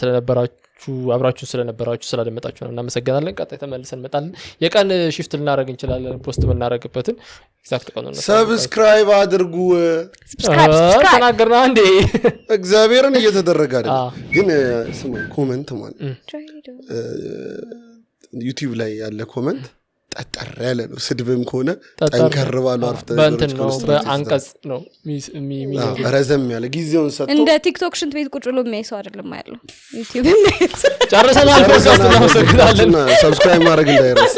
ስለነበራችሁ አብራችሁ ስለነበራችሁ ስላደመጣችሁ እናመሰግናለን ቀጣይ ተመልሰን እንመጣለን የቀን ሽፍት ልናደርግ እንችላለን ፖስት የምናደርግበትን ኤግዛክት ቀኑን ሰብስክራይብ አድርጉ ተናገርና እንዴ እግዚአብሔርን እየተደረገ አይደል ግን ስሙ ኮሜንት ማለት ዩቲዩብ ላይ ያለ ኮሜንት ጠጠር ያለ ነው ስድብም ከሆነ ጠንከር ባሉ አርፍተ በእንትን ነው በአንቀጽ ነው ረዘም ያለ ጊዜውን ሰጥቶ እንደ ቲክቶክ ሽንት ቤት ቁጭ ብሎ የሚያይሰው አይደለም ያለው ዩቲዩብ ጨርሰናል ፖድካስቱን እናመሰግናለን ሰብስክራይብ ማድረግ እንዳይረሳ